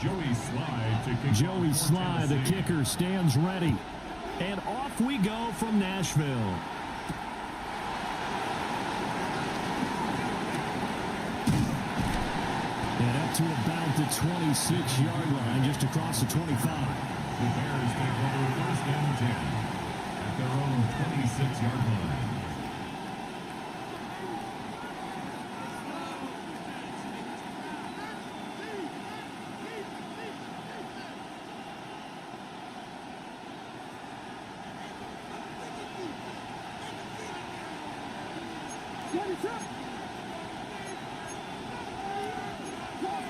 Joey Sly, the kicker, stands ready. And off we go from Nashville. And up to about the 26-yard line, just across the 25. The Bears take over first and 10 at their own 26-yard line.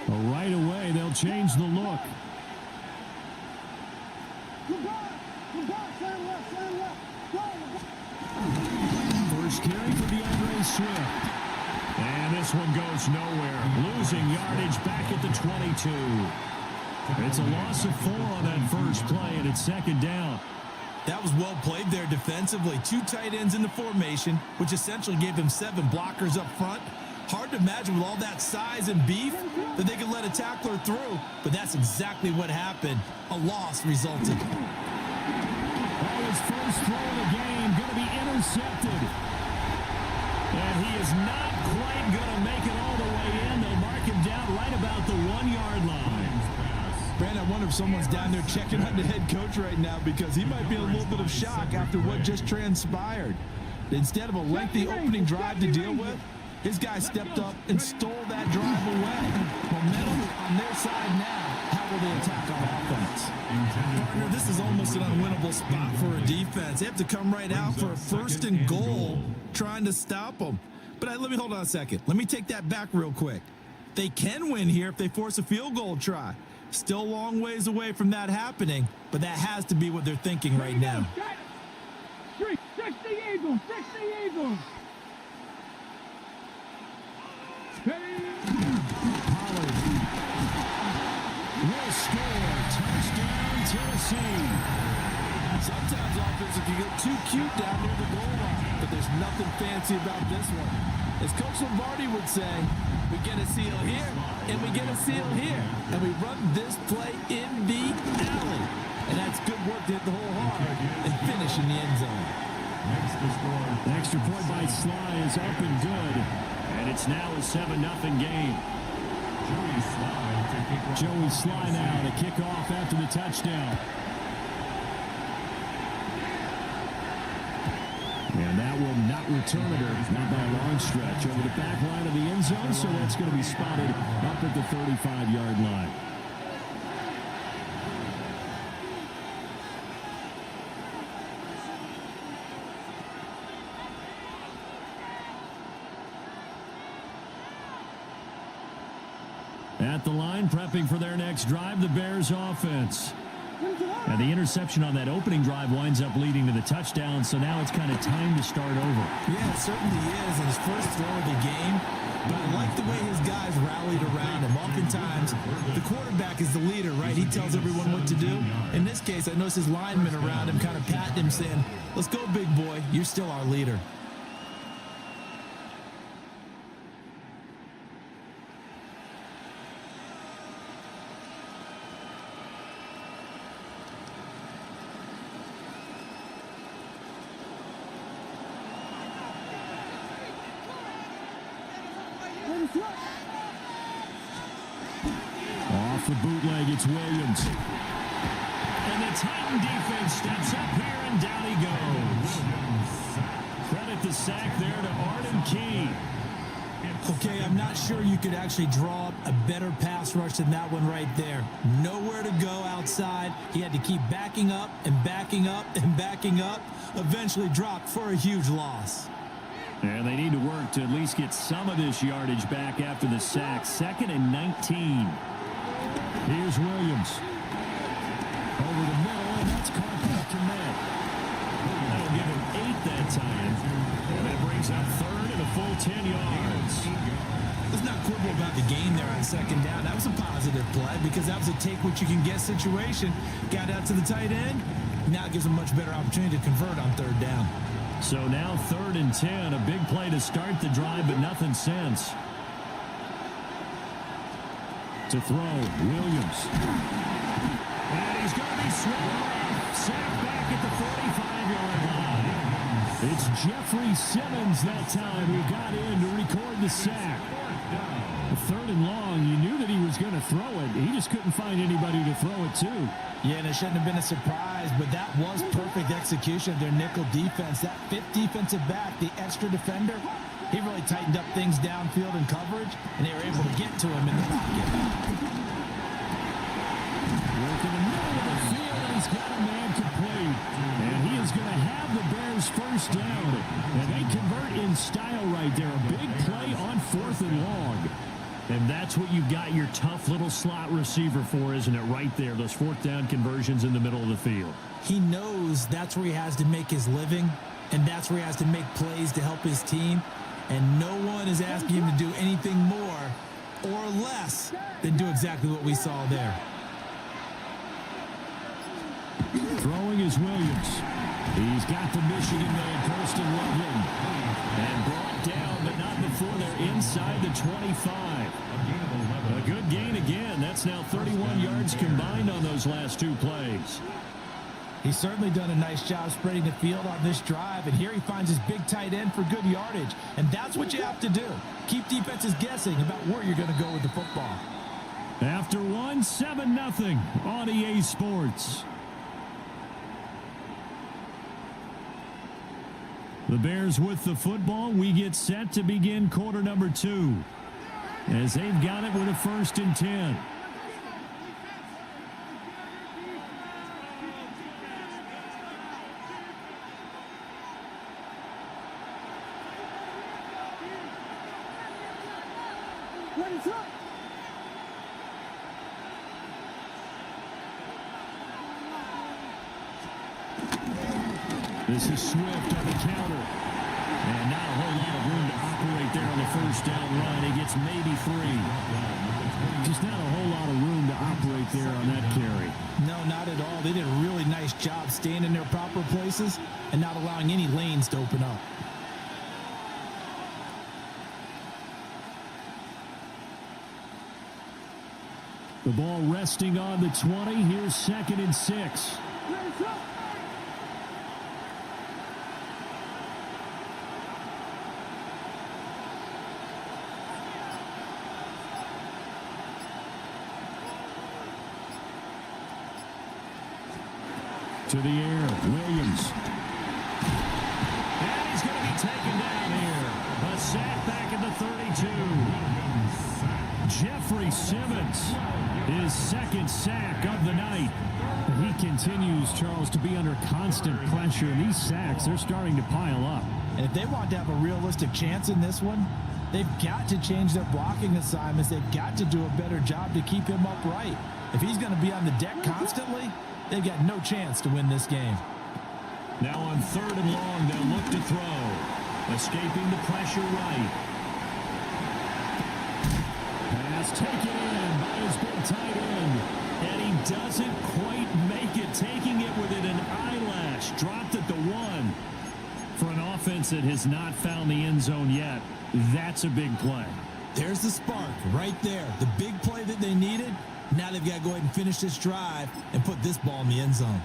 Right away, they'll change the look. First carry for DeAndre Swift. And this one goes nowhere. Losing yardage back at the 22. It's a loss of 4 on that first play, and it's second down. That was well played there defensively. 2 tight ends in the formation, which essentially gave them 7 blockers up front. Hard to imagine with all that size and beef that they could let a tackler through, but that's exactly what happened. A loss resulted. His first throw of the game going to be intercepted. And he is not quite going to make it all the way in. They'll mark him down right about the 1-yard line. Brandon, I wonder if someone's down there checking on the head coach right now because he might be in a little bit of shock after what just transpired. Instead of a lengthy opening drive to deal with, his guy stepped up and stole that drive away. Momentum on their side now. How will they attack on offense? Partner, this is almost an unwinnable spot for a defense. They have to come right out for a first and goal trying to stop them. But let me hold on a second. Let me take that back real quick. They can win here if they force a field goal try. Still a long ways away from that happening, but that has to be what they're thinking right now. 60 Eagles, 60 Eagles. Pollard will score. Touchdown, Tennessee. Sometimes offenses can get too cute down near the goal line, but there's nothing fancy about this one. As Coach Lombardi would say, we get a seal here, and we get a seal here, and we run this play in the alley. And that's good work to hit the hole hard and finish in the end zone. The extra point by Sly is up and good. And it's now a 7-0 game. Joey Sly now to kick off after the touchdown. And that will not return it, not by a long stretch, over the back line of the end zone, so that's going to be spotted up at the 35-yard line. At the line, prepping for their next drive, the Bears offense. And the interception on that opening drive winds up leading to the touchdown, so now it's kind of time to start over. Yeah, it certainly is, and his first throw of the game. But I like the way his guys rallied around him. Oftentimes, the quarterback is the leader, right? He tells everyone what to do. In this case, I noticed his linemen around him kind of patting him, saying, "Let's go, big boy. You're still our leader." Off the bootleg, it's Williams. And the Titan defense steps up here, and down he goes. Credit the sack there to Arden Key. Okay, I'm not sure you could actually draw up a better pass rush than that one right there. Nowhere to go outside. He had to keep backing up and backing up and backing up. Eventually dropped for a huge loss. And they need to work to at least get some of this yardage back after the sack. 2nd and 19. Here's Williams. Over the middle, and that's caught back to net. That'll give him 8 that time. And that brings up 3rd and a full 10 yards. Let's not quibble about the gain there on 2nd down. That was a positive play because that was a take-what-you-can-get situation. Got out to the tight end. Now it gives him a much better opportunity to convert on 3rd down. So now 3rd and 10. A big play to start the drive, but nothing since. To throw, Williams. And he's going to be swallowed. Sacked back at the 45-yard line. It's Jeffrey Simmons that time who got in to record the sack. Third and long, you knew that he was going to throw it. He just couldn't find anybody to throw it to. Yeah, and it shouldn't have been a surprise, but that was perfect execution of their nickel defense. That fifth defensive back, the extra defender, he really tightened up things downfield in coverage, and they were able to get to him in the pocket. Work in the middle of the field, and he's got a man complete. And he is going to have the Bears first down. And they convert in style right there. A big play on 4th and long. And that's what you got your tough little slot receiver for, isn't it? Right there, those 4th down conversions in the middle of the field. He knows that's where he has to make his living, and that's where he has to make plays to help his team. And no one is asking him to do anything more or less than do exactly what we saw there. Throwing is Williams. He's got the Michigan man, Kirsten Loveland. And brought down, but not before they're inside the 25. A good gain again. That's now 31 yards combined on those last 2 plays. He's certainly done a nice job spreading the field on this drive, and here he finds his big tight end for good yardage. And that's what you have to do. Keep defenses guessing about where you're going to go with the football. After 1, 7-0 on EA Sports. The Bears with the football. We get set to begin quarter number 2. As they've got it with a 1st and 10. This is Swift on the counter. And not a whole lot of room to operate there on the 1st down run. He gets maybe 3. Just not a whole lot of room to operate there on that carry. No, not at all. They did a really nice job staying in their proper places and not allowing any lanes to open up. The ball resting on the 20. Here's 2nd and 6. To the air, Williams. And he's going to be taken down here. A sack back at the 32. Jeffrey Simmons, his 2nd sack of the night. He continues, Charles, to be under constant pressure. And these sacks, they're starting to pile up. And if they want to have a realistic chance in this one, they've got to change their blocking assignments. They've got to do a better job to keep him upright. If he's going to be on the deck constantly, they've got no chance to win this game. Now on 3rd and long, they'll look to throw. Escaping the pressure right. Pass taken in by his big tight end. And he doesn't quite make it. Taking it within an eyelash. Dropped at the 1. For an offense that has not found the end zone yet, that's a big play. There's the spark right there. The big play that they needed. Now they've got to go ahead and finish this drive and put this ball in the end zone.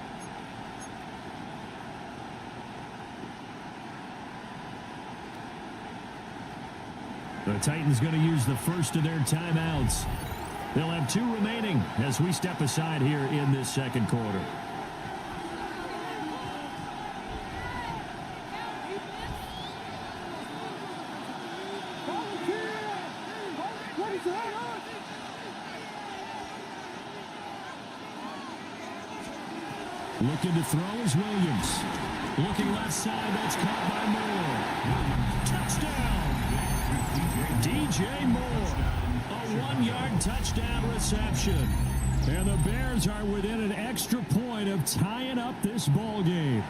The Titans going to use the first of their timeouts. They'll have 2 remaining as we step aside here in this 2nd quarter. Looking to throw is Williams. Looking left side, that's caught by Moore. Touchdown! DJ Moore. A 1-yard touchdown reception. And the Bears are within an extra point of tying up this ball game.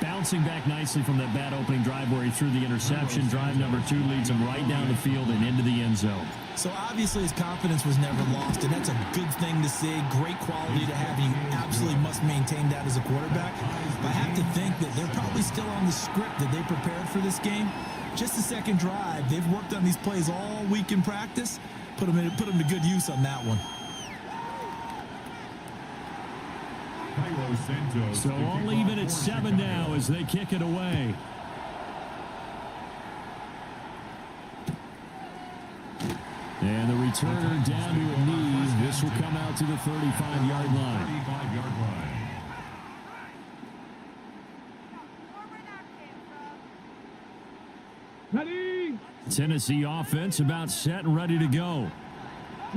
Bouncing back nicely from that bad opening drive where he threw the interception. Drive number 2 leads him right down the field and into the end zone. So obviously his confidence was never lost, and that's a good thing to see. Great quality to have. You absolutely must maintain that as a quarterback. But I have to think that they're probably still on the script that they prepared for this game. Just the 2nd drive. They've worked on these plays all week in practice. Put him to good use on that one. So all even at 7 now as they kick it away. And the returner down to a knee. This will come out to the 35-yard line. Ready? Tennessee offense about set and ready to go.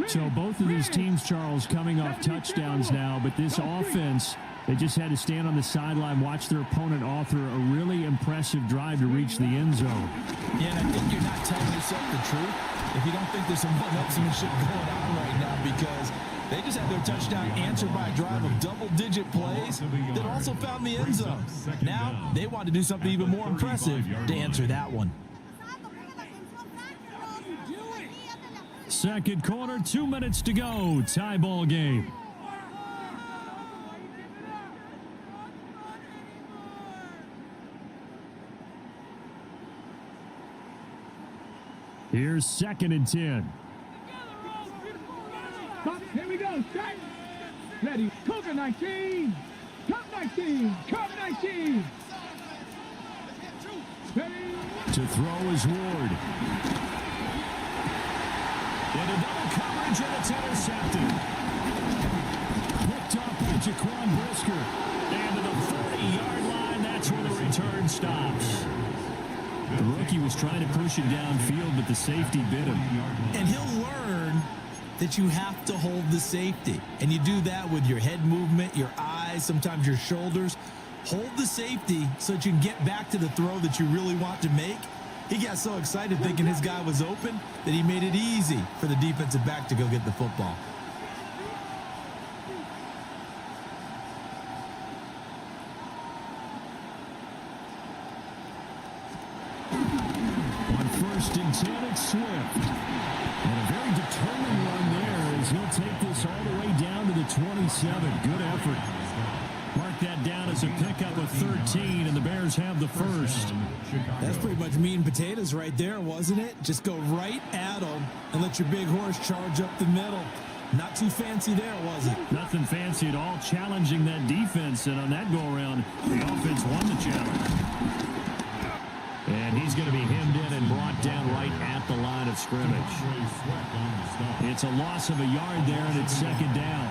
So both of these teams, Charles, coming off touchdowns now, but this offense, they just had to stand on the sideline, watch their opponent author a really impressive drive to reach the end zone. Yeah, and I think you're not telling yourself the truth if you don't think there's some one-upsmanship going on right now, because they just had their touchdown answered by a drive of double-digit plays that also found the end zone. Now they want to do something even more impressive to answer that one. Second quarter, 2 minutes to go. Tie ball game. Here's 2nd and 10. Stop. Here we go. Strike. Ready. Cover 19. Cup 19. Cup 19. Ready. To throw is Ward. Into double coverage, and it's intercepted. Picked up by Jaquan Brisker. And to the 30-yard line, that's where the return stops. The rookie was trying to push it downfield, but the safety bit him. And he'll learn that you have to hold the safety. And you do that with your head movement, your eyes, sometimes your shoulders. Hold the safety so that you can get back to the throw that you really want to make. He got so excited thinking his guy was open that he made it easy for the defensive back to go get the football. On 1st and 10, it's Swift. And a very determined run there as he'll take this all the way down to the 27. Good effort. Mark that down as a pickup of 13, and the Bears have the first. That's pretty much meat and potatoes right there, wasn't it? Just go right at them and let your big horse charge up the middle. Not too fancy there, was it? Nothing fancy at all, challenging that defense, and on that go-around, the offense won the challenge. And he's going to be hemmed in and brought down right at the line of scrimmage. It's a loss of a yard there, and it's 2nd down.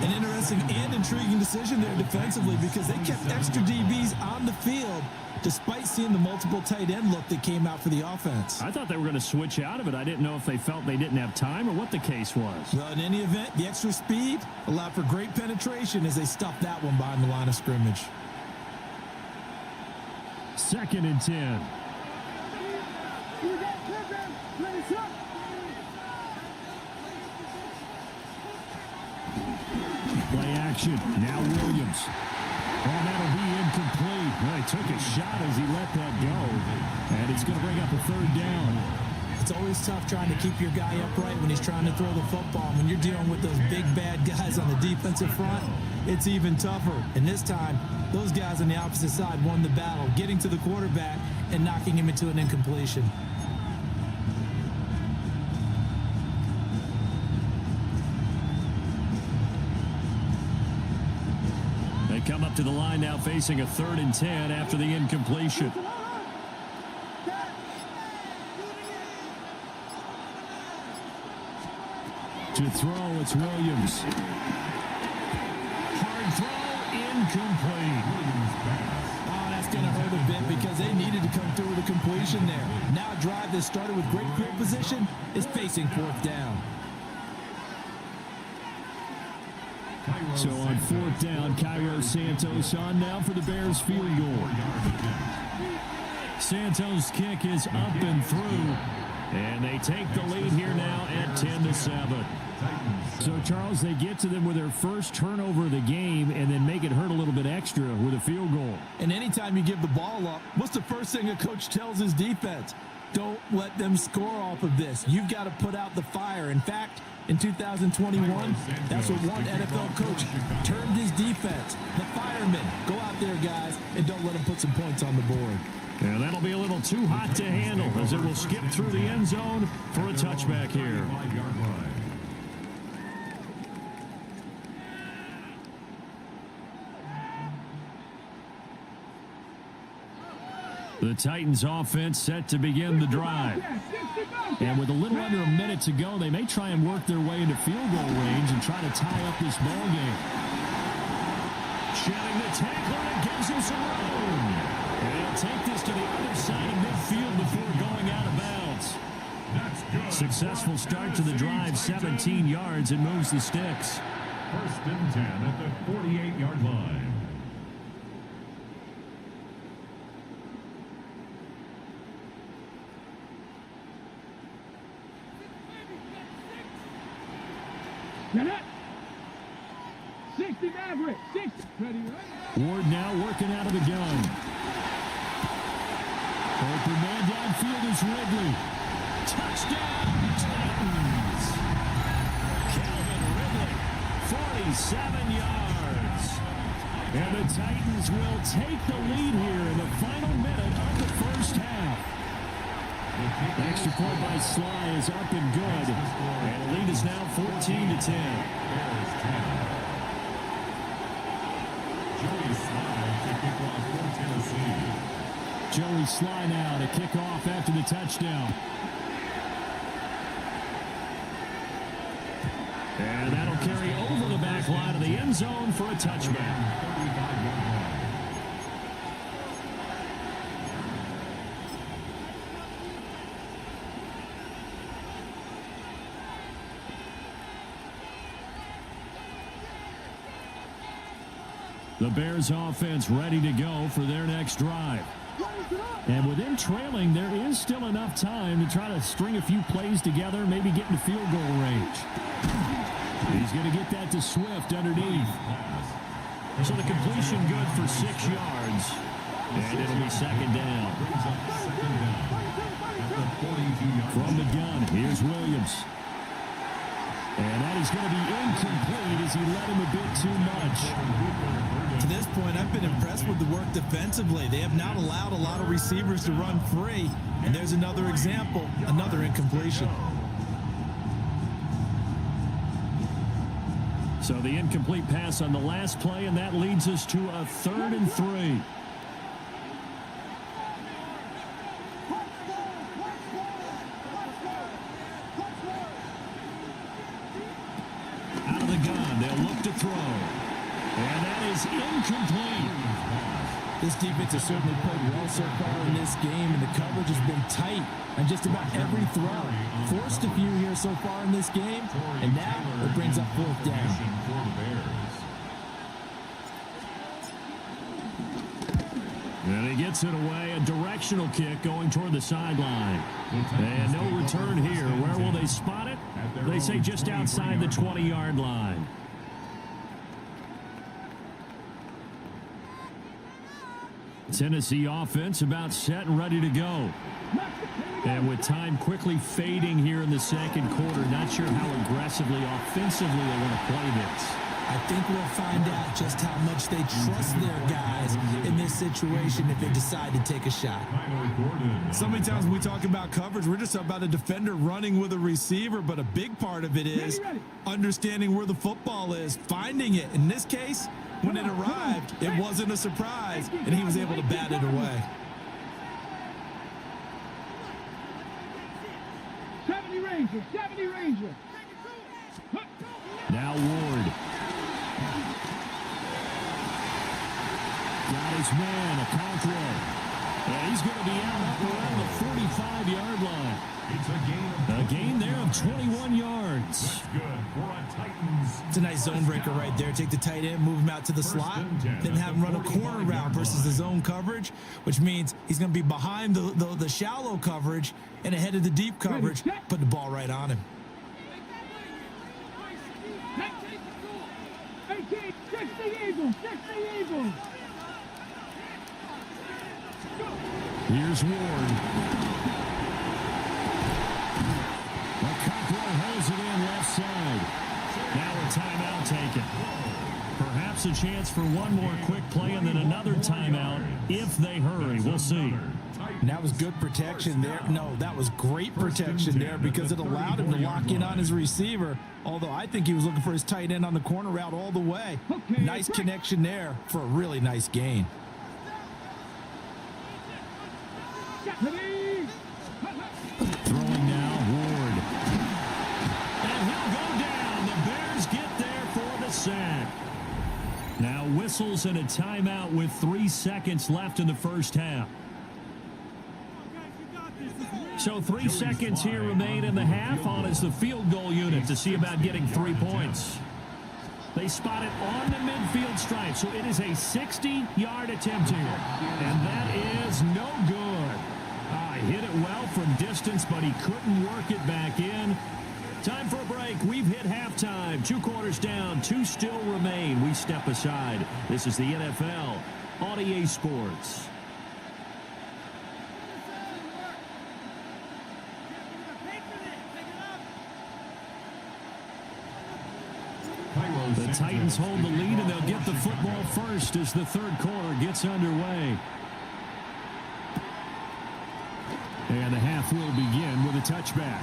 An interesting and intriguing decision there defensively, because they kept extra DBs on the field despite seeing the multiple tight end look that came out for the offense. I thought they were going to switch out of it. I didn't know if they felt they didn't have time or what the case was. Well, in any event, the extra speed allowed for great penetration as they stuffed that one behind the line of scrimmage. 2nd and 10. Play action. Now Williams. Oh, that'll be incomplete. Well, he took a shot as he let that go. And it's going to bring up a 3rd down. It's always tough trying to keep your guy upright when he's trying to throw the football. When you're dealing with those big, bad guys on the defensive front, it's even tougher. And this time, those guys on the opposite side won the battle, getting to the quarterback and knocking him into an incompletion. They come up to the line now facing a 3rd and 10 after the incompletion. To throw, it's Williams. Hard throw, incomplete. Oh, that's going to hurt a bit because they needed to come through with a completion there. Now a drive that started with great field position is facing 4th down. So on 4th down, Cairo Santos on now for the Bears field goal. Santos' kick is up and through. And they take the lead here now at 10-7. So, Charles, they get to them with their first turnover of the game and then make it hurt a little bit extra with a field goal. And anytime you give the ball up, what's the first thing a coach tells his defense? Don't let them score off of this. You've got to put out the fire. In fact, in 2021, that's what one NFL coach termed his defense. The firemen. Go out there, guys, and don't let them put some points on the board. And that'll be a little too hot to handle as it will skip through the end zone for a touchback here. The Titans offense set to begin the drive. And with a little under a minute to go, they may try and work their way into field goal range and try to tie up this ball game. Shedding the tackler, and it gives him some room. And he'll take this to the other side of midfield before going out of bounds. Successful start to the drive, 17 yards, and moves the sticks. 1st and 10 at the 48-yard line. Get it. 60 Maverick. 60. Ready, right? Ward now working out of the gun. Open man downfield is Ridley. Touchdown, Titans. Calvin Ridley, 47 yards. And the Titans will take the lead here in the final minute of the first half. Extra point by Sly is up and good. And the lead is now 14-10. Joey Sly now to kick off after the touchdown. And that'll carry over the back line of the end zone for a touchback. The Bears offense ready to go for their next drive. And with them trailing, there is still enough time to try to string a few plays together, maybe get into field goal range. He's going to get that to Swift underneath. So the completion good for 6 yards. And it'll be second down. From the gun, here's Williams. And that is going to be incomplete as he let him a bit too much. To this point, I've been impressed with the work defensively. They have not allowed a lot of receivers to run free. And there's another example, another incompletion. So the incomplete pass on the last play, and that leads us to a 3rd and 3. Out of the gun, they'll look to throw. And that is incomplete. This defense has certainly played well so far in this game, and the coverage has been tight on just about every throw. Forced a few here so far in this game, and now it brings up 4th down. And he gets it away, a directional kick going toward the sideline. And no return here. Where will they spot it? They say just outside the 20-yard line. Tennessee offense about set and ready to go. And with time quickly fading here in the second quarter, not sure how aggressively, offensively they want to play this. I think we'll find out just how much they trust their guys in this situation if they decide to take a shot. So many times when we talk about coverage, we're just about a defender running with a receiver, but a big part of it is understanding where the football is, finding it. In this case, when it arrived, it wasn't a surprise, and he was able to bat it away. 70 Ranger, 70 Ranger. Now Ward. Got his man, Okonkwo. And he's going to be out around the 45-yard line. It's a gain there of 21 yards. That's good for a Titans. It's a nice zone breaker right there. Take the tight end, move him out to the slot, then have him run a corner route versus the zone coverage, which means he's going to be behind the shallow coverage and ahead of the deep coverage, put the ball right on him. 60 Eagles, 60 Eagles. Here's Ward. taken. Perhaps a chance for one more quick play and then another timeout if they hurry. We'll see. And that was good protection there. No, that was great protection there because it allowed him to lock in on his receiver, although I think he was looking for his tight end on the corner route all the way. Nice connection there for a really nice gain. Throwing now, Ward. And he'll go down. The Bears get there for the sack. Now whistles and a timeout with 3 seconds left in the first half. So 3 seconds here remain in the half. On is the field goal unit to see about getting 3 points. They spot it on the midfield stripe, so it is a 60-yard attempt here. And that is no good. Hit it well from distance, but he couldn't work it back in. Time for a break. We've hit halftime. 2 quarters down. 2 still remain. We step aside. This is the NFL on EA Sports. The Titans hold the lead, and they'll get the football first as the third quarter gets underway. And the half will begin with a touchback.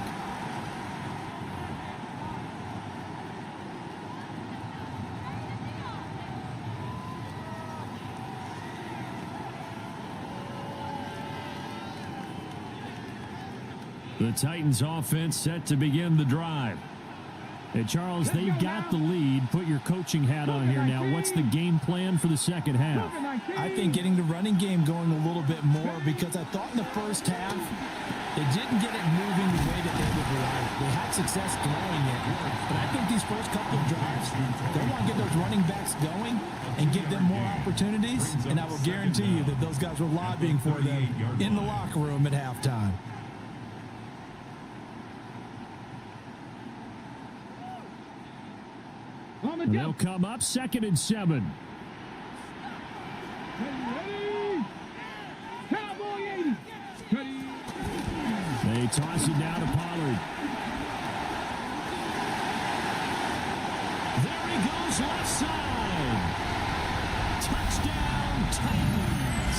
The Titans offense set to begin the drive. Hey, Charles, they've got the lead. Put your coaching hat on here now. What's the game plan for the second half? I think getting the running game going a little bit more because I thought in the first half they didn't get it moving the way that they would like. They had success throwing it, but I think these first couple of drives, they want to get those running backs going and give them more opportunities, and I will guarantee you that those guys were lobbying for them in the locker room at halftime. They'll come up 2nd and 7. They toss it down to Pollard. There he goes left side. Touchdown Titans.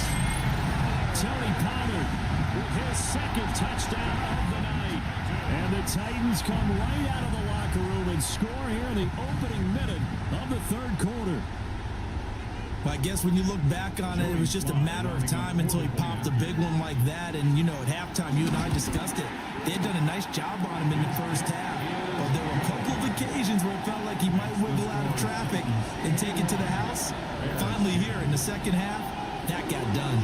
Tony Pollard with his 2nd touchdown of the night. And the Titans come right out of the locker room and score here in the opening minute of the third quarter. Well, I guess when you look back on it, it was just a matter of time until he popped a big one like that. And, you know, at halftime, you and I discussed it. They had done a nice job on him in the first half. But there were a couple of occasions where it felt like he might wiggle out of traffic and take it to the house. Finally here in the second half, that got done.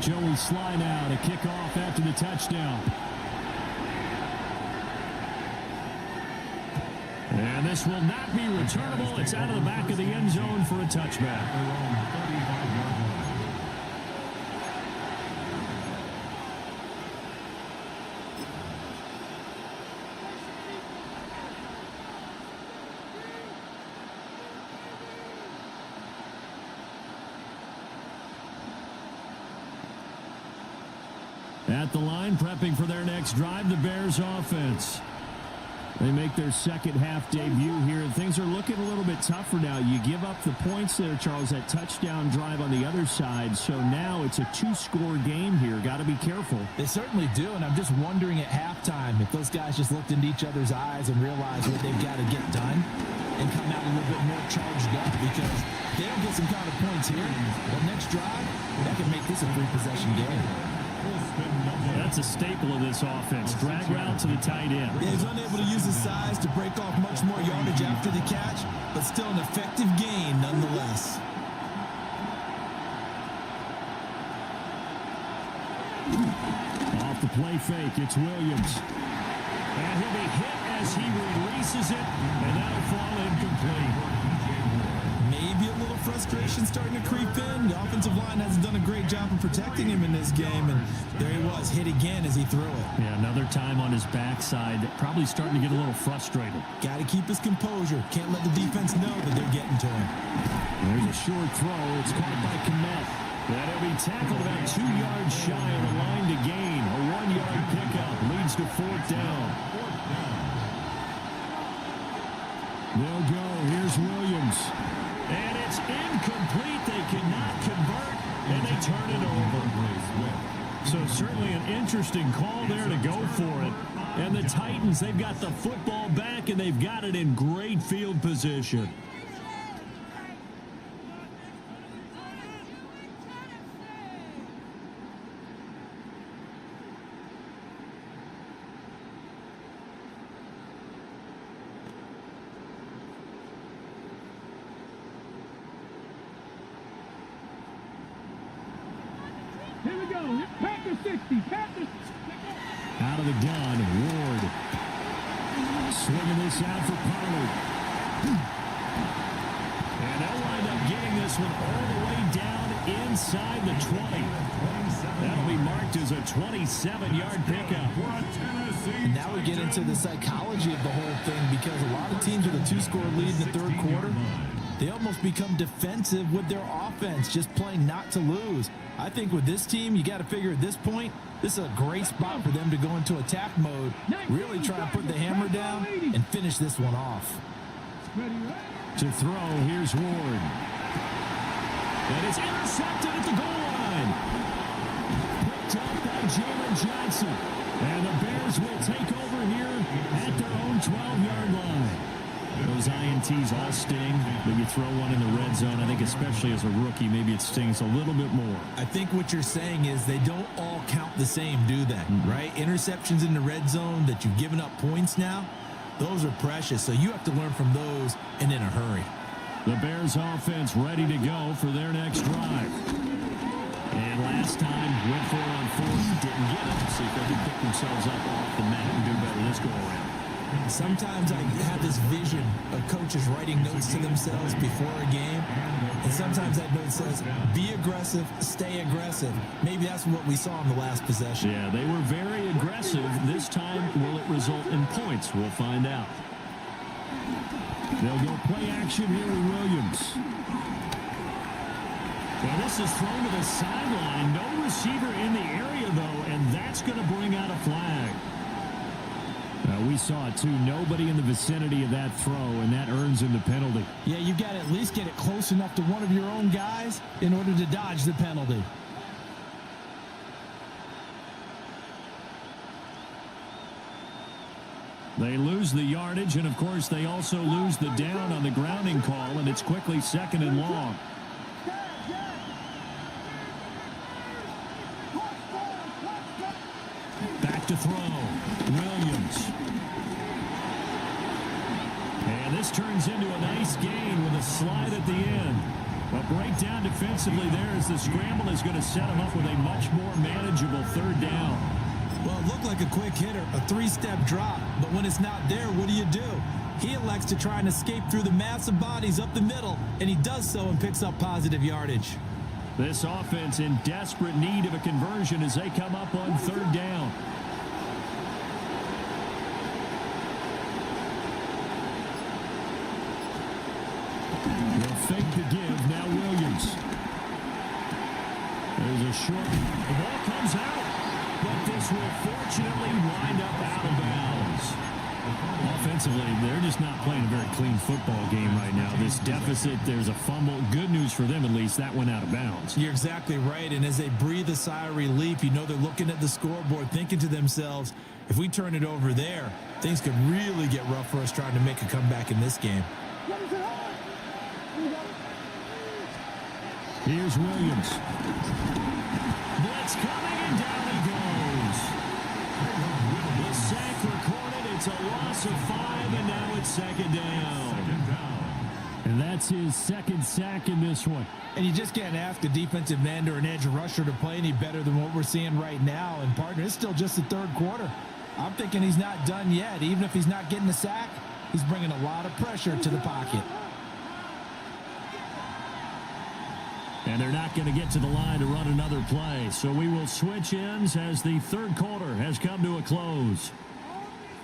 Joey Sly now to kick off after the touchdown. And this will not be returnable. It's out of the back of the end zone for a touchback. At the line, prepping for their next drive, the Bears offense. They make their second half debut here, and things are looking a little bit tougher now. You give up the points there, Charles, that touchdown drive on the other side. So now it's a 2-score game here. Got to be careful. They certainly do, and I'm just wondering at halftime if those guys just looked into each other's eyes and realized what they've got to get done and come out a little bit more charged up, because they don't get some kind of points here. But next drive, that could make this a 3-possession game. That's a staple of this offense. Drag route to the tight end. Yeah, he's unable to use his size to break off much more yardage after the catch, but still an effective gain nonetheless. Off the play fake, it's Williams. And he'll be hit as he releases it, and that'll fall incomplete. Maybe a little frustration starting to creep in. The offensive line hasn't done a great job of protecting him in this game, and there he was, hit again as he threw it. Yeah, another time on his backside, probably starting to get a little frustrated. Got to keep his composure. Can't let the defense know that they're getting to him. There's a short throw. It's caught by Kmet. That'll be tackled about 2 yards shy of the line to gain. A 1-yard pickup leads to 4th down. They'll go. Here's Williams. And it's incomplete. They cannot convert, and they turn it over. So certainly an interesting call there to go for it. And the Titans, they've got the football back, and they've got it in great field position. Here we go. Packers 60. Packers. Out of the gun, Ward. Swinging this out for Pollard. And they'll wind up getting this one all the way down inside the 20. That'll be marked as a 27-yard pickup. And now we get into the psychology of the whole thing, because a lot of teams with a two-score lead in the third quarter, they almost become defensive with their offense, just playing not to lose. I think with this team, you got to figure at this point, this is a great spot for them to go into attack mode, really try and put the hammer down and finish this one off. To throw, here's Ward. And it's intercepted at the goal line. Picked up by Jalen Johnson. And the Bears will take over here at their own 12-yard line. Those INTs all sting, but you throw one in the red zone. I think especially as a rookie, maybe it stings a little bit more. I think what you're saying is they don't all count the same, do they? Right? Interceptions in the red zone that you've given up points now, those are precious. So you have to learn from those and in a hurry. The Bears offense ready to go for their next drive. And last time, went for it on fourth, didn't get it. See if they can pick themselves up off the mat and do better this go-around. Sometimes I have this vision of coaches writing notes to themselves before a game, and sometimes that note says, be aggressive, stay aggressive. Maybe that's what we saw in the last possession. Yeah, they were very aggressive. This time, will it result in points? We'll find out. They'll go play action here with Williams. Well, this is thrown to the sideline. No receiver in the area, though, and that's going to bring out a flag. We saw it, too. Nobody in the vicinity of that throw, and that earns him the penalty. Yeah, you got to at least get it close enough to one of your own guys in order to dodge the penalty. They lose the yardage, and, of course, they also lose the down on the grounding call, and it's quickly 2nd and long. Back to throw. Williams. And this turns into a nice gain with a slide at the end. A breakdown defensively there as the scramble is going to set him up with a much more manageable third down. Well, it looked like a quick hitter, a three-step drop, but when it's not there, what do? He elects to try and escape through the massive bodies up the middle, and he does so and picks up positive yardage. This offense in desperate need of a conversion as they come up on third down. They'll fake the give. Now Williams. There's a short. The ball comes out, but this will fortunately wind up out of bounds. Offensively, they're just not playing a very clean football game right now. This deficit, there's a fumble. Good news for them, at least. That went out of bounds. You're exactly right, and as they breathe a sigh of relief, you know they're looking at the scoreboard, thinking to themselves, if we turn it over there, things could really get rough for us trying to make a comeback in this game. Here's Williams. Blitz coming, and down he goes. The sack recorded. It's a loss of 5, and now it's 2nd down. And that's his 2nd sack in this one. And you just can't ask a defensive end or an edge rusher to play any better than what we're seeing right now. And, partner, it's still just the third quarter. I'm thinking he's not done yet. Even if he's not getting the sack, he's bringing a lot of pressure to the pocket. And they're not going to get to the line to run another play. So we will switch ends as the third quarter has come to a close.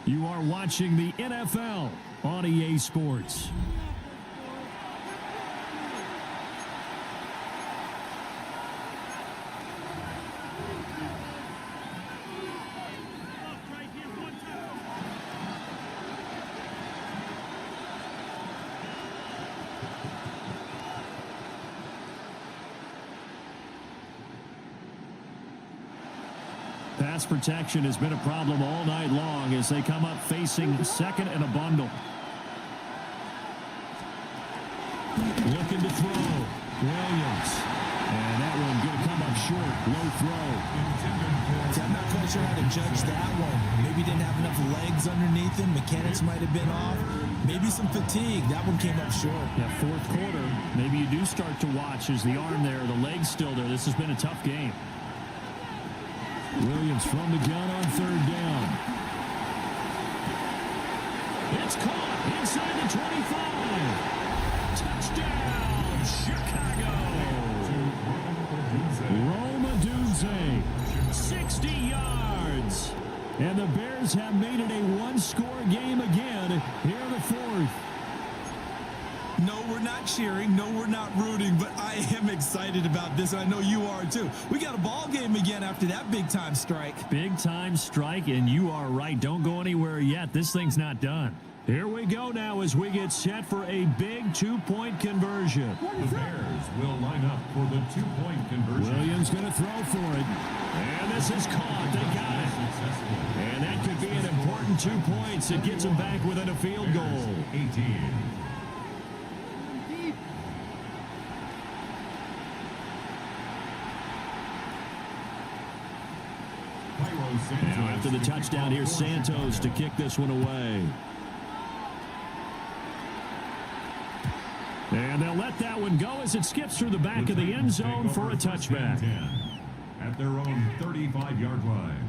You are watching the NFL on EA Sports. pass protection has been a problem all night long as they come up facing second and a bundle. Looking to throw. Williams. And that one going to come up short. Low throw. I'm not quite sure how to judge that one. Maybe didn't have enough legs underneath him. Mechanics might have been off. Maybe some fatigue. That one came up short. Yeah, fourth quarter. Maybe you do start to watch as the arm there, the leg's still there. This has been a tough game. Williams from the gun on third down. It's caught inside the 25. Touchdown, Chicago. Roma Dunze, 60 yards. And the Bears have made it a one-score game again here in the fourth. No, we're not cheering. No, we're not rooting. But I am excited about this, and I know you are too. We got a ball game again after that big-time strike. Big-time strike, and you are right. Don't go anywhere yet. This thing's not done. Here we go now as we get set for a big two-point conversion. The Bears will line up for the two-point conversion. Williams going to throw for it. And this is caught. They got it. And that could be an important 2 points. It gets them back within a field goal. 18. Now after the touchdown, here's Santos to kick this one away. And they'll let that one go as it skips through the back of the end zone for a touchback. At their own 35-yard line.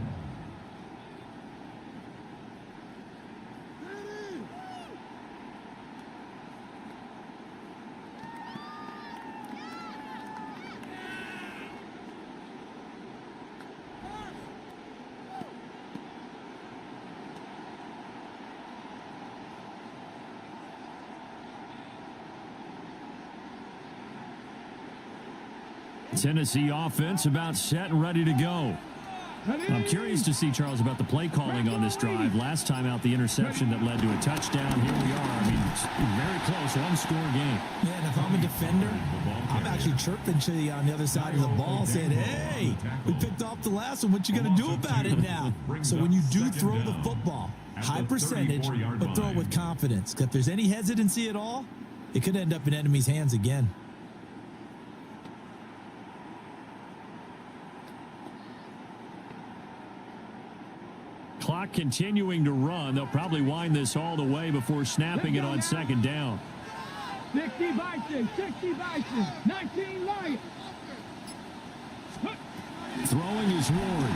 Tennessee offense about set and ready to go. I'm curious to see, Charles, about the play calling on this drive. Last time out, the interception that led to a touchdown. Here we are. I mean, it's very close, one-score game. Yeah, and if I'm a defender, I'm actually chirping to you on the other side of the ball saying, hey, we picked off the last one. What you going to do about it now? So when you do throw the football, high percentage, but throw it with confidence. If there's any hesitancy at all, it could end up in enemy's hands again. Clock continuing to run. They'll probably wind this all the way before snapping it on second down. 60 Vikings, 60 Vikings, 19 Lions. Throwing is Ward.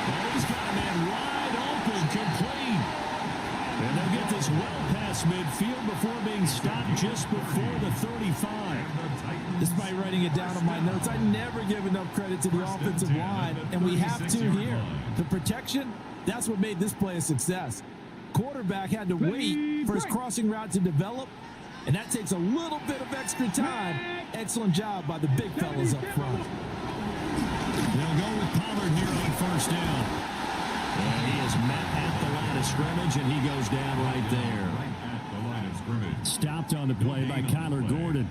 Oh, he's got a man wide open, complete. And they'll get this well past midfield before being stopped just before the 35. Despite writing it down on my notes, I never give enough credit to the offensive line, and we have to here. The protection, that's what made this play a success. Quarterback had to wait for his crossing route to develop, and that takes a little bit of extra time. Excellent job by the big fellas up front. They'll go with Pollard here on first down. And he is met at the line of scrimmage, and he goes down right there. Stopped on the play by Kyler Gordon.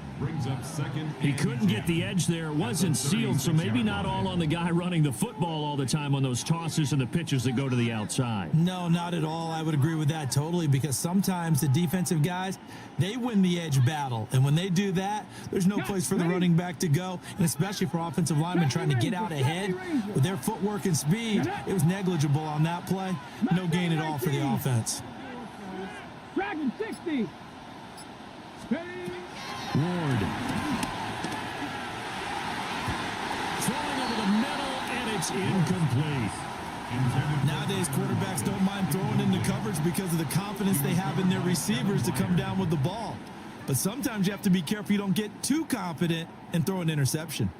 He couldn't get the edge there. It wasn't sealed, so maybe not all on the guy running the football all the time on those tosses and the pitches that go to the outside. No, not at all. I would agree with that totally, because sometimes the defensive guys, they win the edge battle. And when they do that, there's no place for the running back to go, and especially for offensive linemen trying to get out ahead with their footwork and speed. It was negligible on that play. No gain at all for the offense. Dragon 60. Ward. Throwing over the middle, and it's incomplete. Nowadays, quarterbacks don't mind throwing into coverage because of the confidence they have in their receivers to come down with the ball. But sometimes you have to be careful you don't get too confident and throw an interception.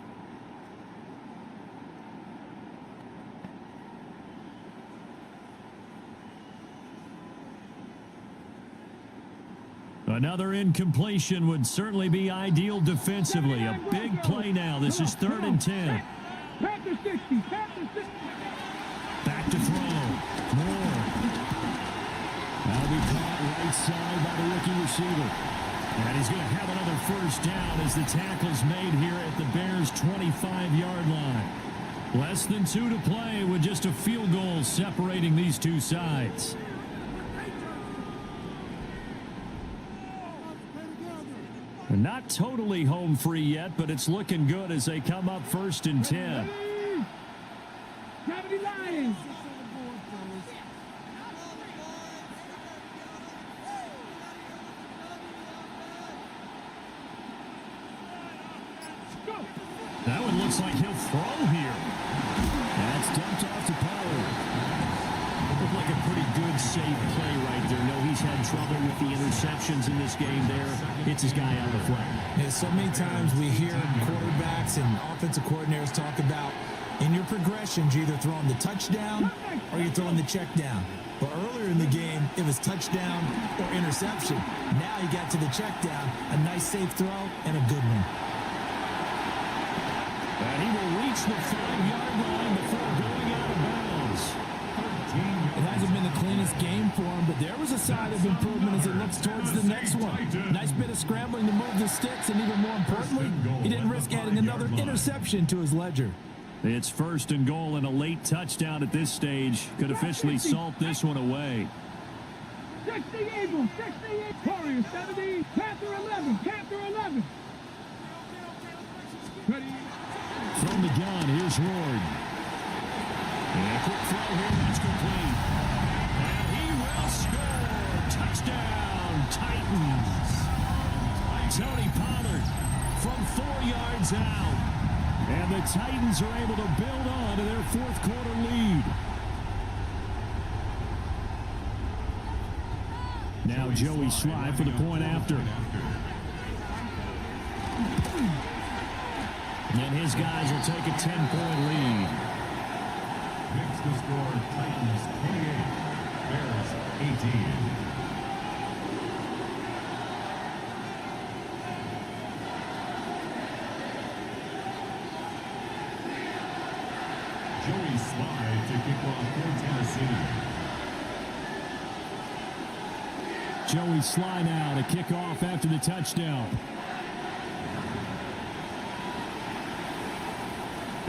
Another incompletion would certainly be ideal defensively. A big play now. This is 3rd and 10. Panther 60, Panther 60. Back to throw. Moore. That'll be caught right side by the rookie receiver. And he's going to have another first down as the tackle's made here at the Bears' 25-yard line. Less than 2 to play with just a field goal separating these two sides. Not totally home free yet, but it's looking good as they come up 1st and 10. Gravity Lions. That one looks like he'll throw here. That's dumped off to Pollard. Looked like a pretty good, safe play right there. No, he's had trouble with the interceptions in this game there. It's his guy on the flat. Yeah, so many times we hear quarterbacks and offensive coordinators talk about in your progressions, you're either throwing the touchdown or you're throwing the check down. But earlier in the game, it was touchdown or interception. Now you got to the check down, a nice safe throw, and a good one. And he will reach the 5-yard line before going out of bounds. It hasn't been the cleanest game for him, but there was a sign of improvement as he looks towards the next one. Nice bit of scrambling to move the sticks, and even more importantly, he didn't risk adding another interception to his ledger. It's 1st and goal and a late touchdown at this stage. Could officially salt this one away. 60 Eagles, 68 Warriors, 70, Panther 11, Panther 11. Ready? From the gun, here's Ward. And a quick throw here, that's complete. And he will score. Touchdown, Titans. Tony Pollard from 4 yards out. And the Titans are able to build on to their 4th quarter lead. Now Joey Sly for the point after. And his guys will take a 10-point lead. Makes the score Titans 28, Bears 18. Joey Sly to kick off for Tennessee. Joey Sly now to kick off after the touchdown.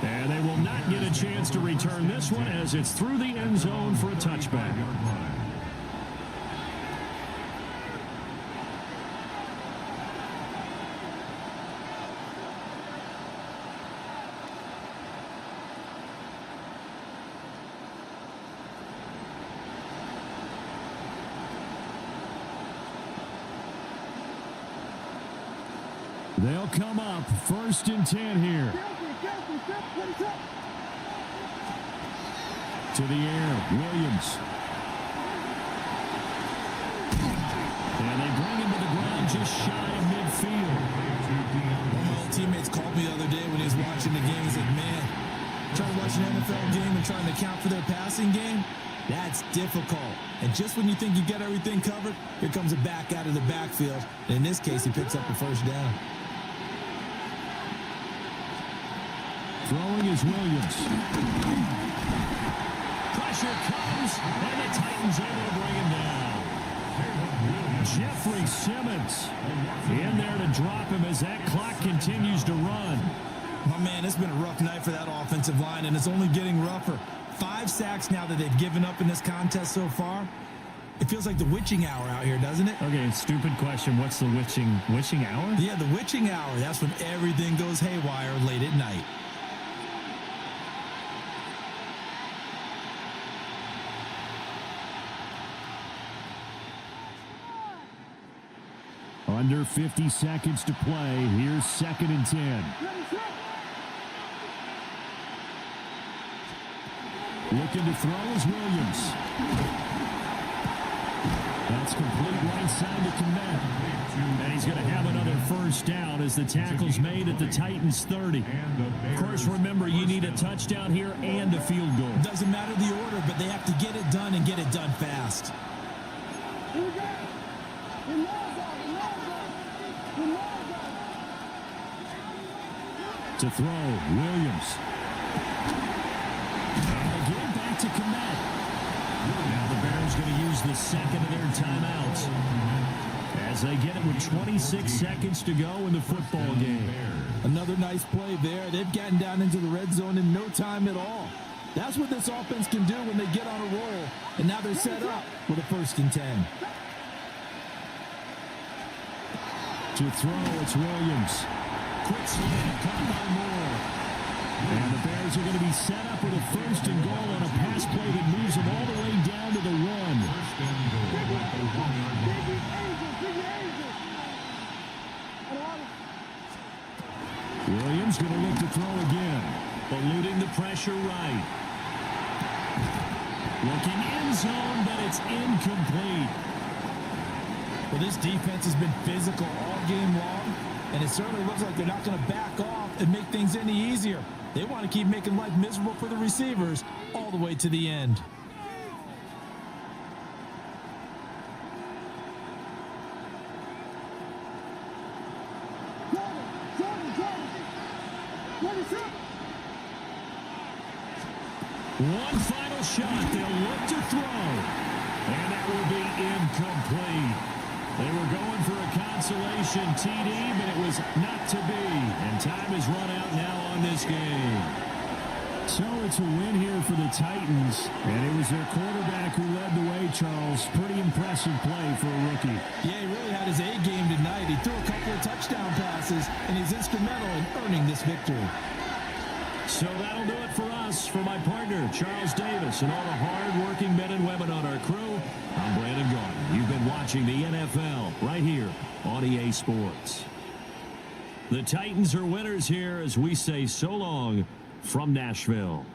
And they will not get a chance to return this one as it's through the end zone for a touchback. They'll come up 1st and 10 here. To the air, Williams. And they bring him to the ground just shy of midfield. One of my old teammates called me the other day when he was watching the game. He's like, man, trying to watch an NFL game and trying to account for their passing game, that's difficult. And just when you think you get everything covered, here comes a back out of the backfield. And in this case, he picks up the first down. Throwing is Williams. Pressure comes, and the Titans able to bring him down. Jeffrey Simmons in there to drop him as that clock continues to run. My man, it's been a rough night for that offensive line, and it's only getting rougher. 5 sacks now that they've given up in this contest so far. It feels like the witching hour out here, doesn't it? Okay, stupid question. What's the witching hour? Yeah, the witching hour. That's when everything goes haywire late at night. Under 50 seconds to play. Here's 2nd and 10. Looking to throw is Williams. That's complete right side to Komet. And he's going to have another first down as the tackle's made at the Titans 30. Of course, remember, you need a touchdown here and a field goal. Doesn't matter the order, but they have to get it done and get it done fast. To throw, Williams. And again, back to Komet. Now the Bears going to use the second of their timeouts. as they get it with 26 seconds to go in the football game. Another nice play there. They've gotten down into the red zone in no time at all. That's what this offense can do when they get on a roll. And now they're set up with a 1st and 10. To throw, it's Williams. Quick slant, caught by Moore. And the Bears are going to be set up with a 1st and goal on a pass play that moves them all the way down to the 1. First and goal at the 1-yard line. Williams going to look to throw again. Eluding the pressure right. Looking end zone, but it's incomplete. Well, this defense has been physical all game long, and it certainly looks like they're not going to back off and make things any easier. They want to keep making life miserable for the receivers all the way to the end. One final shot. They'll look to throw. And that will be incomplete. They were going for a consolation TD, but it was not to be. And time has run out now on this game. So it's a win here for the Titans. And it was their quarterback who led the way, Charles. Pretty impressive play for a rookie. Yeah, he really had his A game tonight. He threw a couple of touchdown passes, and he's instrumental in earning this victory. So that'll do it for us. For my partner, Charles Davis, and all the hard-working men and women on our crew, I'm Brandon Gordon. You've been watching the NFL right here on EA Sports. The Titans are winners here as we say so long from Nashville.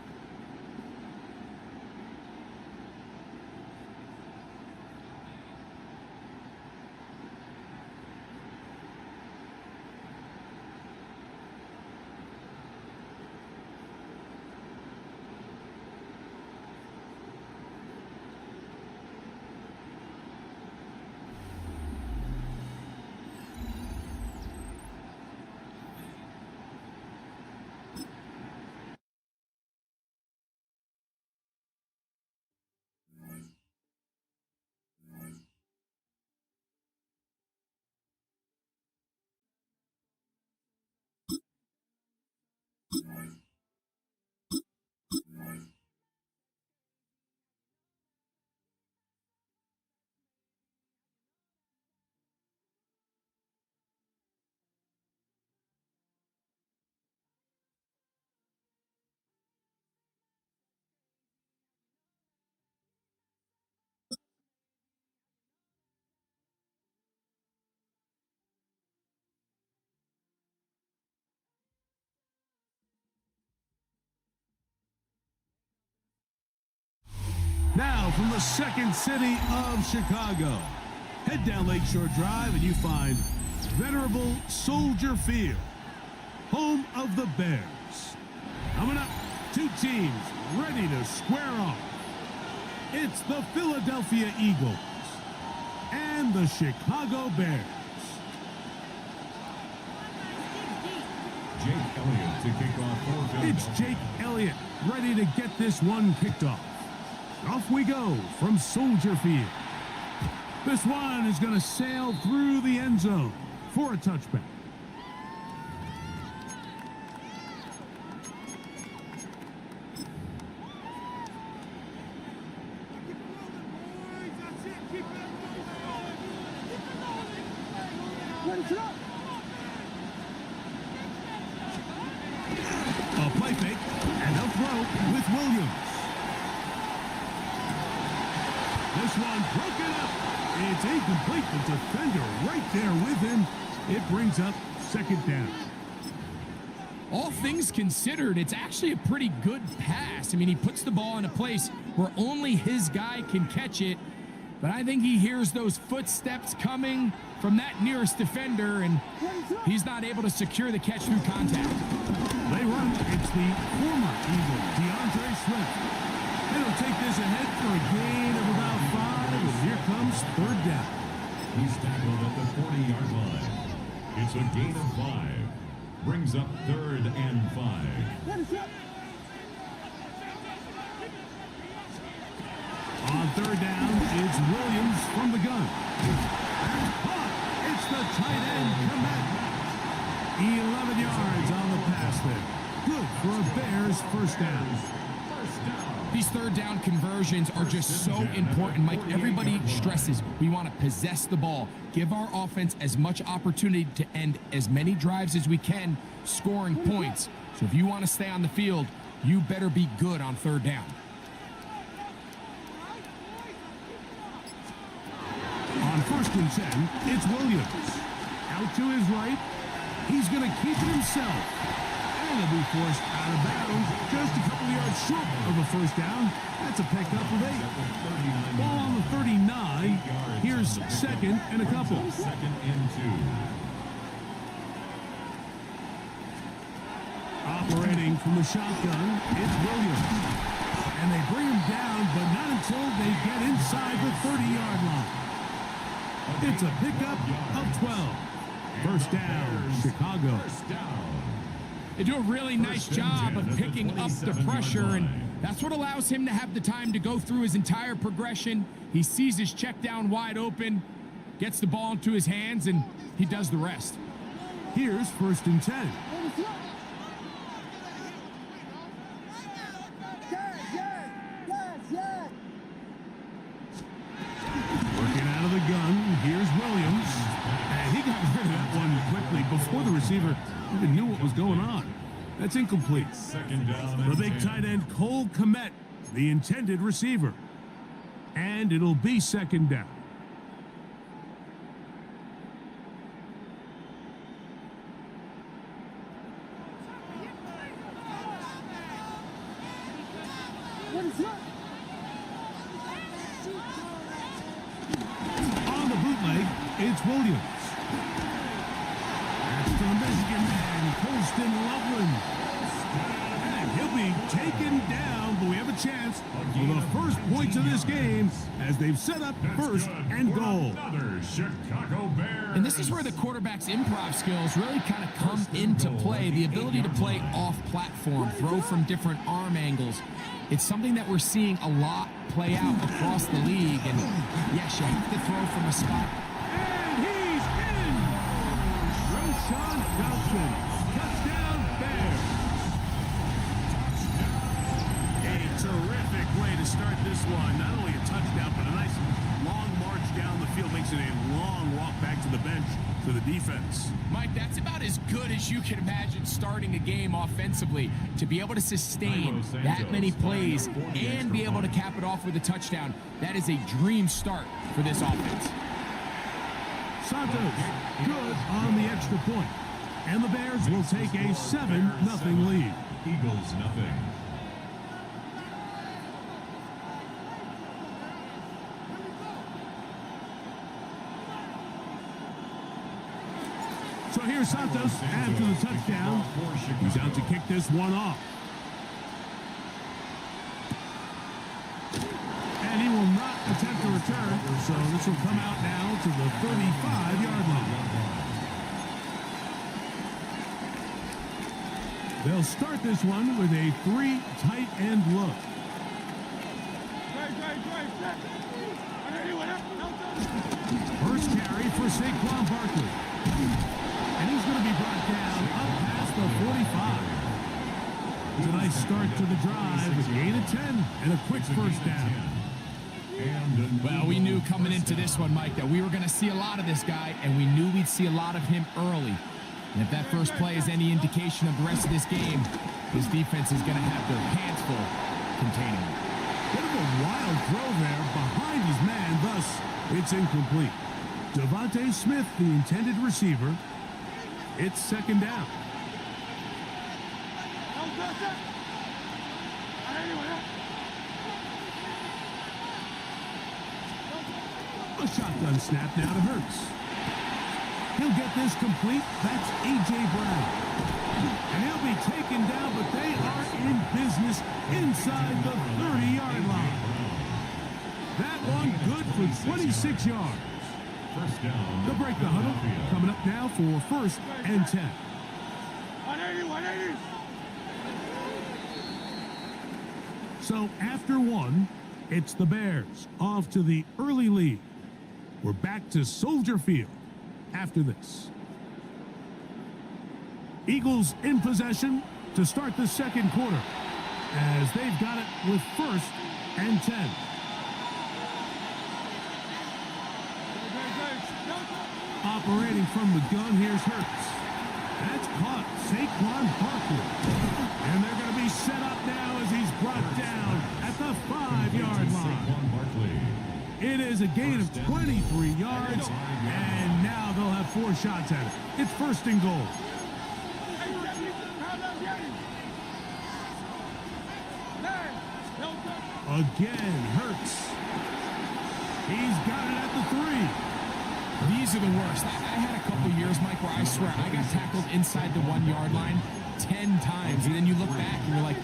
Now from the second city of Chicago, head down Lakeshore Drive and you find venerable Soldier Field, home of the Bears. Coming up, two teams ready to square off. It's the Philadelphia Eagles and the Chicago Bears. Jake Elliott to kick off for Philadelphia. It's Jake Elliott ready to get this one kicked off. Off we go from Soldier Field. This one is going to sail through the end zone for a touchback. A play fake and a throw with Williams. This one broken up. It's incomplete. The defender right there with him. It brings up second down. All things considered, it's actually a pretty good pass. I mean, he puts the ball in a place where only his guy can catch it. But I think he hears those footsteps coming from that nearest defender, and he's not able to secure the catch through contact. They run. It's the former Eagle, DeAndre Swift. It'll take this ahead for a gain of about 5, and here comes third down. He's tackled at the 40-yard line. It's a gain of 5. Brings up 3rd and 5. On third down, it's Williams from the gun. And caught the tight end, Komet. 11 yards on the pass there. Good for a Bears first down. These third down conversions are just so important, Mike. Everybody stresses we want to possess the ball, give our offense as much opportunity to end as many drives as we can, scoring points. So if you want to stay on the field, you better be good on third down. On 1st and 10, it's Williams. Out to his right. He's going to keep it himself. And he'll be forced out of bounds just a couple yards short of a first down. That's a pickup of 8. Ball on the 39. Here's 2nd and a couple. 2nd and 2. Operating from the shotgun, it's Williams. And they bring him down, but not until they get inside the 30-yard line. It's a pickup of 12. First down, Chicago. They do a really nice job of picking up the pressure, and that's what allows him to have the time to go through his entire progression. He sees his check down wide open, gets the ball into his hands, and he does the rest. Here's 1st and 10. Working out of the gun, here's Williams. And he got rid of that one quickly before the receiver even knew what was going on. That's incomplete. 2nd down. The big tight end, Cole Komet, the intended receiver. And it'll be 2nd down. On the bootleg, it's Williams. That's to the Michigan man, Colston Loveland. And he'll be taken down, but we have a chance for the first points of this game as they've set up 1st and goal. Another Chicago Bears. And this is where the quarterback's improv skills really kind of come into play. The ability to play off-platform, throw from different arm angles. It's something that we're seeing a lot play out across the league. And yes, you have to throw from a spot. And he's in! Roshan Johnson, touchdown Bears. A terrific way to start this one. Not only a touchdown, but a nice long march down the field. Makes it a long walk back to the bench for the defense. Mike, that's about as good as you can imagine starting a game offensively. To be able to sustain that many plays and be able to cap it off with a touchdown, that is a dream start for this offense. Santos, good on the extra point. And the Bears will take a 7-0 lead. Eagles nothing. So here's Santos after the touchdown. He's out to kick this one off. And he will not attempt to return, so this will come out now to the 35-yard line. They'll start this one with a 3 tight end look. First carry for Saquon Barkley. And he's going to be brought down up past the 45. It's a nice start to the drive, a gain of 10 and a quick first down. Well, we knew coming into this one, Mike, that we were going to see a lot of this guy, and we knew we'd see a lot of him early. And if that first play is any indication of the rest of this game, his defense is going to have their hands full containing him. Bit of a wild throw there behind his man, thus it's incomplete. Devontae Smith, the intended receiver. It's 2nd down. A shotgun snap now to Hurts. He'll get this complete. That's A.J. Brown. And he'll be taken down, but they are in business inside the 30-yard line. That one good for 26 yards. First down. They'll break the huddle. Coming up now for 1st and 10. 180. So after one, it's the Bears off to the early lead. We're back to Soldier Field. after this. Eagles in possession to start the second quarter as they've got it with 1st and 10. Operating from the gun, here's Hurts. That's caught Saquon Barkley. And they're going to be set up now as he's brought down at the 5-yard line. It is a gain of 23 yards, and now they'll have 4 shots at it. It's 1st and goal. Again, Hurts. He's got it at the 3. These are the worst. I had a couple years, Mike, where I swear I got tackled inside the 1-yard line 10 times. And then you look back and you're like,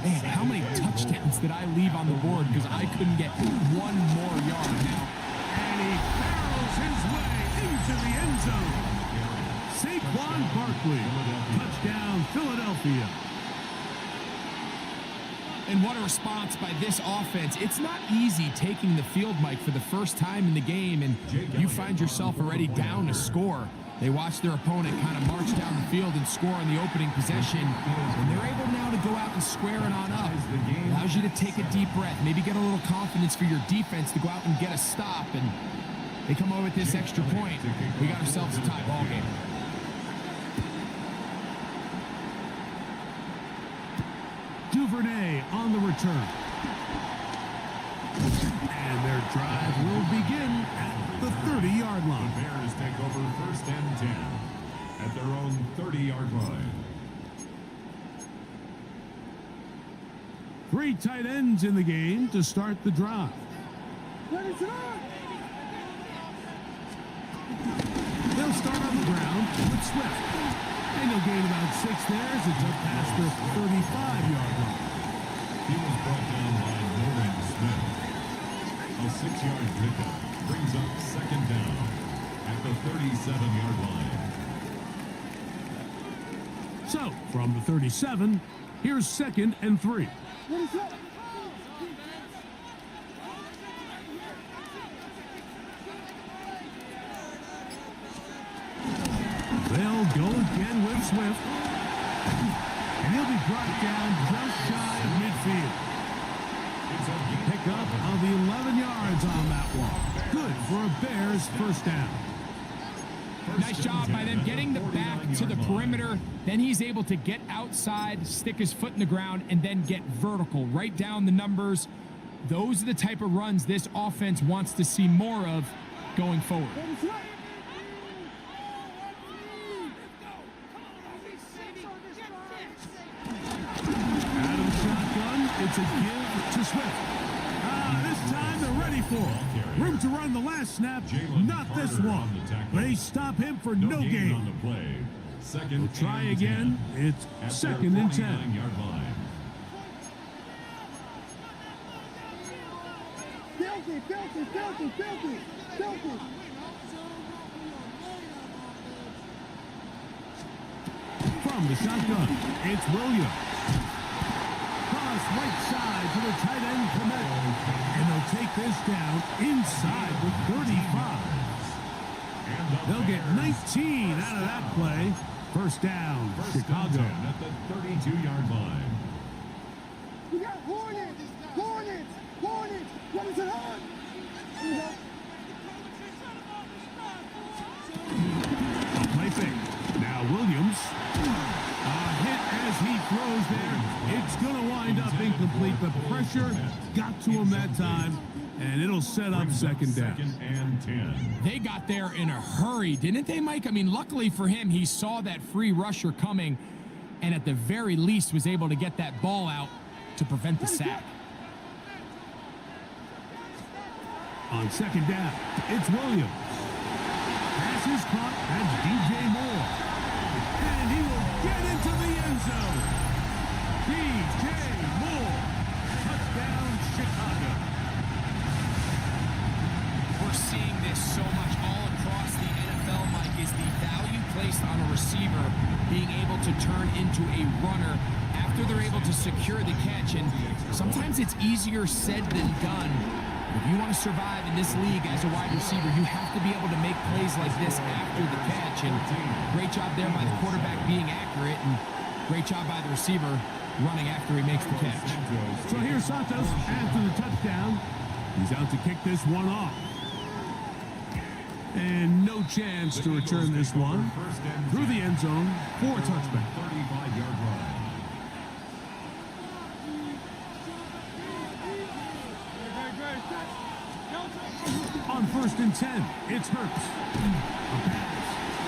man, how many touchdowns did I leave on the board because I couldn't get 1 more yard now? And he barrels his way into the end zone. Saquon Barkley, touchdown Philadelphia. And what a response by this offense. It's not easy taking the field, Mike, for the first time in the game, and you find yourself already down a score. They watch their opponent kind of march down the field and score on the opening possession, and they're able now to go out and square it on up. Allows you to take a deep breath, maybe get a little confidence for your defense to go out and get a stop, and they come over with this extra point. We got ourselves a tie ball game. Duvernay on the return. And their drive will begin at the 30-yard The line. Bears take over 1st and 10 at their own 30-yard line. 3 tight ends in the game to start the drive. They'll start on the ground with Swift. And they'll gain about 6 there as it's up past the 35-yard line. He was brought down by Norman Smith. A 6-yard pickup brings up 2nd down at the 37-yard line. So, from the 37, here's 2nd and 3. They'll go again with Swift. And he'll be brought down just shy of midfield. Pick up of 11 yards on that one. Good for a Bears 1st down. Nice job by them getting the back to the perimeter. Then he's able to get outside, stick his foot in the ground, and then get vertical. Right down the numbers. Those are the type of runs this offense wants to see more of going forward. It's a give to Swift. This time they're ready for it. Room to run the last snap. Not this one. They stop him for no gain. On the play. We'll try again. It's 2nd and 10. Yard line. From the shotgun, it's Williams. Right side to the tight end commit. And they'll take this down inside the 35. They'll get 19 out of that play. 1st down, Chicago. At the 32-yard line. We got Hornets! Hornets! Hornets! What is it on? Play fake. Now Williams. Hit as he throws there. It's going to wind up incomplete. The pressure got to him that time, and it'll set up 2nd down. 2nd and 10. They got there in a hurry, didn't they, Mike? I mean, luckily for him, he saw that free rusher coming, and at the very least was able to get that ball out to prevent the sack. On 2nd down, it's Williams. Pass is caught. That's DJ Moore. And he will get into the end zone. DJ Moore. Touchdown, Chicago. We're seeing this so much all across the NFL, Mike, is the value placed on a receiver being able to turn into a runner after they're able to secure the catch. And sometimes it's easier said than done If you want to survive in this league as a wide receiver, you have to be able to make plays like this after the catch. And great job there by the quarterback being accurate, and great job by the receiver running after he makes the catch. So here's Santos after the touchdown. He's out to kick this one off. And no chance to return this one through the end zone for a touchback. 35-yard line. On 1st and 10, it's Hurts. A pass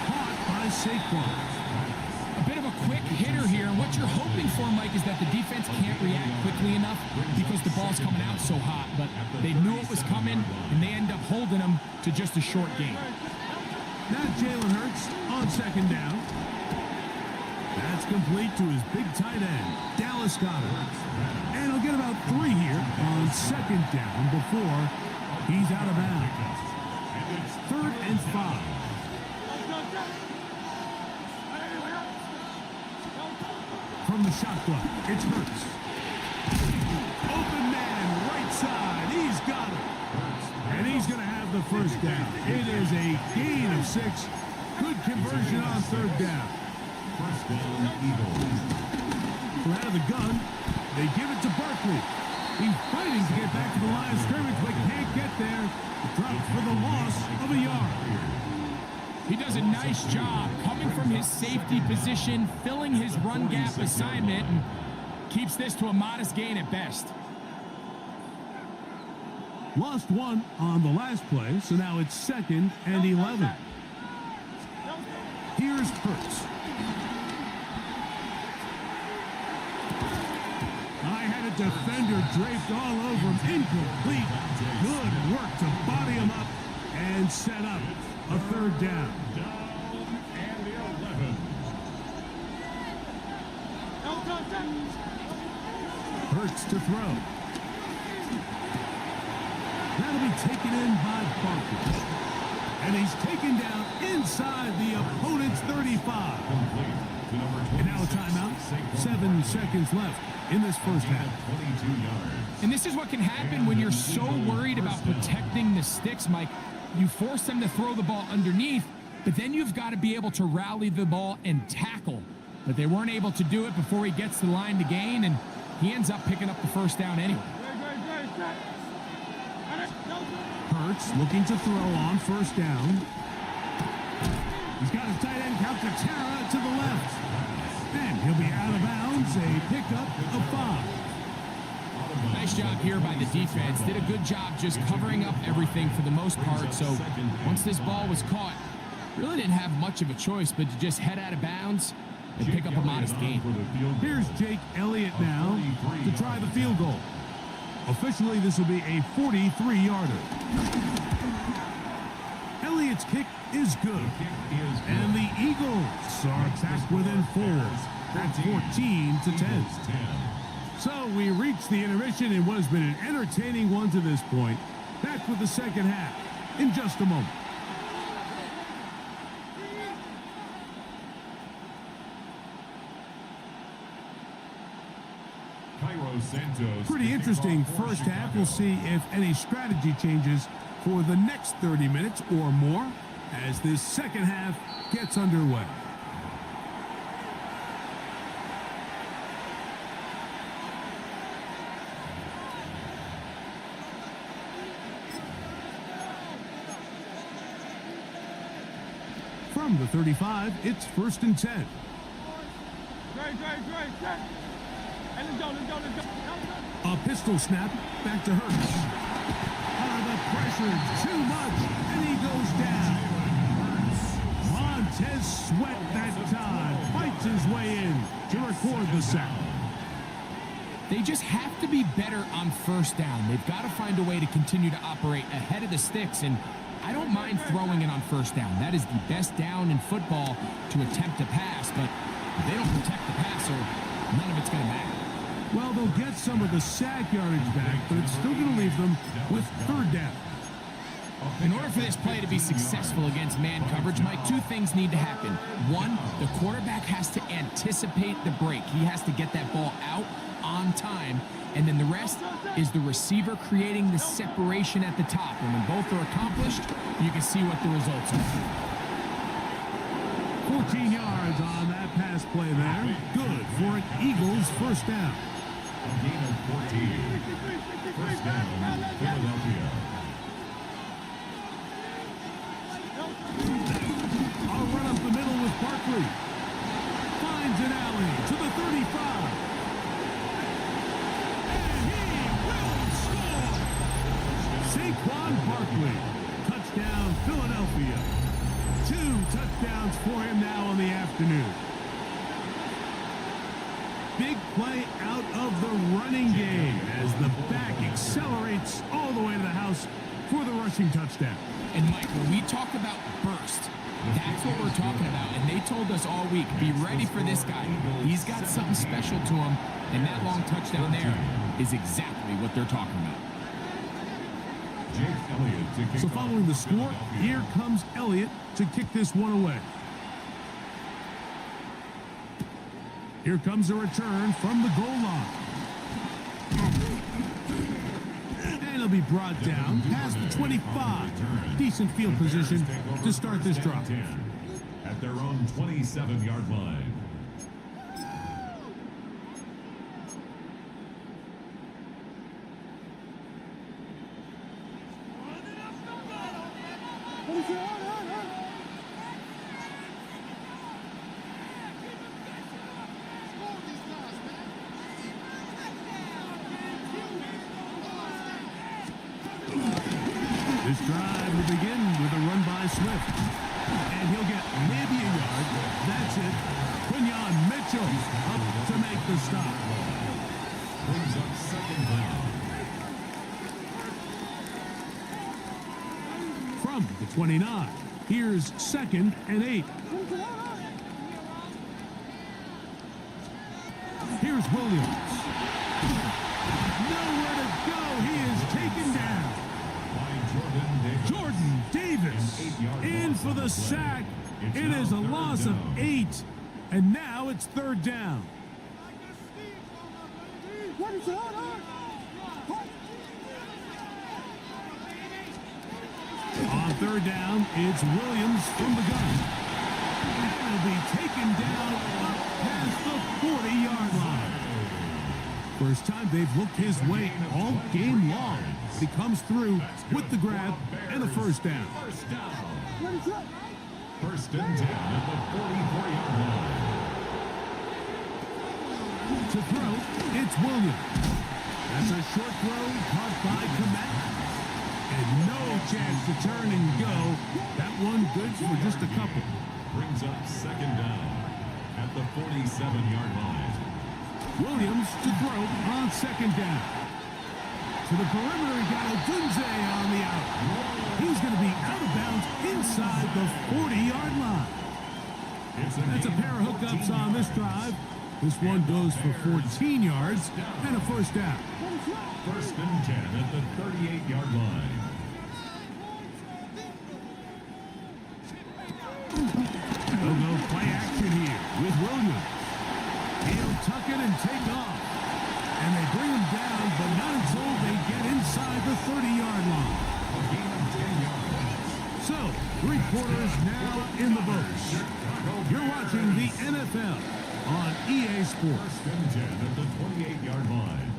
caught by Saquon. A bit of a quick hitter here, and what you're hoping for, Mike, is that the defense can't react quickly enough because the ball's coming out so hot, but they knew it was coming, and they end up holding them to just a short gain. Now Jalen Hurts on 2nd down. That's complete to his big tight end, Dallas Goedert. And he'll get about 3 here on 2nd down before he's out of bounds. 3rd and 5. From the shotgun, it's Hurts. Open man, right side. He's got it. And he's going to have the 1st down. It is a gain of 6. Good conversion on 3rd down. 1st down, Eagles. So out of the gun, they give it to Barkley. He's fighting to get back to the line of scrimmage, but can't get there. Dropped for the loss of a yard. He does a nice job coming from his safety position, filling his run gap assignment, and keeps this to a modest gain at best. Lost 1 on the last play, so now it's 2nd and 11. Here's Hurts. I had a defender draped all over him. Incomplete. Good work to body him up and set up a 3rd down. And the 11. Hurts to throw. That'll be taken in by Barkley. And he's taken down inside the opponent's 35. And now a timeout. 7 seconds left in this 1st half. 22 yards. And this is what can happen when you're so worried about protecting the sticks, Mike. You force them to throw the ball underneath, but then you've got to be able to rally the ball and tackle. But they weren't able to do it before he gets to the line to gain, and he ends up picking up the 1st down anyway. Hurts looking to throw on 1st down. He's got his tight end Calcaterra to the left. And he'll be out of bounds, a pickup of 5. Nice job here by the defense. Did a good job just covering up everything for the most part. So once this ball was caught, really didn't have much of a choice but to just head out of bounds and pick up a modest gain. Here's Jake Elliott now to try the field goal. Officially, this will be a 43-yarder. Elliott's kick is good. And the Eagles are back within 4. That's 14 to 10. So we reach the intermission in what has been an entertaining one to this point. Back with the 2nd half in just a moment. Pretty interesting 1st half. We'll see if any strategy changes for the next 30 minutes or more as this 2nd half gets underway. From the 35, it's 1st and 10. A pistol snap back to Hurts. The pressure too much, and he goes down. Montez Sweat that time fights his way in to record the sack. They just have to be better on 1st down. They've got to find a way to continue to operate ahead of the sticks, and I don't mind throwing it on 1st down. That is the best down in football to attempt a pass, but if they don't protect the passer, none of it's going to matter. Well, they'll get some of the sack yardage back, but it's still going to leave them with 3rd down. In order for this play to be successful against man coverage, Mike, 2 things need to happen. 1, the quarterback has to anticipate the break. He has to get that ball out on time. and then the rest is the receiver creating the separation at the top. And when both are accomplished, you can see what the results are. 14 yards on that pass play there. Good for an Eagles first down. A gain of 14. First down, Philadelphia. I'll run up the middle with Barkley. Finds an alley to the 35. And he will score. Saquon Barkley. Touchdown, Philadelphia. 2 touchdowns for him now on the afternoon. Big play out of the running game as the back accelerates all the way to the house for the rushing touchdown. And Mike, when we talk about burst, that's what we're talking about. And they told us all week, be ready for this guy. He's got something special to him. And that long touchdown there is exactly what they're talking about. So following the score, here comes Elliott to kick this one away. Here comes a return from the goal line. And he'll be brought down past the 25. Decent field position to start this drive. At their own 27-yard line. This drive will begin with a run by Swift. And he'll get maybe a yard. That's it. Quinyon Mitchell up to make the stop. Brings up second down. From the 29, here's 2nd and 8. Here's Williams. Nowhere to go. He is taken down. Jordan Davis in for the sack. It is a loss of 8. And now it's 3rd down. On 3rd down, it's Williams from the gun. And he'll be taken down up past the 40-yard line. First time they've looked his way all game long. He comes through with the grab and a first down. First and 10 at the 44-yard line. To throw, it's Williams. That's a short throw caught by Komet. And no chance to turn and go. That one good for just a couple. Brings up second down at the 47-yard line. Williams to throw on 2nd down. To the perimeter, he got Odunze on the out. He's going to be out of bounds inside the 40-yard line. That's a pair of hookups on this drive. This one goes for 14 yards and a first down. First and 10 at the 38-yard line. They'll go play action here with Williams. He'll tuck it and take off. And they bring him down, but not until they get inside the 30-yard line. A gain of 10 yards. So, 3/4 now in the books. You're watching the NFL on EA Sports. First and 10 at the 28-yard line.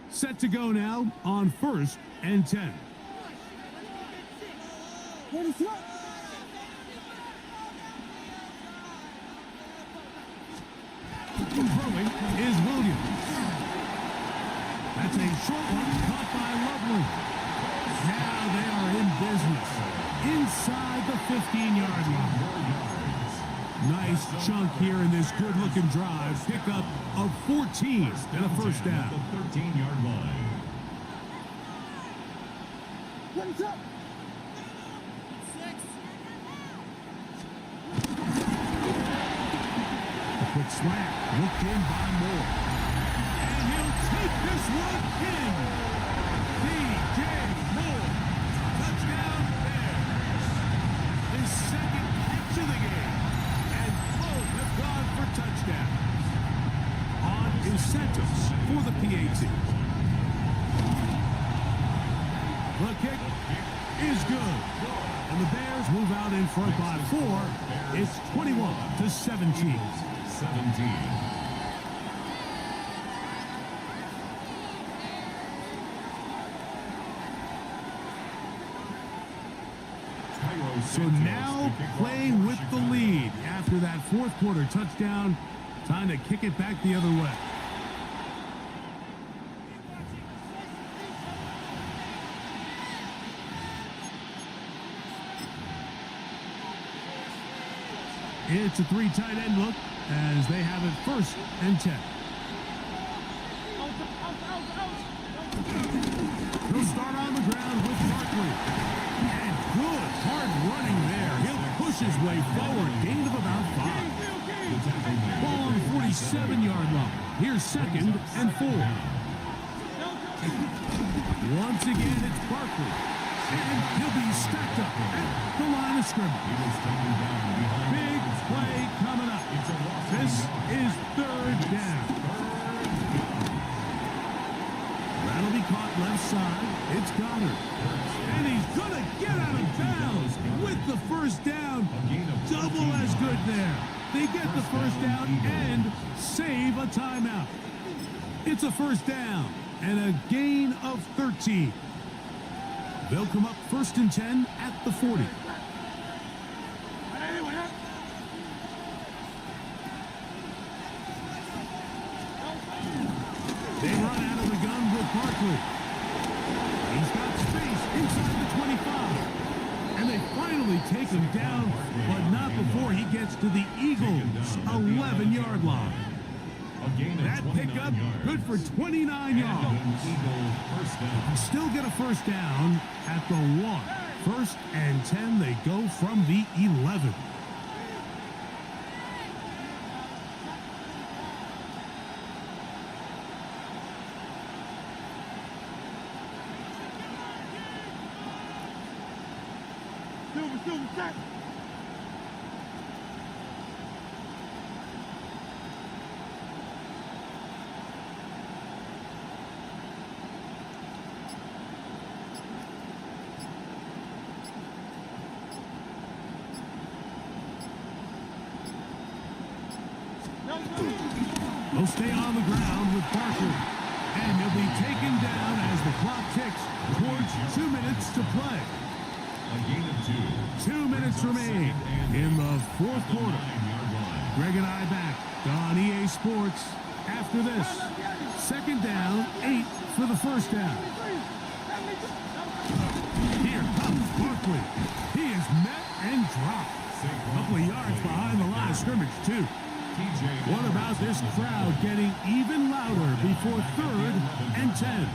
Set to go now on 1st and 10. Throwing is Williams. That's a short one caught by Lovely. Now they are in business inside the 15-yard line. Nice chunk here in this good-looking drive. Pickup of 14 and a first down. The 13-yard line. A quick slant, looked in by Moore. And he'll take this one in. DJ Moore. Touchdown Bears. His 18. The kick is good. And the Bears move out in front by 4. It's 21-17. 17. So now playing with the lead after that fourth quarter touchdown. Time to kick it back the other way. It's a 3 tight end look as they have it 1st and 10. He'll start on the ground with Barkley. And good hard running there. He'll push his way forward. Gain of about 5. Ball on the 47-yard line. Here's 2nd and 4. Once again, it's Barkley. And he'll be stacked up at the line of scrimmage. Big play coming up. This is 3rd down. That'll be caught left side. It's Goddard. And he's going to get out of bounds with the 1st down. Double as good there. They get the 1st down and save a timeout. It's a 1st down and a gain of 13. They'll come up 1st and 10 at the 40. They run out of the gun with Barkley. He's got space inside the 25. And they finally take him down, but not before he gets to the Eagles' 11-yard line. That pickup good for 29 yards. Still get a 1st down at the 1. 1st and 10, they go from the 11. They'll stay on the ground with Barkley. And he'll be taken down as the clock ticks towards 2 minutes to play. A gain of 2. 2 minutes remain in the 4th quarter. Greg and I back on EA Sports after this. 2nd down, 8 for the 1st down. Here comes Barkley. He is met and dropped. A couple of yards behind the line of scrimmage, too. What about this crowd getting even louder before 3rd and 10?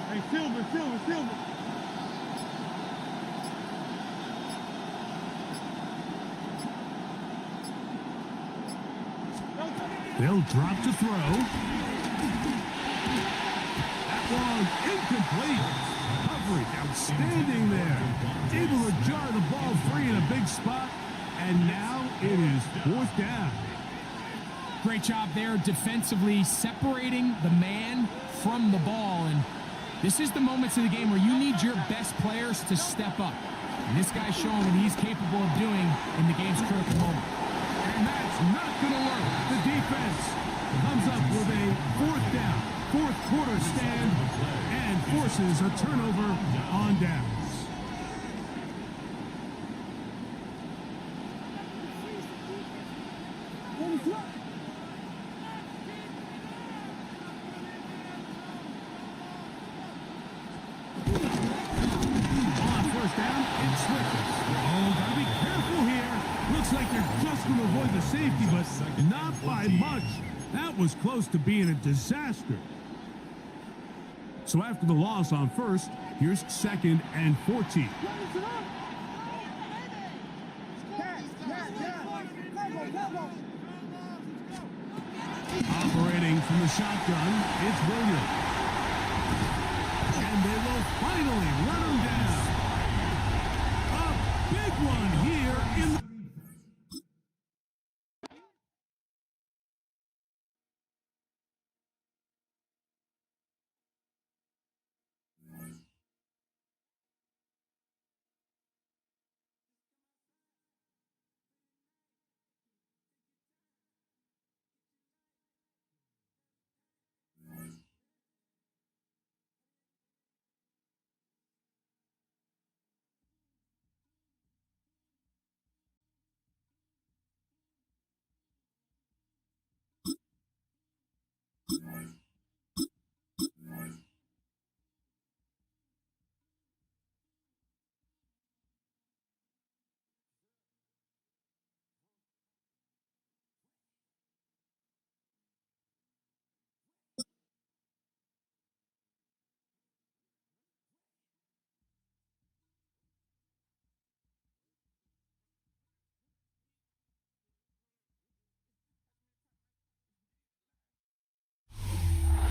Hey, Silver. They'll drop to throw. That one incomplete. Coverage outstanding there. Able to jar the ball free in a big spot. And now it is 4th down. Great job there defensively, separating the man from the ball. And this is the moments of the game where you need your best players to step up. And this guy's showing what he's capable of doing in the game's critical moment. And that's not going to work. The defense comes up with a 4th down, 4th quarter stand, and forces a turnover on downs. On 1st down, it's Swift. Oh, gotta be careful here. Looks like they're just going to avoid the safety, but not by much. That was close to being a disaster. So after the loss on 1st, here's 2nd and 14. shotgun. It's Williams. And they will finally run him down. A big one here in the...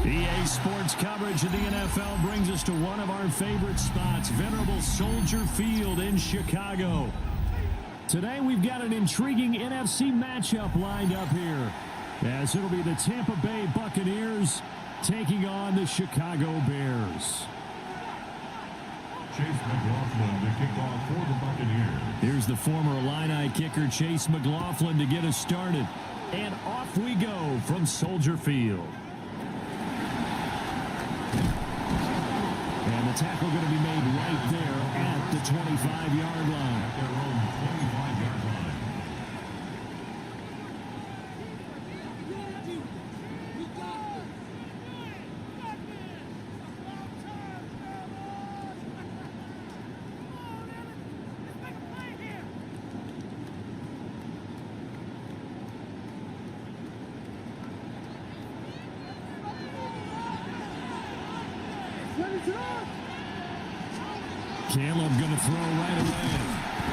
EA Sports coverage of the NFL brings us to one of our favorite spots, venerable Soldier Field in Chicago. Today we've got an intriguing NFC matchup lined up here, as it'll be the Tampa Bay Buccaneers taking on the Chicago Bears. Chase McLaughlin to kick off for the Buccaneers. Here's the former Illini kicker Chase McLaughlin to get us started. And off we go from Soldier Field. And the tackle going to be made right there at the 25-yard line. At their own 25-yard line. Caleb going to throw right away.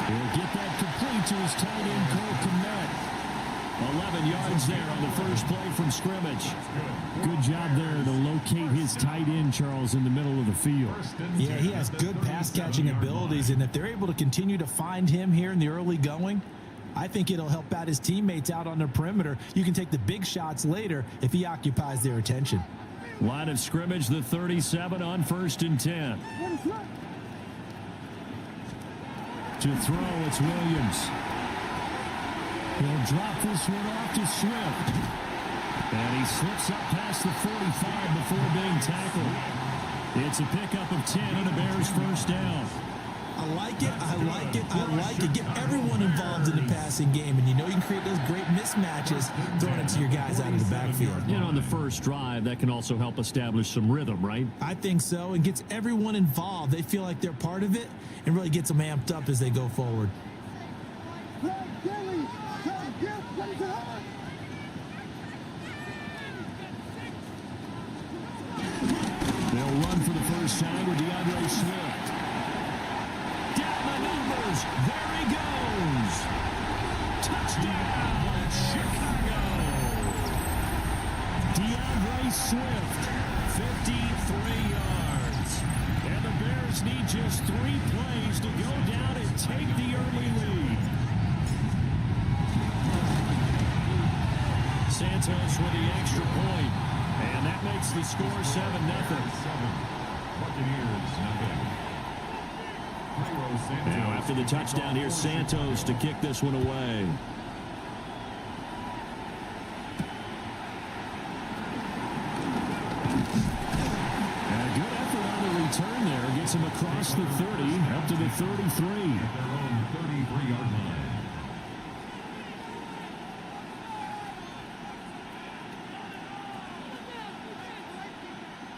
He'll get that complete to his tight end, Cole Kmet. 11 yards there on the first play from scrimmage. Good job there to locate his tight end, Charles, in the middle of the field. Yeah, he has good pass-catching abilities, and if they're able to continue to find him here in the early going, I think it'll help out his teammates out on the perimeter. You can take the big shots later if he occupies their attention. Line of scrimmage, the 37 on 1st and 10. To throw, it's Williams. He'll drop this one off to Swift. And he slips up past the 45 before being tackled. It's a pickup of 10 and a Bears first down. I like it, I like it, I like it. Get everyone involved in the passing game, and you know you can create those great mismatches throwing it to your guys out of the backfield. And on the first drive, that can also help establish some rhythm, right? I think so. It gets everyone involved. They feel like they're part of it and really gets them amped up as they go forward. They'll run for the first time with DeAndre Swift. Down the numbers. There he goes. Touchdown, Chicago. DeAndre Swift, 53 yards. And the Bears need just 3 plays to go down and take the early lead. Santos with the extra point. And that makes the score 7-0. Buccaneers, nothing. Now after the touchdown, here's Santos to kick this one away. And a good effort on the return there. Gets him across the 30, up to the 33. At their own 33-yard line.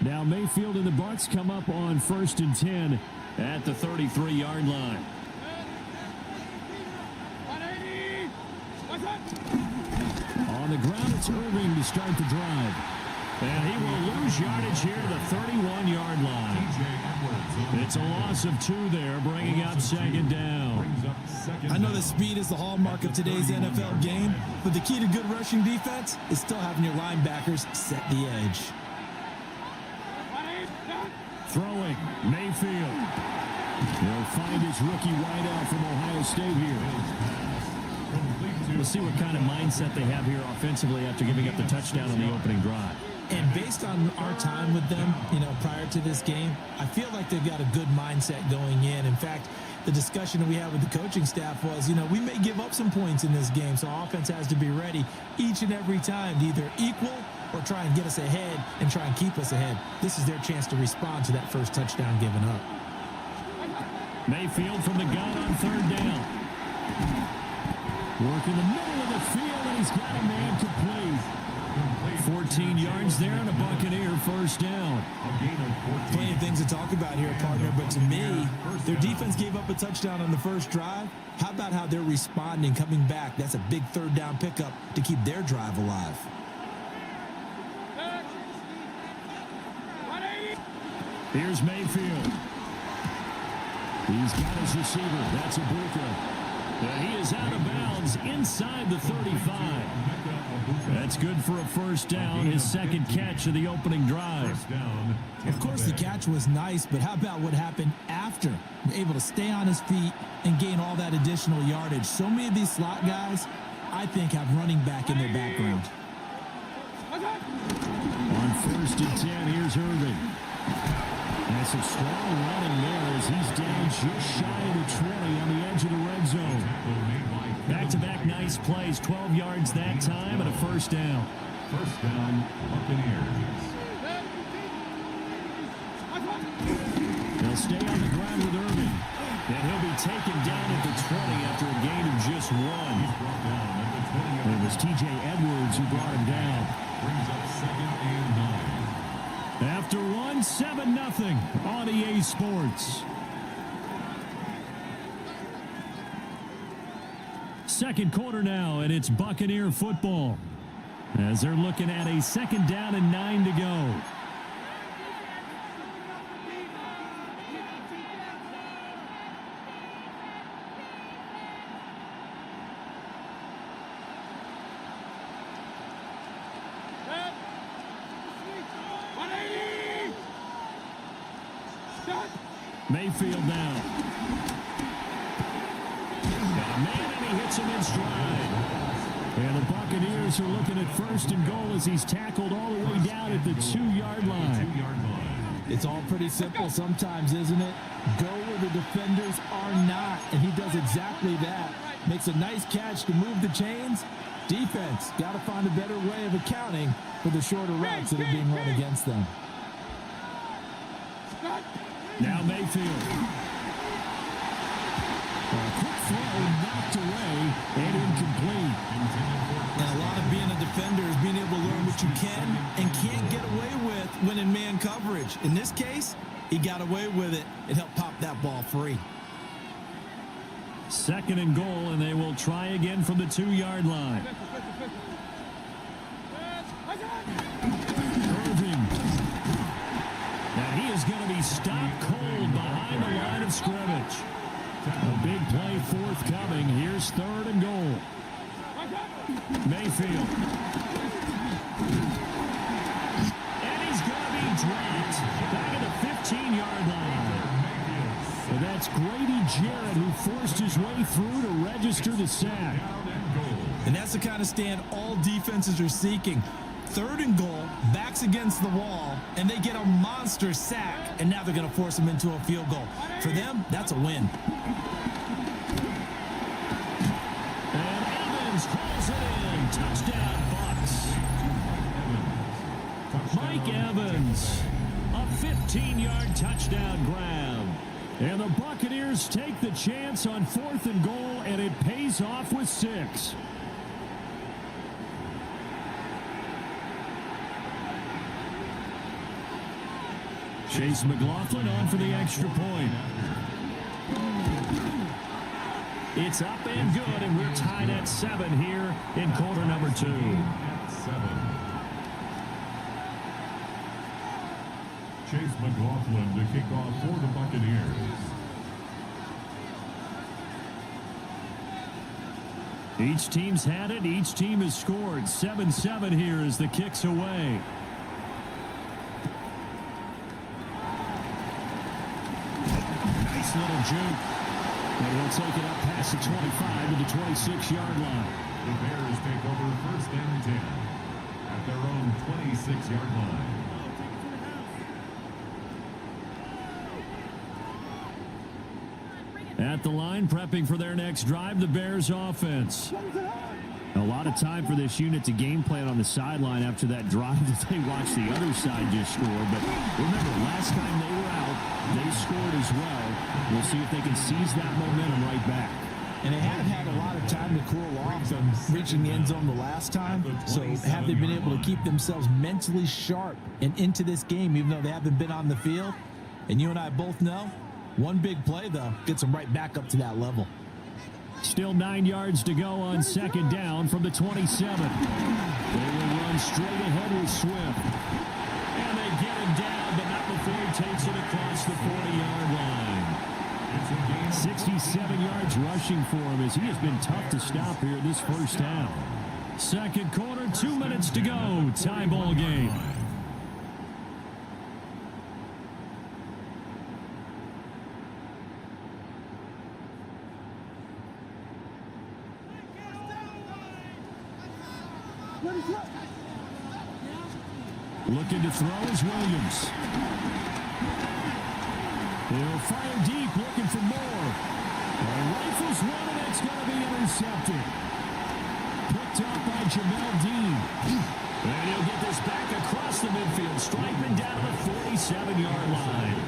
Now Mayfield and the Bucs come up on 1st and 10 at the 33-yard line. On the ground, it's Irving to start the drive. And he will lose yardage here to the 31-yard line. It's a loss of 2 there, bringing up second down. I know that speed is the hallmark of today's NFL game, but the key to good rushing defense is still having your linebackers set the edge. Throwing, Mayfield. He'll find his rookie wideout from Ohio State here. We'll see what kind of mindset they have here offensively after giving up the touchdown on the opening drive. And based on our time with them, prior to this game, I feel like they've got a good mindset going in. In fact, the discussion that we had with the coaching staff was, we may give up some points in this game, so offense has to be ready each and every time to either equal or try and get us ahead and try and keep us ahead. This is their chance to respond to that first touchdown given up. Mayfield from the gun on 3rd down. Work in the middle of the field, and he's got a man complete. 14 yards there and a Buccaneer first down. Plenty of things to talk about here, partner, but to me, their defense gave up a touchdown on the first drive. How about how they're responding, coming back? That's a big 3rd down pickup to keep their drive alive. Here's Mayfield. He's got his receiver. That's Ibuka. He is out of bounds inside the 35. That's good for a first down, his second catch of the opening drive. Of course, the catch was nice, but how about what happened after? Able to stay on his feet and gain all that additional yardage. So many of these slot guys, I think, have running back in their background. On 1st and 10, here's Irving. And some strong running there as he's down just shy of the 20 on the edge of the red zone. Back-to-back nice plays, 12 yards that time and a first down. First down, Buccaneers. They'll stay on the ground with Irving. And he'll be taken down at the 20 after a gain of just 1. It was T.J. Edwards who brought him down. Brings up 2nd and 9. After 1, 7-0 on EA Sports. Second quarter now, and it's Buccaneer football as they're looking at a 2nd down and 9 to go. Mayfield now. Got a man, and he hits him in stride. And the Buccaneers are looking at 1st and goal as he's tackled all the way down at the 2-yard line. It's all pretty simple sometimes, isn't it? Go where the defenders are not, and he does exactly that. Makes a nice catch to move the chains. Defense got to find a better way of accounting for the shorter routes that are being run against them. Now Mayfield. A quick throw knocked away and incomplete. And a lot of being a defender is being able to learn what you can and can't get away with when in man coverage. In this case, he got away with it and helped pop that ball free. 2nd and goal, and they will try again from the 2-yard line. Irving. Now he is going to be stopped cold behind the line of scrimmage. A big play forthcoming. Here's 3rd and goal. Mayfield. And he's going to be dropped back at the 15-yard line. And that's Grady Jarrett who forced his way through to register the sack. And that's the kind of stand all defenses are seeking. 3rd and goal, backs against the wall, and they get a monster sack, and now they're going to force them into a field goal. For them, that's a win. And Evans calls it in. Touchdown, Bucs. Mike Evans, a 15-yard touchdown grab. And the Buccaneers take the chance on 4th and goal, and it pays off with 6. Chase McLaughlin on for the extra point. It's up and good, and we're tied at 7 here in quarter number 2. McLaughlin to kick off for the Buccaneers. Each team's had it. Each team has scored. 7-7 here as the kick's away. Nice little juke. And he'll take it up past the 25 to the 26-yard line. The Bears take over 1st and 10 at their own 26-yard line. At the line, prepping for their next drive, the Bears offense. A lot of time for this unit to game plan on the sideline after that drive that they watched the other side just score. But remember, last time they were out, they scored as well. We'll see if they can seize that momentum right back. And they have had a lot of time to cool off from reaching the end zone the last time. So have they been able to keep themselves mentally sharp and into this game, even though they haven't been on the field? And you and I both know, one big play, though, gets them right back up to that level. Still 9 yards to go on 2nd down from the 27. They will run straight ahead with Swift. And they get him down, but not before he takes it across the 40-yard line. 67 yards rushing for him as he has been tough to stop here this first half. Second quarter, 2 minutes to go. Tie ball game. Looking to throw is Williams. He'll fire deep, looking for more. Rifles one, and it's going to be intercepted. Picked up by Jamel Dean. And he'll get this back across the midfield, striping down the 47-yard line.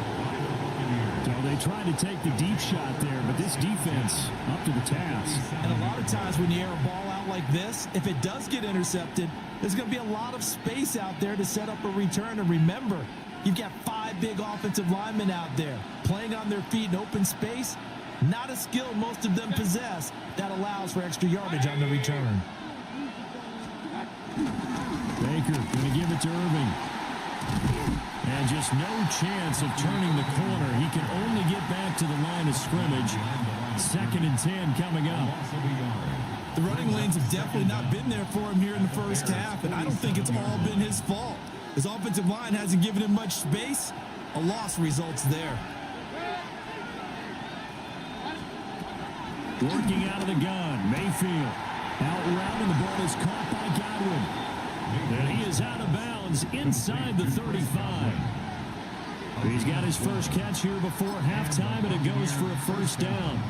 So they tried to take the deep shot there, but this defense up to the task. And a lot of times when you air a ball out like this, if it does get intercepted, there's going to be a lot of space out there to set up a return. And remember, you've got 5 big offensive linemen out there playing on their feet in open space. Not a skill most of them possess that allows for extra yardage on the return. Baker going to give it to Irving. And just no chance of turning the corner. He can only get back to the line of scrimmage. 2nd and 10 coming up. The running lanes have definitely not been there for him here in the first half, and I don't think it's all been his fault. His offensive line hasn't given him much space. A loss results there. Working out of the gun, Mayfield. Out route, and the ball is caught by Godwin. And he is out of bounds inside the 35. He's got his first catch here before halftime, and it goes for a first down.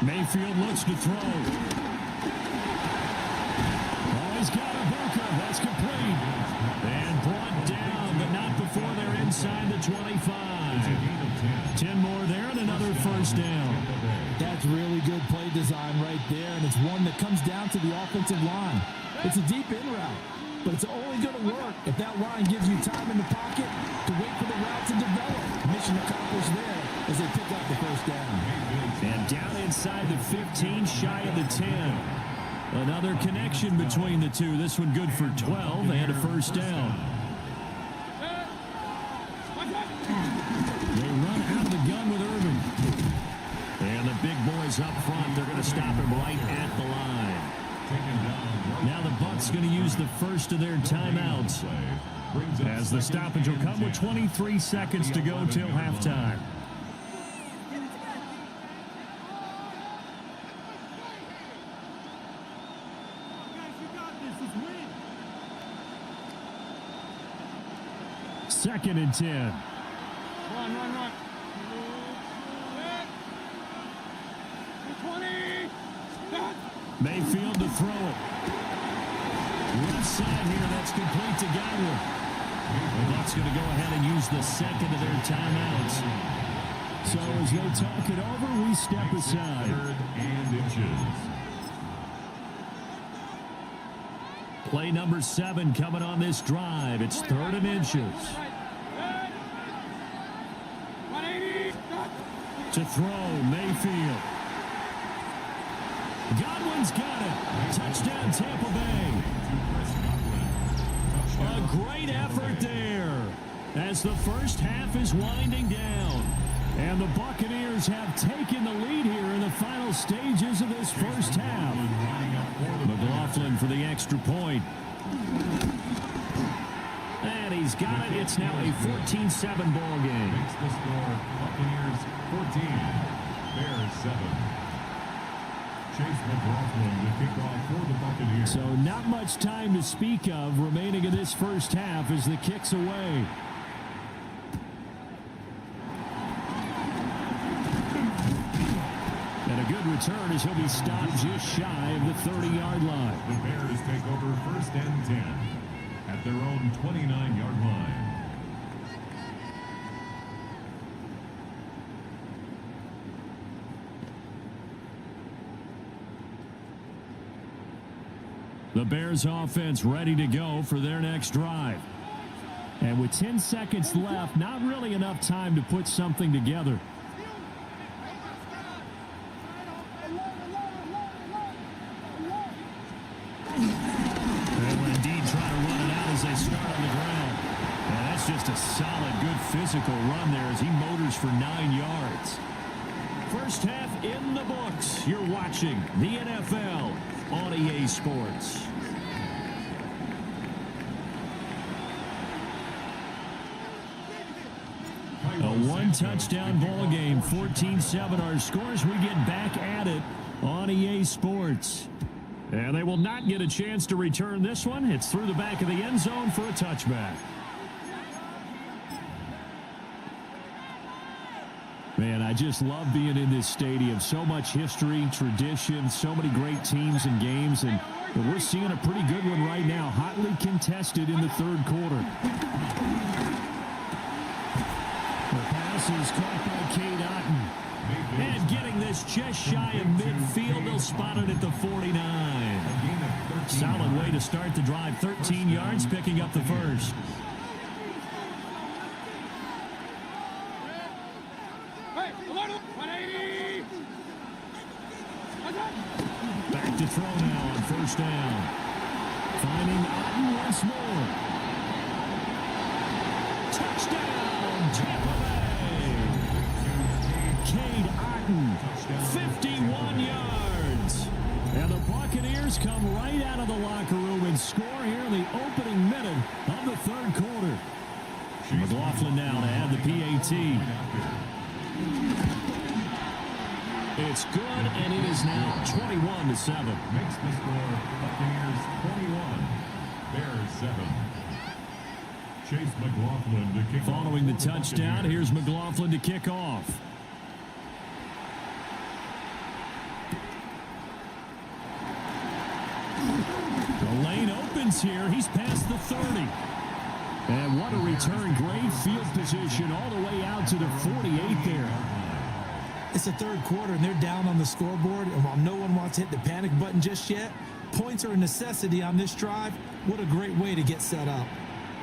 Mayfield looks to throw. Oh, he's got a bunker. That's complete. And brought down, but not before they're inside the 25. 10 more there and another first down. That's really good play design right there, and it's one that comes down to the offensive line. It's a deep in route, but it's only going to work if that line gives you time in the pocket to wait for the route to develop. Mission accomplished there as they pick up the first down. And down inside the 15, shy of the 10. Another connection between the two. This one good for 12 and a first down. They run out of the gun with Irving. And the big boys up front, they're going to stop him right at the line. Now the Bucs going to use the first of their timeouts, as the stoppage will come with 23 seconds to go till halftime. Second and 10. Run. 20. Mayfield to throw it. Left side here, that's complete to Godwin. And that's going to go ahead and use the second of their timeouts. So as they talk it over, we step aside. 3rd and inches. Play number 7 coming on this drive. It's 3rd and inches. To throw, Mayfield. Godwin's got it. Touchdown, Tampa Bay. A great effort there as the first half is winding down. And the Buccaneers have taken the lead here in the final stages of this first half. McLaughlin for the extra point. And he's got it. It's now a 14-7 ball game. Makes the score Buccaneers 14, Bears 7. Chase McLaughlin to kick off for the Buccaneers. So not much time to speak of remaining in this first half as the kick's away. And a good return as he'll be stopped just shy of the 30-yard line. The Bears take over 1st and 10 at their own 29-yard line. The Bears offense ready to go for their next drive. And with 10 seconds left, not really enough time to put something together. They will indeed try to run it out as they start on the ground. And that's just a solid, good physical run there as he motors for 9 yards. First half in the books. You're watching the NFL on EA Sports. A one-touchdown ball game, 14-7 our scores. We get back at it on EA Sports. And they will not get a chance to return this one. It's through the back of the end zone for a touchback. Man, I just love being in this stadium. So much history, tradition, so many great teams and games. And we're seeing a pretty good one right now. Hotly contested in the 3rd quarter. The pass is caught by Cade Otton. And getting this just shy of midfield. They'll spot it at the 49. Solid way to start the drive. 13 yards, picking up the first. Back to throw now on 1st down. Finding Otton once more. Touchdown, Tampa Bay. Cade Otton, 51 yards. And the Buccaneers come right out of the locker room and score here in the opening minute of the 3rd quarter. McLaughlin now to add the PAT. It's good, and it is now 21-7. Makes the score Buccaneers 21, Bears 7. Chase McLaughlin to kick off. Following the touchdown, here's McLaughlin to kick off. The lane opens here. He's past the 30. And what a return. Great field position all the way out to the 48 there. It's the 3rd quarter, and they're down on the scoreboard. And while no one wants to hit the panic button just yet, points are a necessity on this drive. What a great way to get set up.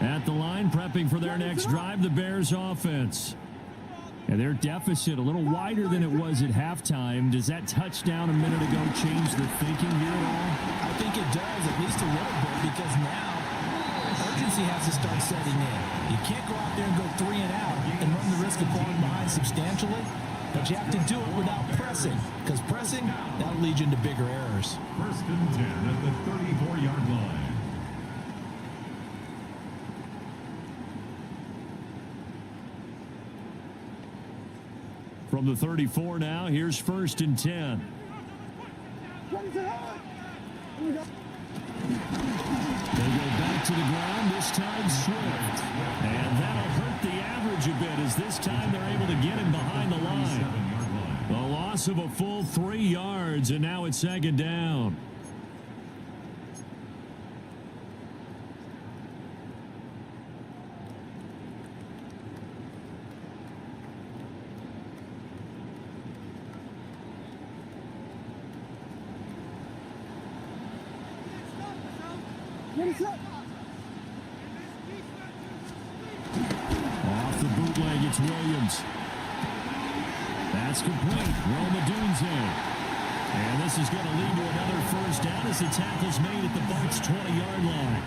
At the line, prepping for their next drive, the Bears offense. And their deficit a little wider than it was at halftime. Does that touchdown a minute ago change the thinking here at all? I think it does, at least a little bit, because now urgency has to start setting in. You can't go out there and go 3 and out and run the risk of falling behind substantially. But you have to do it without pressing, because pressing, that'll lead you into bigger errors. 1st and 10 at the 34-yard line. From the 34 now, here's 1st and 10. They go back to the ground, this time Swift. And that'll hurt the average a bit as this time they're able to get him behind the line. A loss of a full 3 yards, and now it's 2nd down. Off the bootleg, it's Williams. That's complete. Roma Dunze. And this is going to lead to another first down as the tackle's made at the Bucs 20-yard line.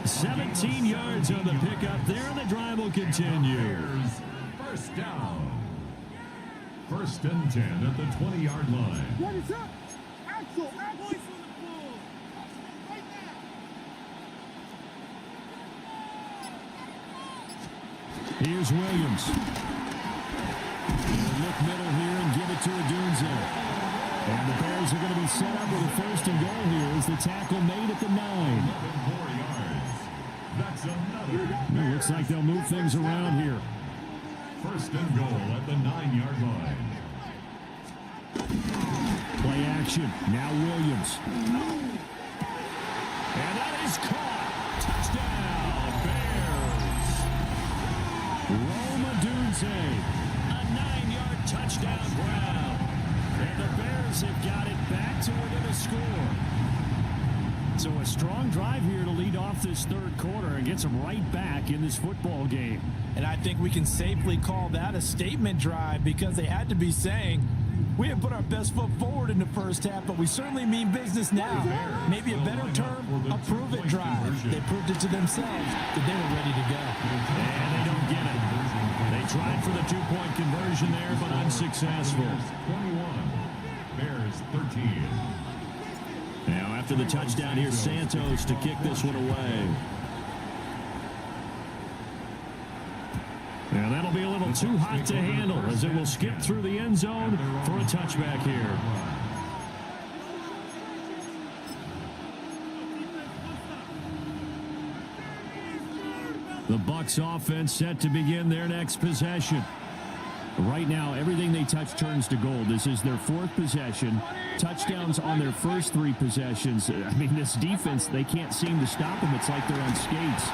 17 yards on the pickup there, and the drive will continue. First down. First and 10 at the 20-yard line. What is up? Axel, Axel. Here's Williams. Look middle here and give it to Odunze. And the Bears are going to be set up with a first and goal here as the tackle made at the 9. 11 more yards. That's another. It looks like they'll move things around here. First and goal at the 9-yard line. Play action. Now Williams. And that is caught. Touchdown, Bears. Roma Dunze. A 9-yard touchdown ground. And the Bears have got it back to within a score. So a strong drive here to lead off this third quarter and gets them right back in this football game. And I think we can safely call that a statement drive because they had to be saying, we have put our best foot forward in the first half, but we certainly mean business now. Maybe a better term, a prove-it drive. They proved it to themselves that they were ready to go. And they don't get it. They tried for the two-point conversion there, but unsuccessful. 21. Bears 13. Now after the touchdown, here's Santos to kick this one away. And that'll be a little too hot to handle as it will skip through the end zone for a touchback here. The Bucs offense set to begin their next possession. Right now, everything they touch turns to gold. This is their fourth possession. Touchdowns on their first three possessions. I mean, this defense, they can't seem to stop them. It's like they're on skates.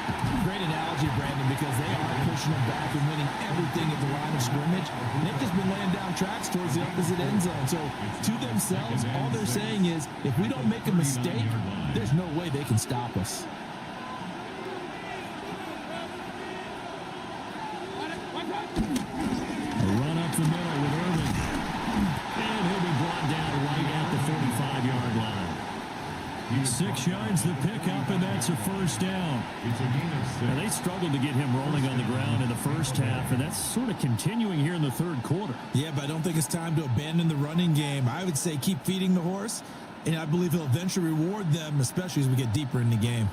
Great analogy, Brandon, because they are pushing them back and winning everything at the line of scrimmage. And they've just been laying down tracks towards the opposite end zone. So, to themselves, all they're saying is, if we don't make a mistake, there's no way they can stop us. The middle with Irvin. And he'll be brought down right at the 45-yard line. 6 yards the pickup, and that's a first down. Now, they struggled to get him rolling on the ground in the first half, and that's sort of continuing here in the third quarter. Yeah, but I don't think it's time to abandon the running game. I would say keep feeding the horse, and I believe he'll eventually reward them, especially as we get deeper in the game.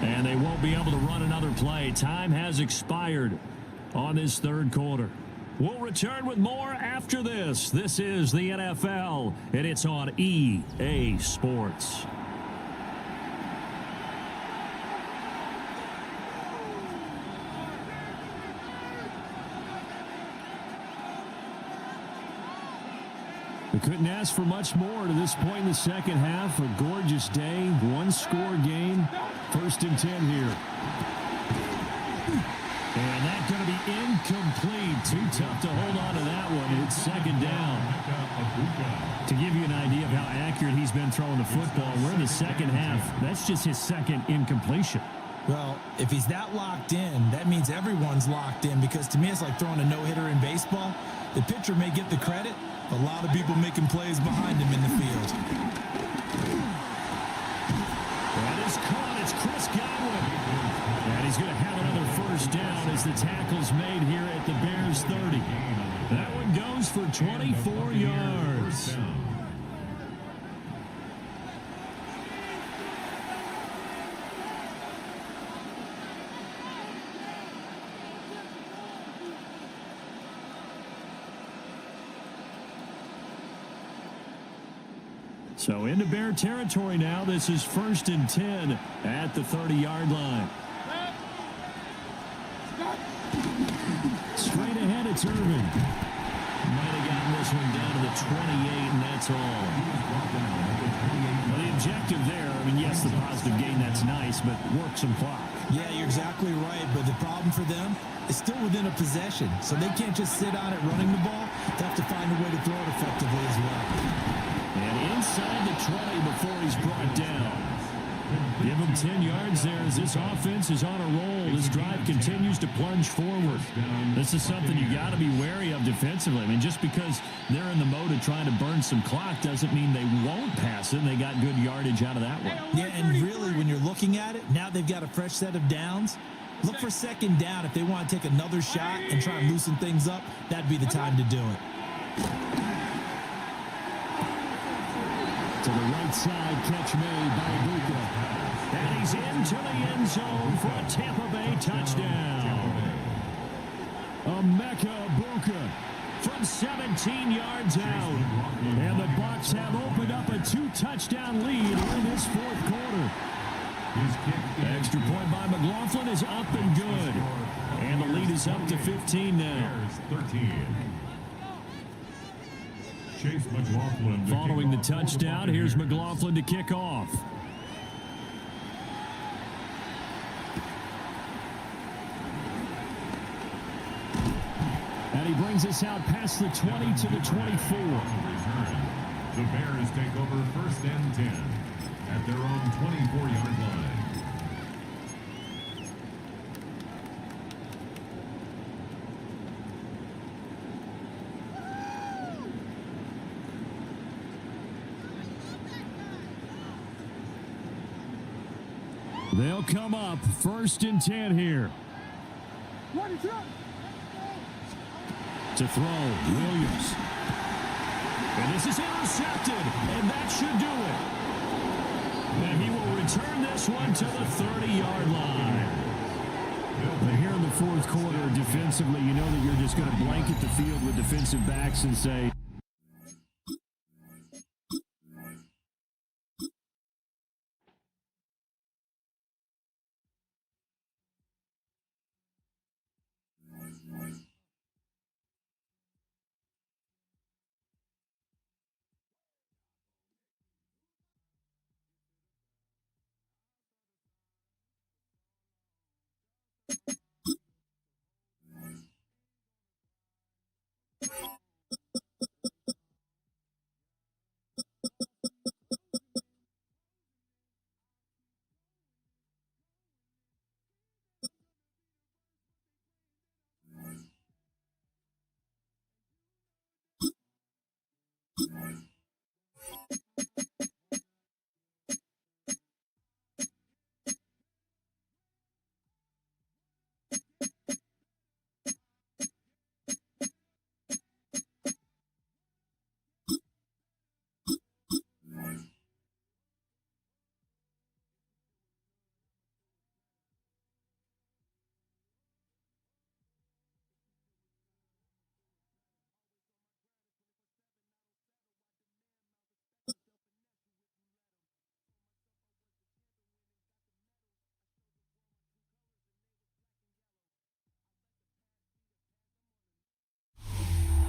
And they won't be able to run another play. Time has expired on this third quarter. We'll return with more after this. This is the NFL, and it's on EA Sports. We couldn't ask for much more to this point in the second half. A gorgeous day, one-score game. First and 10 here. And that's going to be incomplete. Too tough to hold on to that one. It's second down. To give you an idea of how accurate he's been throwing the football, we're in the second half. That's just his second incompletion. Well, if he's that locked in, that means everyone's locked in, because to me it's like throwing a no-hitter in baseball. The pitcher may get the credit, a lot of people making plays behind him in the field. That is caught. It's Chris Godwin. And he's going to have another first down as the tackle's made here at the Bears 30. That one goes for 24 yards. So into Bear territory now. This is first and 10 at the 30-yard line. Straight ahead, it's Irvin. Might have gotten this one down to the 28, and that's all. Well, the objective there, I mean, yes, the positive gain, that's nice, but work some clock. Yeah, you're exactly right, but the problem for them is still within a possession, so they can't just sit on it running the ball. They have to find a way to throw it effectively as well. And inside the 20 before he's brought down. Give him 10 yards there as this offense is on a roll. This drive continues to plunge forward. This is something you got to be wary of defensively. I mean, just because they're in the mode of trying to burn some clock doesn't mean they won't pass it, and they got good yardage out of that one. Yeah, and really, when you're looking at it, now they've got a fresh set of downs. Look for second down. If they want to take another shot and try and loosen things up, that'd be the time to do it. To the right side, catch made by Buka. And he's into the end zone for a Tampa Bay touchdown. Emeka Buka from 17 yards out. And the Bucs have opened up a 2-touchdown lead in this fourth quarter. Extra point by McLaughlin is up and good. And the lead is up to 15 now. 13. Chase McLaughlin. Following the touchdown, here's McLaughlin to kick off. And he brings us out past the 20 to the 24. The Bears take over 1st and 10 at their own 24-yard line. They'll come up 1st and 10 here. To throw, Williams. And this is intercepted, and that should do it. And he will return this one to the 30-yard line. But here in the fourth quarter, defensively, you know that you're just going to blanket the field with defensive backs and say,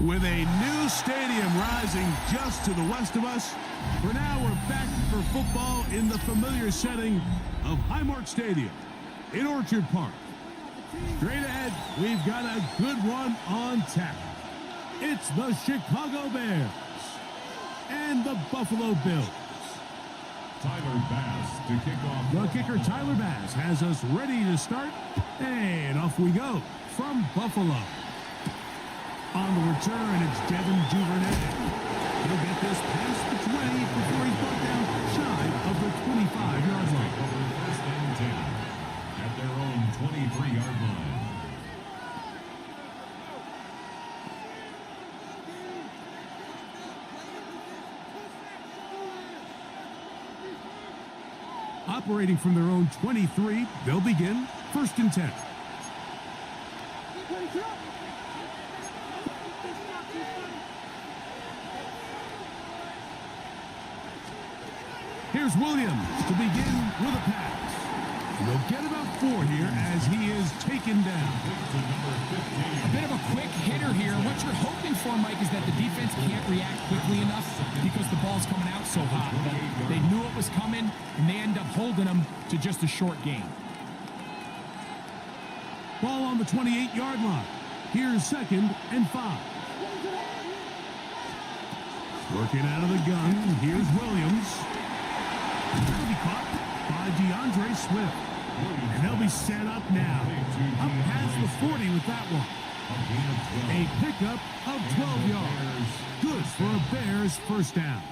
With a new stadium rising just to the west of us, for now we're back for football in the familiar setting of Highmark Stadium in Orchard Park. Straight ahead, we've got a good one on tap. It's the Chicago Bears and the Buffalo Bills. Tyler Bass to kick off. The kicker, Tyler Bass, has us ready to start, and off we go from Buffalo. On the return, it's Devin Duvernay. He'll get this past the 20 before he's brought down shy of the 25-yard line. Over 1st and 10 at their own 23-yard line. Operating from their own 23, they'll begin 1st and 10. Here's Williams to begin with a pass. And they'll get about 4 here as he is taken down. A bit of a quick hitter here. What you're hoping for, Mike, is that the defense can't react quickly enough because the ball's coming out so hot. But they knew it was coming, and they end up holding them to just a short gain. Ball on the 28-yard line. Here's 2nd and 5. Working out of the gun. Here's Williams. That'll be caught by DeAndre Swift. And they'll be set up now. Up past the 40 with that one. A pickup of 12 yards. Good for a Bears first down.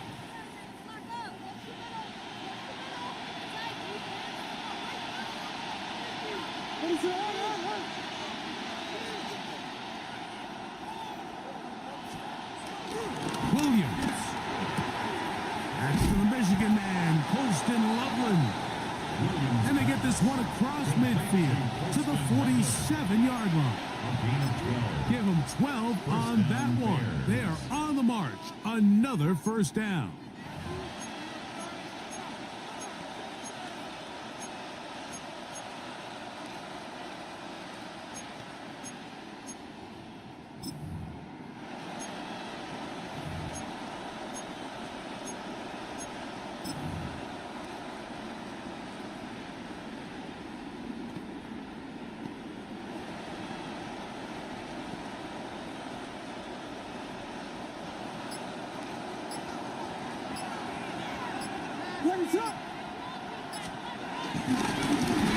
Williams. That's to the Michigan man, Colston Loveland. And they get this one across midfield to the 47-yard line. Give them 12 on that one. They are on the march. Another first down.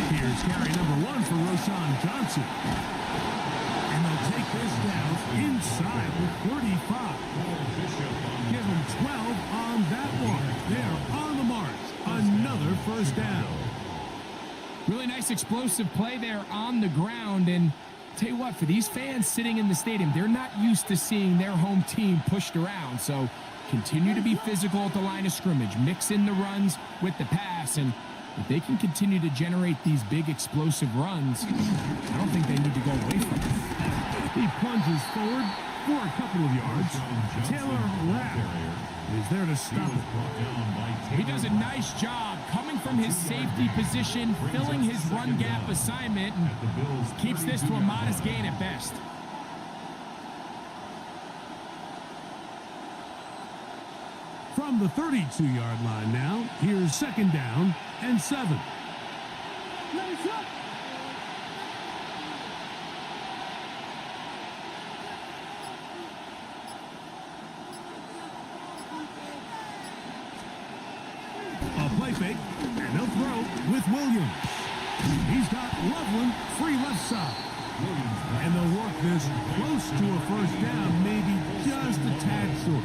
Here's carry number 1 for Roschon Johnson. And they'll take this down inside the 35. Give them 12 on that one. They're on the march. Another first down. Really nice explosive play there on the ground. And tell you what, for these fans sitting in the stadium, they're not used to seeing their home team pushed around. So continue to be physical at the line of scrimmage. Mix in the runs with the pass. And if they can continue to generate these big explosive runs, I don't think they need to go away from it. He plunges forward for a couple of yards. Taylor Rapp is there to stop it. He does a nice job coming from his safety position, filling his run gap assignment, and keeps this to a modest gain at best. From the 32-yard line now, here's 2nd down and 7. A play fake, and they'll throw with Williams. He's got Loveland free left side. And they'll work this close to a first down, maybe just a tad short.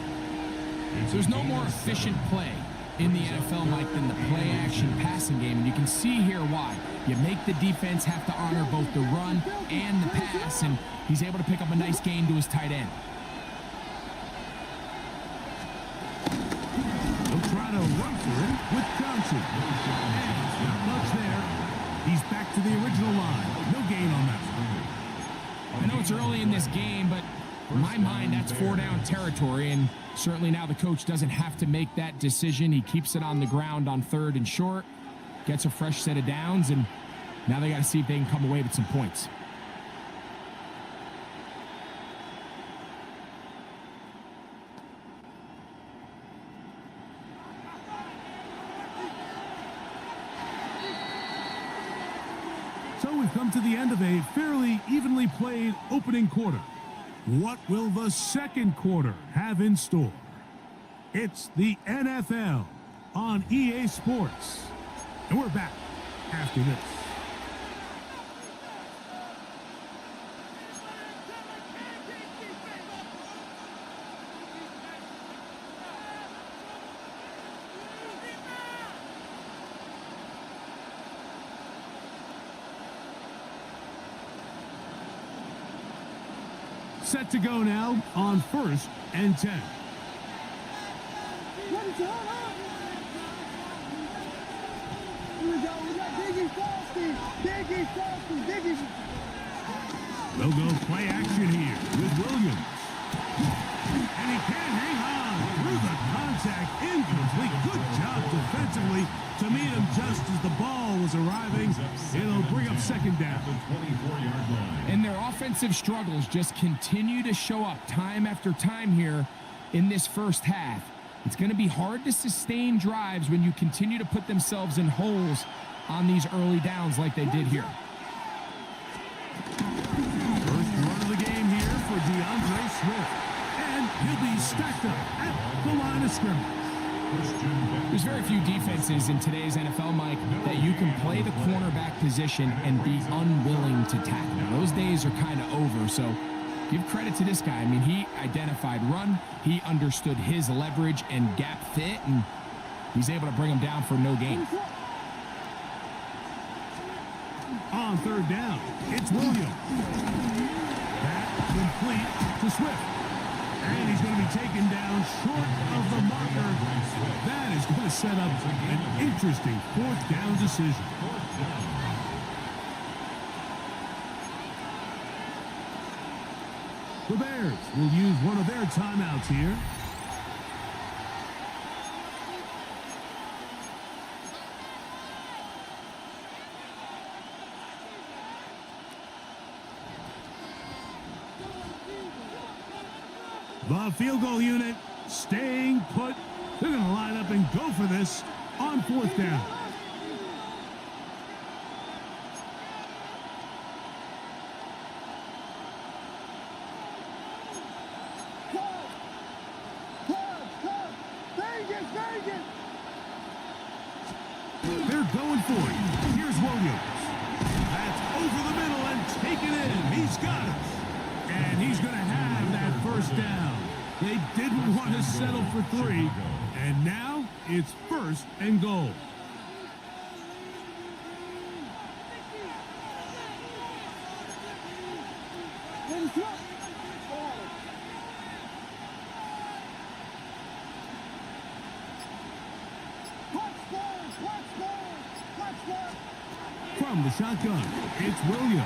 So there's no more efficient play in the NFL, Mike, than the play-action passing game. And you can see here why. You make the defense have to honor both the run and the pass, and he's able to pick up a nice gain to his tight end. They'll try to run for it with Johnson. And not much there. He's back to the original line. No gain on that. I know it's early in this game, but in my mind, that's 4-down territory, and certainly now the coach doesn't have to make that decision. He keeps it on the ground on 3rd and short, gets a fresh set of downs, and now they got to see if they can come away with some points. So we've come to the end of a fairly evenly played opening quarter. What will the second quarter have in store? It's the NFL on EA Sports. And we're back after this. Set to go now on 1st and 10. They'll go play action here with Williams. And he can't hang on through the contact. Incomplete. Good job aggressively to meet him just as the ball was arriving. It'll bring up second down. The 24-yard line. And their offensive struggles just continue to show up time after time here in this first half. It's going to be hard to sustain drives when you continue to put themselves in holes on these early downs like they did here. First run of the game here for DeAndre Swift. And he'll be stacked up at the line of scrimmage. There's very few defenses in today's NFL, Mike, that you can play the cornerback position and be unwilling to tackle. Those days are kind of over, so give credit to this guy. I mean, he identified run, he understood his leverage and gap fit, and he's able to bring him down for no gain. On third down, it's Williams. That complete to Swift. And he's going to be taken down short of the marker. That is going to set up an interesting fourth down decision. The Bears will use one of their timeouts here. The field goal unit staying put. They're going to line up and go for this on fourth down. They're going for it. Here's Williams. That's over the middle and taken in. He's got it. And he's going to have that first down. They didn't want to settle for three. And now it's first and goal. From the shotgun, it's Williams.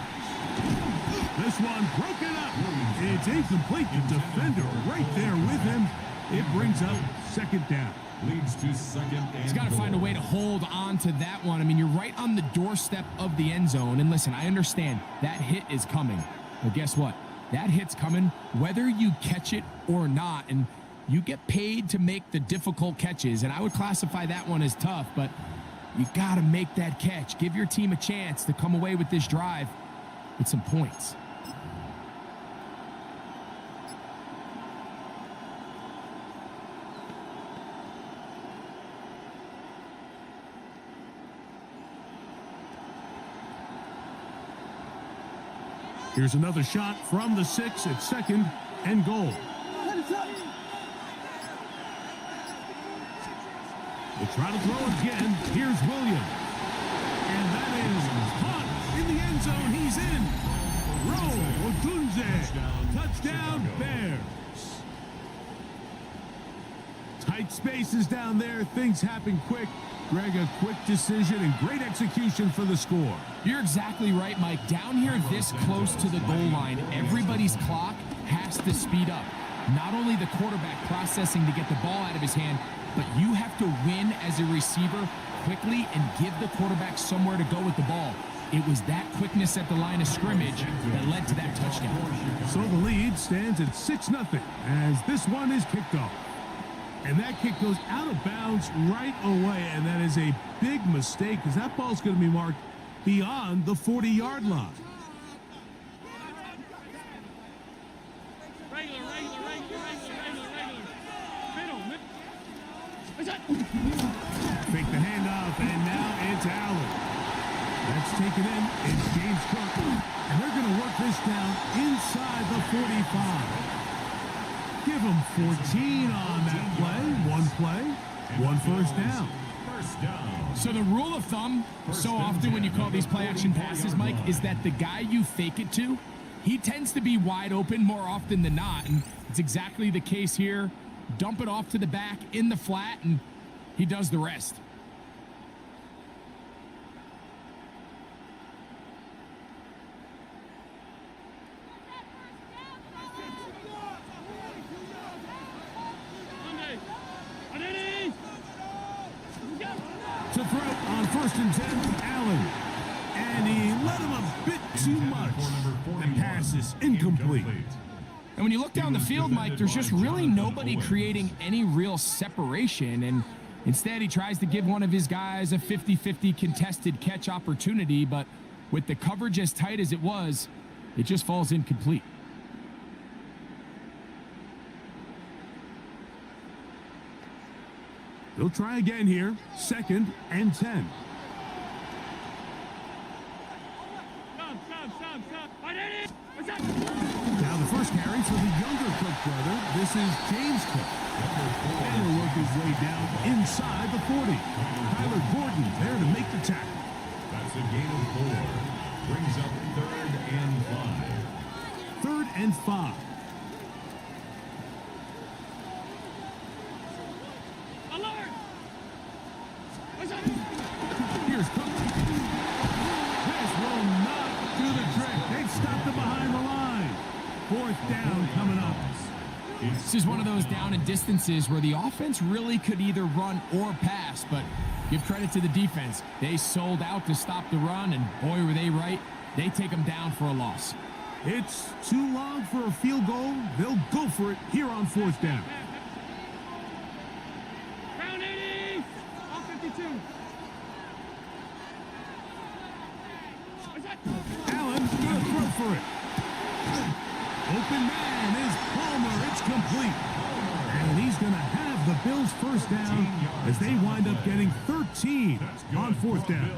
This one broken up. It's incomplete. The defender right there with him. It brings up second down. Leads to second and He's got to find a way to hold on to that one. I mean, you're right on the doorstep of the end zone. And listen, I understand that hit is coming. But guess what? That hit's coming whether you catch it or not. And you get paid to make the difficult catches. And I would classify that one as tough, but you got to make that catch. Give your team a chance to come away with this drive with some points. Here's another shot from the 6 at second and goal. We'll try to throw again. Here's Williams. And that is caught in the end zone. He's in. Rowe Odunze. Touchdown, Bears. Tight spaces down there. Things happen quick. Greg, a quick decision and great execution for the score. You're exactly right, Mike. Down here this close to the goal line, everybody's clock has to speed up. Not only the quarterback processing to get the ball out of his hand, but you have to win as a receiver quickly and give the quarterback somewhere to go with the ball. It was that quickness at the line of scrimmage that led to that touchdown. So the lead stands at 6-0 as this one is kicked off. And that kick goes out of bounds right away, and that is a big mistake because that ball's going to be marked beyond the 40-yard line. Fake the handoff, and now it's Allen. That's taken in. It's James Cook. And they're going to work this down inside the 45. Give him 14 on that play, one first down. So the rule of thumb, so often when you call these play-action passes, Mike, is that the guy you fake it to, he tends to be wide open more often than not. And it's exactly the case here. Dump it off to the back in the flat, and he does the rest. too much. The pass is incomplete. And when you look down the field, Mike, there's just really nobody creating any real separation. And instead, he tries to give one of his guys a 50-50 contested catch opportunity. But with the coverage as tight as it was, it just falls incomplete. They'll try again here. 2nd and 10. Now the first carry for the younger Cook brother. This is James Cook. And he'll work his way down inside the 40. Tyler Gordon there to make the tackle. That's a gain of 4. Brings up 3rd and 5. 3rd and 5. Here's Cook. This will not do the trick. They've stopped him behind the line. 4th down coming up. This is one of those down and distances where the offense really could either run or pass, but give credit to the defense. They sold out to stop the run, and boy, were they right. They take them down for a loss. It's too long for a field goal. They'll go for it here on 4th down. Round 80. All 52. Allen gonna throw for it. Open man is Palmer. It's complete. And he's gonna have the Bills first down as they wind up getting 13 on 4th down.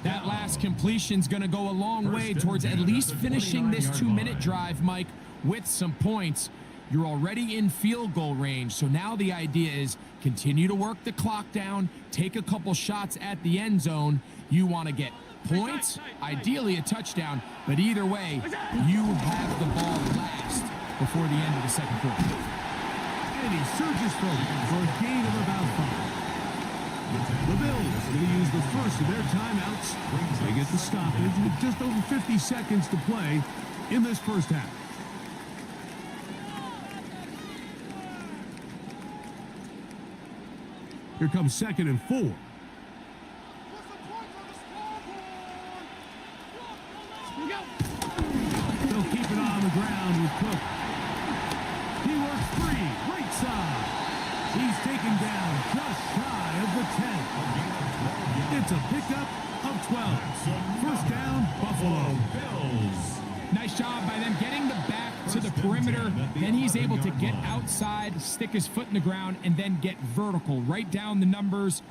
That last completion's going to go a long way towards at least finishing this 2-minute drive, Mike, with some points. You're already in field goal range, so now the idea is continue to work the clock down, take a couple shots at the end zone. You want to get points, ideally a touchdown, but either way, you have the ball last before the end of the second quarter. And he surges forward for a gain of about 5. The Bills are going to use the first of their timeouts. They get the stoppage with just over 50 seconds to play in this first half. Here comes 2nd and 4. They'll keep it on the ground with Cook. He works free, right side. He's taken down just shy of the 10. It's a pickup of 12. First down, Buffalo. Nice job by them getting the back to the perimeter. Then he's able to get outside, stick his foot in the ground, and then get vertical. Right down the numbers.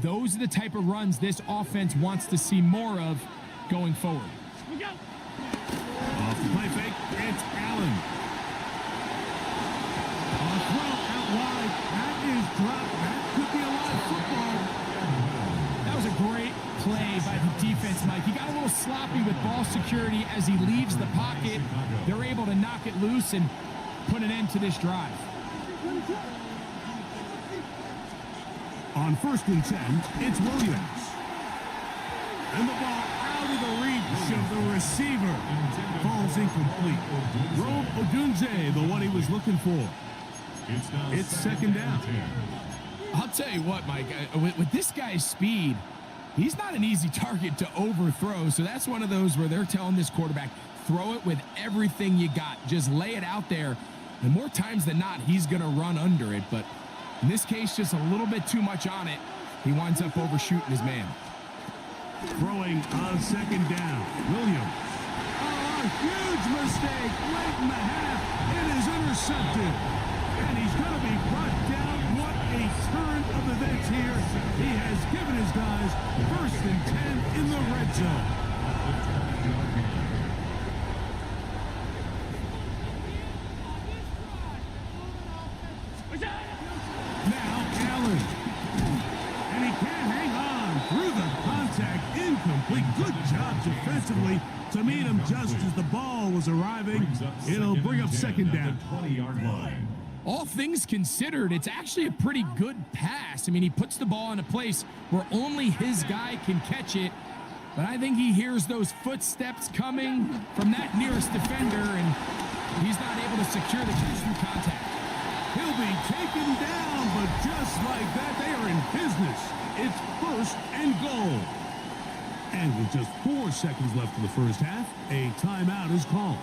Those are the type of runs this offense wants to see more of going forward. Off the play fake, it's Allen. On throw out wide. That is dropped. That could be a live football. That was a great play by the defense, Mike. He got a little sloppy with ball security as he leaves the pocket. They're able to knock it loose and put an end to this drive. On 1st and 10, it's Williams. And the ball out of the reach of the receiver. Falls incomplete. Rome Odunze, the one he was looking for. It's 2nd down. I'll tell you what, Mike, with this guy's speed, he's not an easy target to overthrow. So that's one of those where they're telling this quarterback, throw it with everything you got. Just lay it out there. And more times than not, he's going to run under it. But in this case, just a little bit too much on it. He winds up overshooting his man. Throwing on 2nd down. Williams. Oh, a huge mistake late in the half. It is intercepted. And he's going to be brought down. What a turn of events here. He has given his guys 1st and 10 in the red zone. Now Allen. And he can't hang on through the contact. Incomplete. Good job defensively to meet him just as the ball was arriving. It'll bring up 2nd down. 20-yard line. All things considered, it's actually a pretty good pass. I mean, he puts the ball in a place where only his guy can catch it. But I think he hears those footsteps coming from that nearest defender, and he's not able to secure the catch through contact. He'll be taken down, but just like that, they are in business. It's 1st and goal. And with just 4 seconds left in the first half, a timeout is called.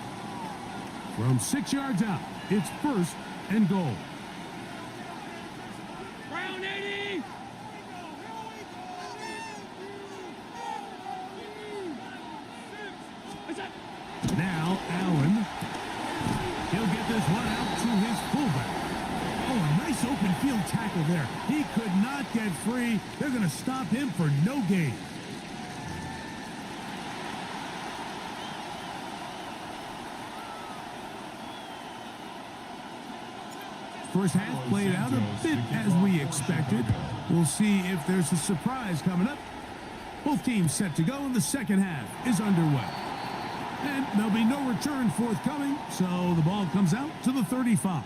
From 6 yards out, it's 1st and goal. Brown 80. Now Allen. He'll get this one out to his fullback. Oh, a nice open field tackle there. He could not get free. They're going to stop him for no gain. First half played out a bit as we expected. We'll see if there's a surprise coming up. Both teams set to go, and the second half is underway. And there'll be no return forthcoming, so the ball comes out to the 35.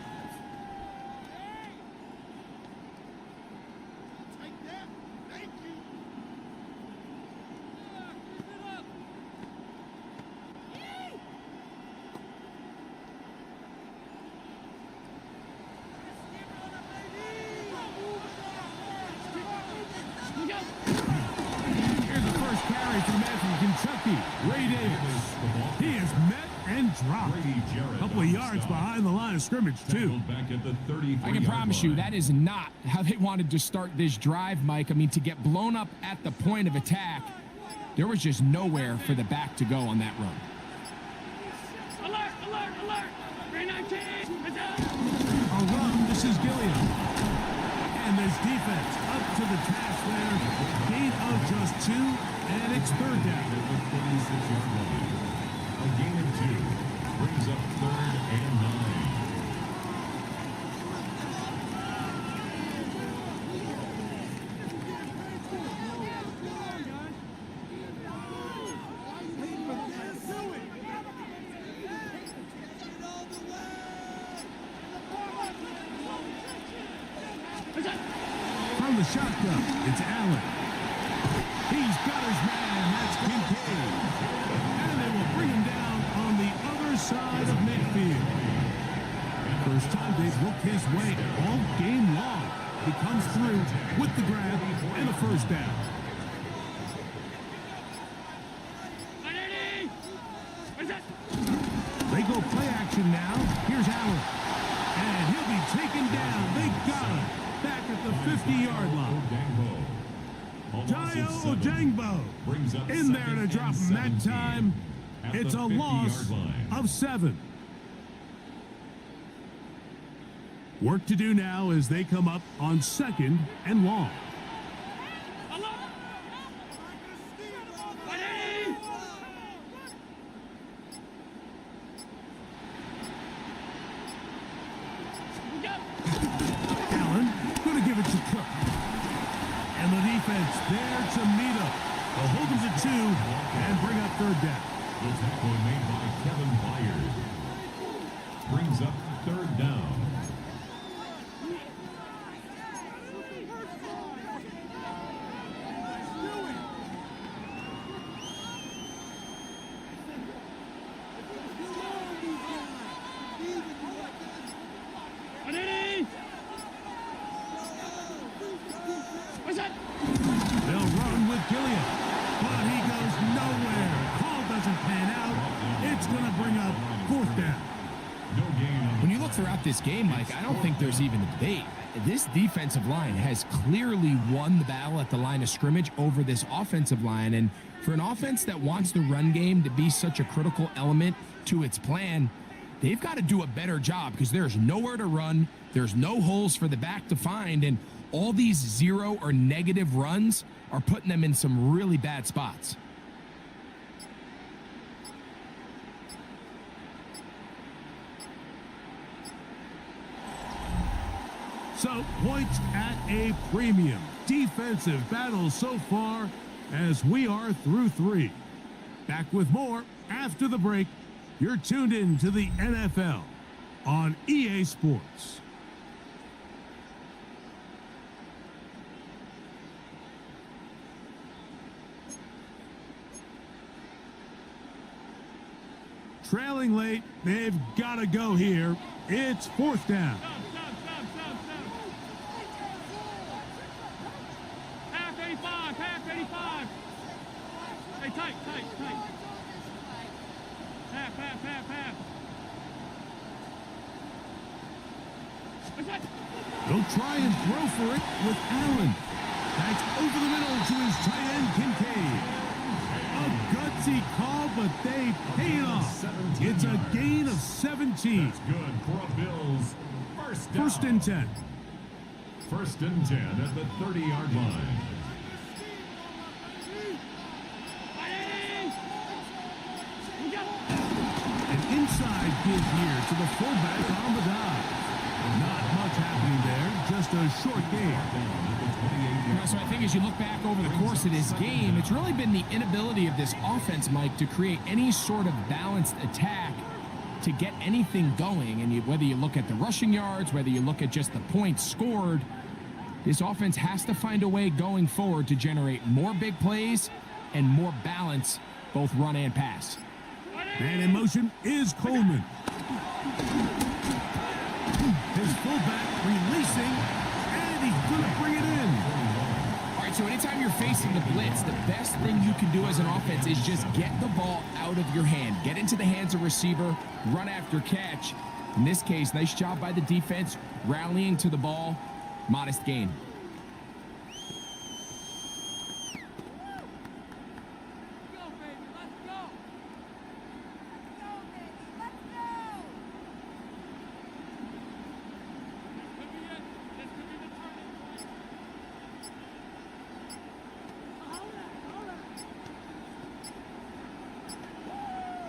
Here's the first carry for the man from Kentucky, Ray Davis. He is met and dropped. A couple of yards behind the line of scrimmage, too. I can promise you that is not how they wanted to start this drive, Mike. I mean, to get blown up at the point of attack, there was just nowhere for the back to go on that run. Alert, alert, alert. 319. A run, this is Gilliam. And this defense up to the task there. Gain of just 2, and it's 3rd down. A gain of 2 brings up 3rd and 9. From the shotgun, it's Allen. He's got his man, that's Kincaid. And they will bring him down on the other side of midfield. First time they've looked his way all game long. He comes through with the grab and a first down. They go play action now. Here's Allen. And he'll be taken down. They got him back at the 50-yard line. Tayo Ojangbo in there to drop him that time. It's a loss of 7. Work to do now as they come up on 2nd and long. Allen going to give it to Cook. And the defense there to meet him. They'll hold him to 2 and bring up 3rd down. The tackle made by Kevin Byard brings up 3rd down. They'll run with Gilliam, but he goes nowhere. Call doesn't pan out. It's going to bring up 4th down. When you look throughout this game, Mike, I don't think there's even a debate. This defensive line has clearly won the battle at the line of scrimmage over this offensive line. And for an offense that wants the run game to be such a critical element to its plan, they've got to do a better job because there's nowhere to run. There's no holes for the back to find. And all these 0 or negative runs are putting them in some really bad spots. So, points at a premium. Defensive battle so far as we are through 3. Back with more after the break. You're tuned in to the NFL on EA Sports. Trailing late, they've got to go here. It's 4th down. Half 85, half 85. They'll try and throw for it with Allen. That's over the middle to his tight end, Kincaid. A gutsy call, but they pay it off. It's a gain of 17. That's good for a Bills first down. First and 10. First and 10 at the 30-yard line. An inside give here to the fullback on the dive. Not much happening there, just a short gain. So I think as you look back over the course of this game, it's really been the inability of this offense, Mike, to create any sort of balanced attack to get anything going. And whether you look at the rushing yards, whether you look at just the points scored, this offense has to find a way going forward to generate more big plays and more balance, both run and pass. And in motion is Coleman. His fullback releasing, and he's going to bring it in. All right, so anytime you're facing the blitz, the best thing you can do as an offense is just get the ball out of your hand. Get into the hands of receiver, run after catch. In this case, nice job by the defense, rallying to the ball, modest gain.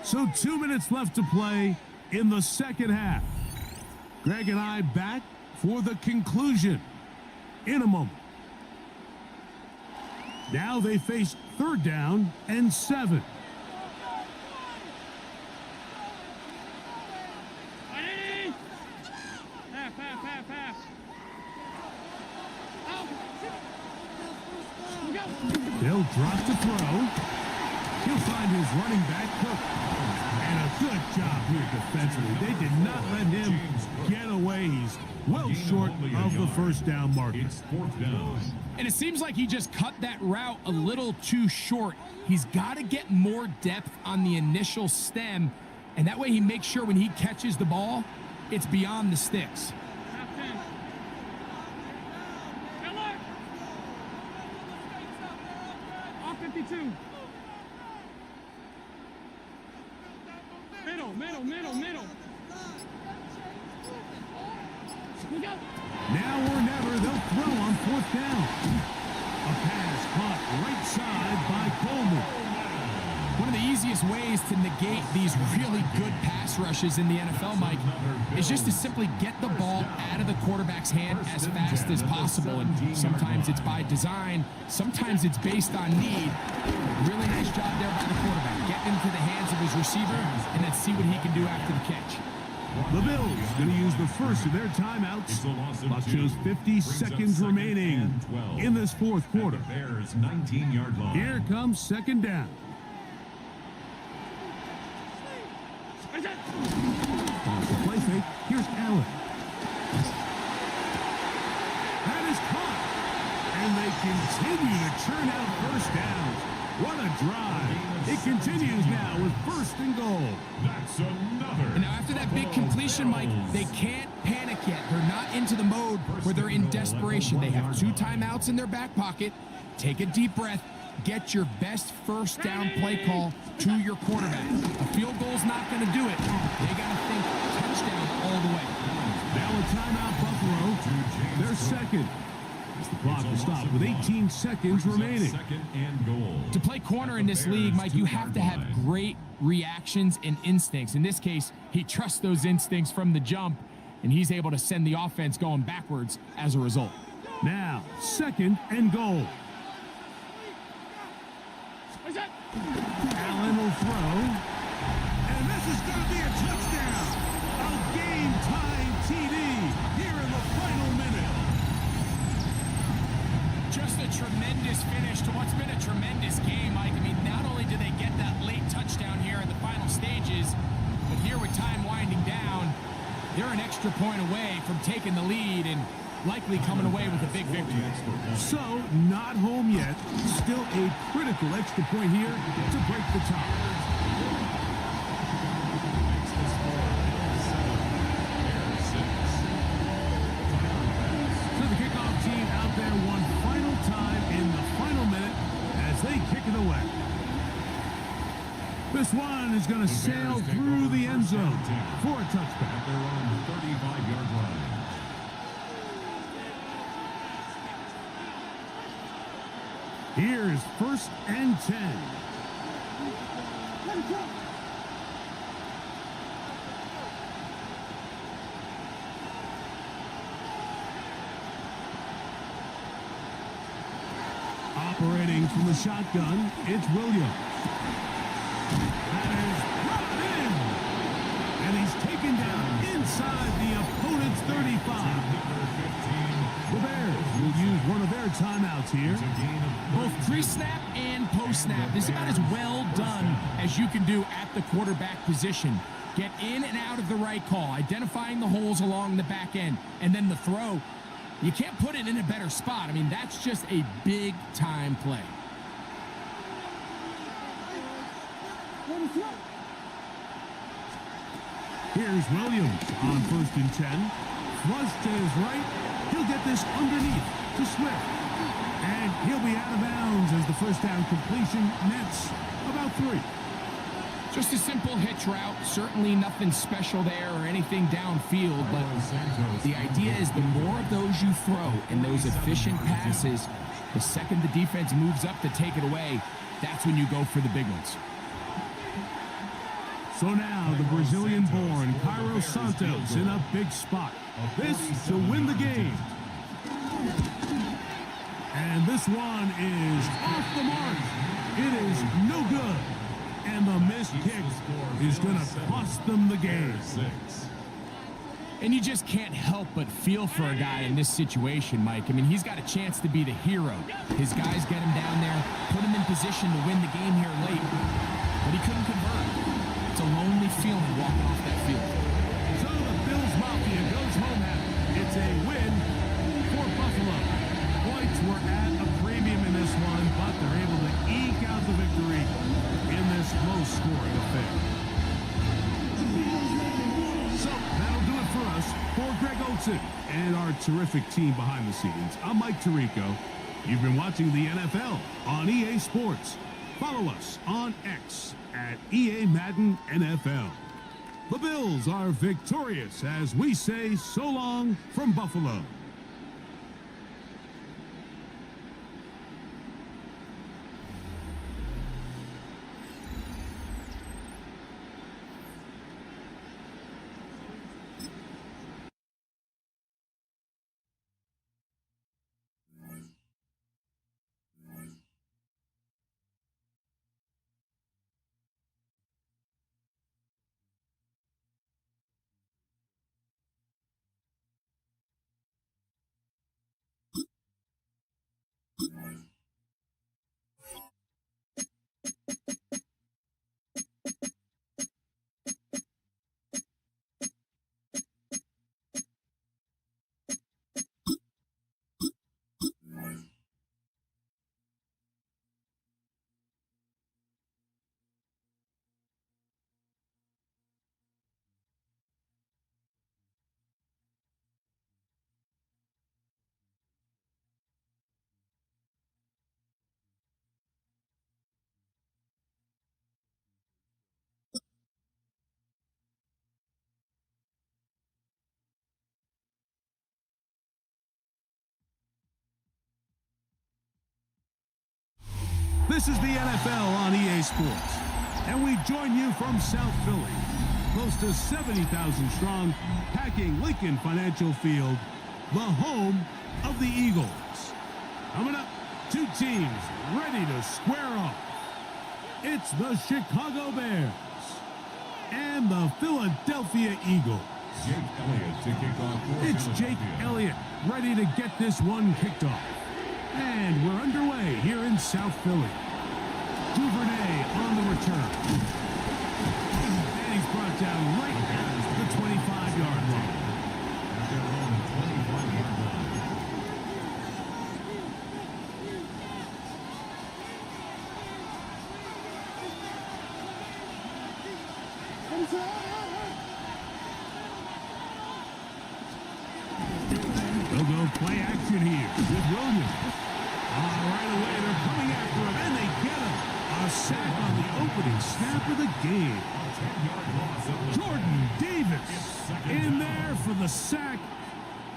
So 2 minutes left to play in the second half. Greg and I back for the conclusion in a moment. Now they face third down and 7. They'll drop to throw. He'll find his running back, Cook. And a good job here defensively. They did not let him get away. He's well short of the first down marker. It's fourth down. And it seems like he just cut that route a little too short. He's got to get more depth on the initial stem, and that way he makes sure when he catches the ball, it's beyond the sticks. Off 52. Middle. Now or never, they'll throw on fourth down. A pass caught right side by Coleman. One of the easiest ways to negate these really good pass rushes in the NFL, Mike, is just to simply get the ball out of the quarterback's hand as fast as possible. And sometimes it's by design, sometimes it's based on need. Really nice job there by the quarterback. Get into the hands of his receiver and then see what he can do after the catch. The Bills going to use the first of their timeouts. Clock shows 50 seconds remaining in this fourth quarter. Bears 19-yard line. Here comes second down. Off the play fake, here's Allen. That is caught. And they continue to churn out first downs. What a drive. It continues now with first and goal. That's another. And now after that big completion, Mike, they can't panic yet. They're not into the mode where they're in desperation. They have 2 timeouts in their back pocket. Take a deep breath. Get your best first down play call to your quarterback. A field goal's not going to do it. They got to think touchdown all the way. Now a timeout, Buffalo. They're second. The clock will stop with 18 seconds remaining. Second and goal. To play corner in this league, Mike, you have to have great reactions and instincts. In this case, he trusts those instincts from the jump, and he's able to send the offense going backwards as a result. Now, second and goal. Allen will throw. And this is going to be a touchdown. A game-time TD here in the final minute. Just a tremendous finish to what's been a tremendous game, Mike. I mean, not only did they get that late touchdown here in the final stages, but here with time winding down, they're an extra point away from taking the lead and likely coming away with a big victory. So, not home yet. Still a critical extra point here to break the tie. and is going to sail through the end zone for a touchback. At their own 35-yard line. Here's 1st and 10. Operating from the shotgun, it's Williams. That is brought in. And he's taken down inside the opponent's 35. The Bears will use one of their timeouts here. Both pre-snap and post-snap. This is about as well done as you can do at the quarterback position. Get in and out of the right call, identifying the holes along the back end, and then the throw. You can't put it in a better spot. I mean, that's just a big-time play. Here's Williams on 1st and 10. Flush to his right. He'll get this underneath to Swift. And he'll be out of bounds as the first down completion nets about 3. Just a simple hitch route. Certainly nothing special there or anything downfield, but the idea is the more of those you throw and those efficient passes, the second the defense moves up to take it away, that's when you go for the big ones. So now the Brazilian-born Cairo Santos in a big spot. This to win the game. And this one is off the mark. It is no good. And the missed kick is going to cost them the game. And you just can't help but feel for a guy in this situation, Mike. I mean, he's got a chance to be the hero. His guys get him down there, put him in position to win the game here late. But he couldn't convert. It's a lonely feeling walking off that field. So the Bills Mafia goes home happy. It's a win for Buffalo. Points were at a premium in this one, but they're able to eke out the victory in this low-scoring affair. So that'll do it for us. For Greg Olson and our terrific team behind the scenes, I'm Mike Tirico. You've been watching the NFL on EA Sports. Follow us on X at EA Madden NFL. The Bills are victorious as we say so long from Buffalo. This is the NFL on EA Sports, and we join you from South Philly, close to 70,000 strong, packing Lincoln Financial Field, the home of the Eagles. Coming up, two teams ready to square off. It's the Chicago Bears and the Philadelphia Eagles. Jake Elliott to kick off. It's Jake Elliott ready to get this one kicked off. And we're underway here in South Philly. Duvernay on the return. And he's brought down right at the 25-yard line. At their own 25-yard line. They'll go play action here with Williams. Right away, they're coming after him, and they get him. A sack on the opening snap of the game. Jordan Davis in there for the sack.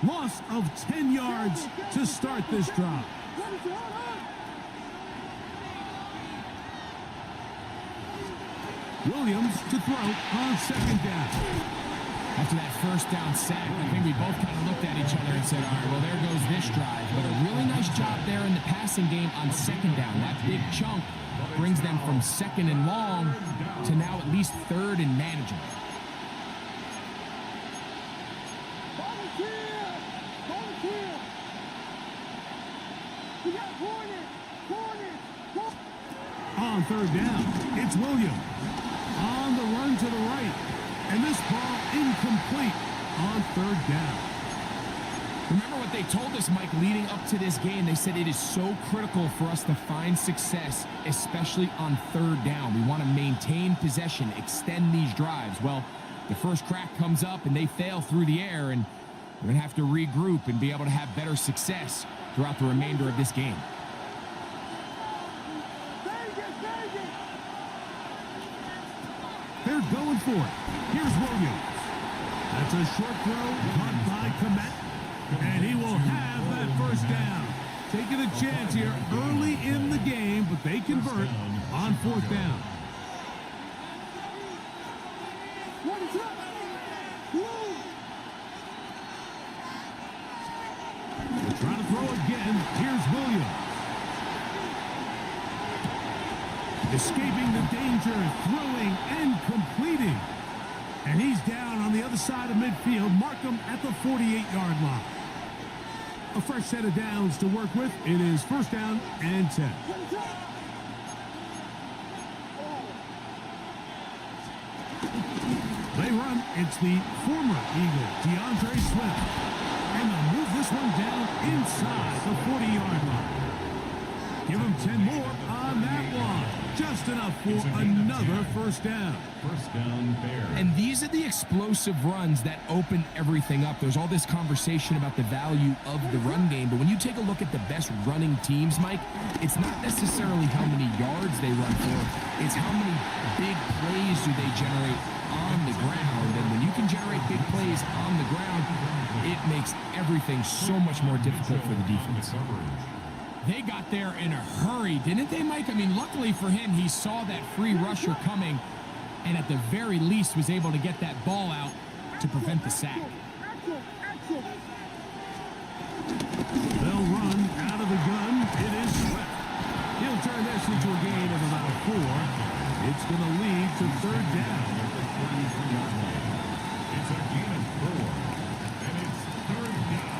Loss of 10 yards to start this drive. Williams to throw on second down. After that first down sack, I think we both kind of looked at each other and said, all right, well, there goes this drive. But a really nice job there in the passing game on second down. That big chunk brings them from second and long to now at least third and manageable. On third down, it's Williams. On the run to the right. And this ball incomplete on third down. Remember what they told us, Mike, leading up to this game? They said it is so critical for us to find success, especially on third down. We want to maintain possession, extend these drives. Well, the first crack comes up and they fail through the air, and we're going to have to regroup and be able to have better success throughout the remainder of this game. They're going for it. Here's Williams. That's a short throw caught by Komet, and he will have that first down. Taking a chance here early in the game, but they convert on fourth down. They're trying to throw again. Here's Williams. Escaping the danger, throwing and completing. And he's down on the other side of midfield. Mark him at the 48-yard line. A fresh set of downs to work with. It is first down and 10. They run. It's the former Eagle, DeAndre Swift. And they'll move this one down inside the 40-yard line. Give him 10 more on that one. Just enough for another first down. First down, Bears. And these are the explosive runs that open everything up. There's all this conversation about the value of the run game, but when you take a look at the best running teams, Mike, it's not necessarily how many yards they run for. It's how many big plays do they generate on the ground. And when you can generate big plays on the ground, it makes everything so much more difficult for the defense. They got there in a hurry, didn't they, Mike? I mean, luckily for him, he saw that free rusher coming and at the very least was able to get that ball out to prevent the sack. They'll run out of the gun. It is Swift. He'll turn this into a gain of about 4. It's going to lead to third down. It's a gain of 4, and it's third down.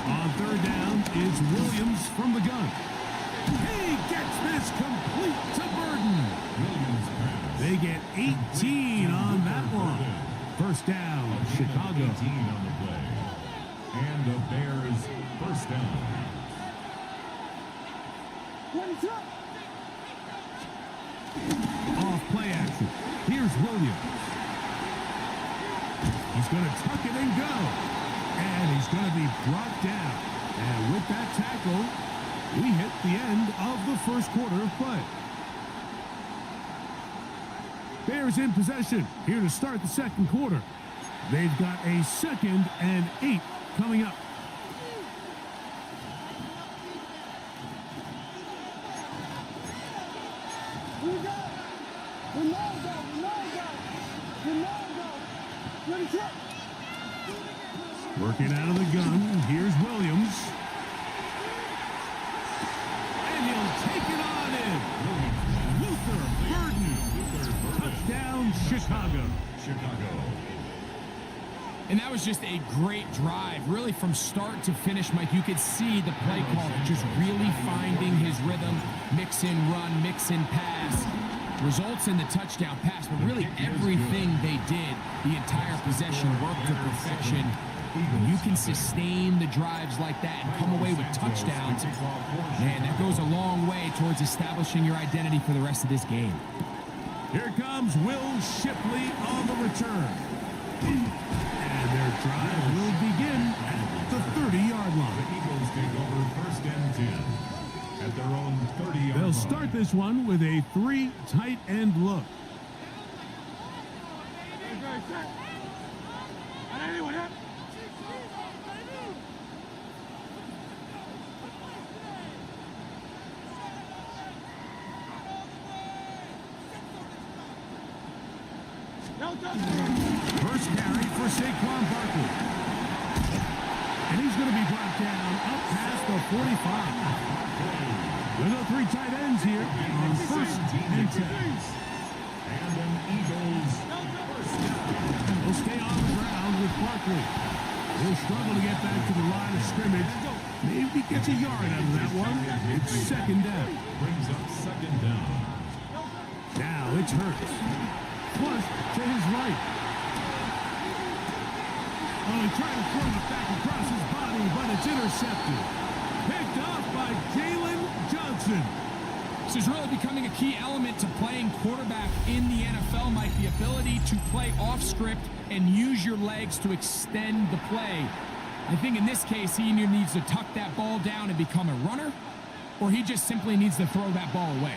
On third down, it's Williams from the gun. He gets this complete to Burden. Williams pass. They get 18 on that one. First down, Chicago. 18 on the play. And the Bears first down. Off play action. Here's Williams. He's going to tuck it and go. And he's going to be brought down. And with that tackle, we hit the end of the first quarter of play. Bears in possession here to start the second quarter. They've got a 2nd and 8 coming up. Working out of the gun. Here's Williams. And he'll take it on in. Luther Burden. Touchdown, Chicago. And that was just a great drive, really from start to finish, Mike. You could see the play caller just really finding his rhythm, mix in run, mix in pass, results in the touchdown pass. But really everything they did, the entire possession worked to perfection. When you can sustain the drives like that and come away with touchdowns, man, that goes a long way towards establishing your identity for the rest of this game. Here comes Will Shipley on the return. And their drive will begin at the 30-yard line. The Eagles take over first and 10 at their own 30-yard line. They'll start this one with a 3 tight end look. First carry for Saquon Barkley. And he's going to be brought down up past the 45. There are 3 tight ends here on first and 10. And an Eagles first down. He'll stay on the ground with Barkley. He'll struggle to get back to the line of scrimmage. Maybe gets a yard out of that one. It's second down. Brings up second down. Now it's Hurts. Flush to his right. Oh, he tried to throw it back across his body, but it's intercepted. Picked off by Jalen Johnson. This is really becoming a key element to playing quarterback in the NFL, Mike, the ability to play off script and use your legs to extend the play. I think in this case, he either needs to tuck that ball down and become a runner, or he just simply needs to throw that ball away.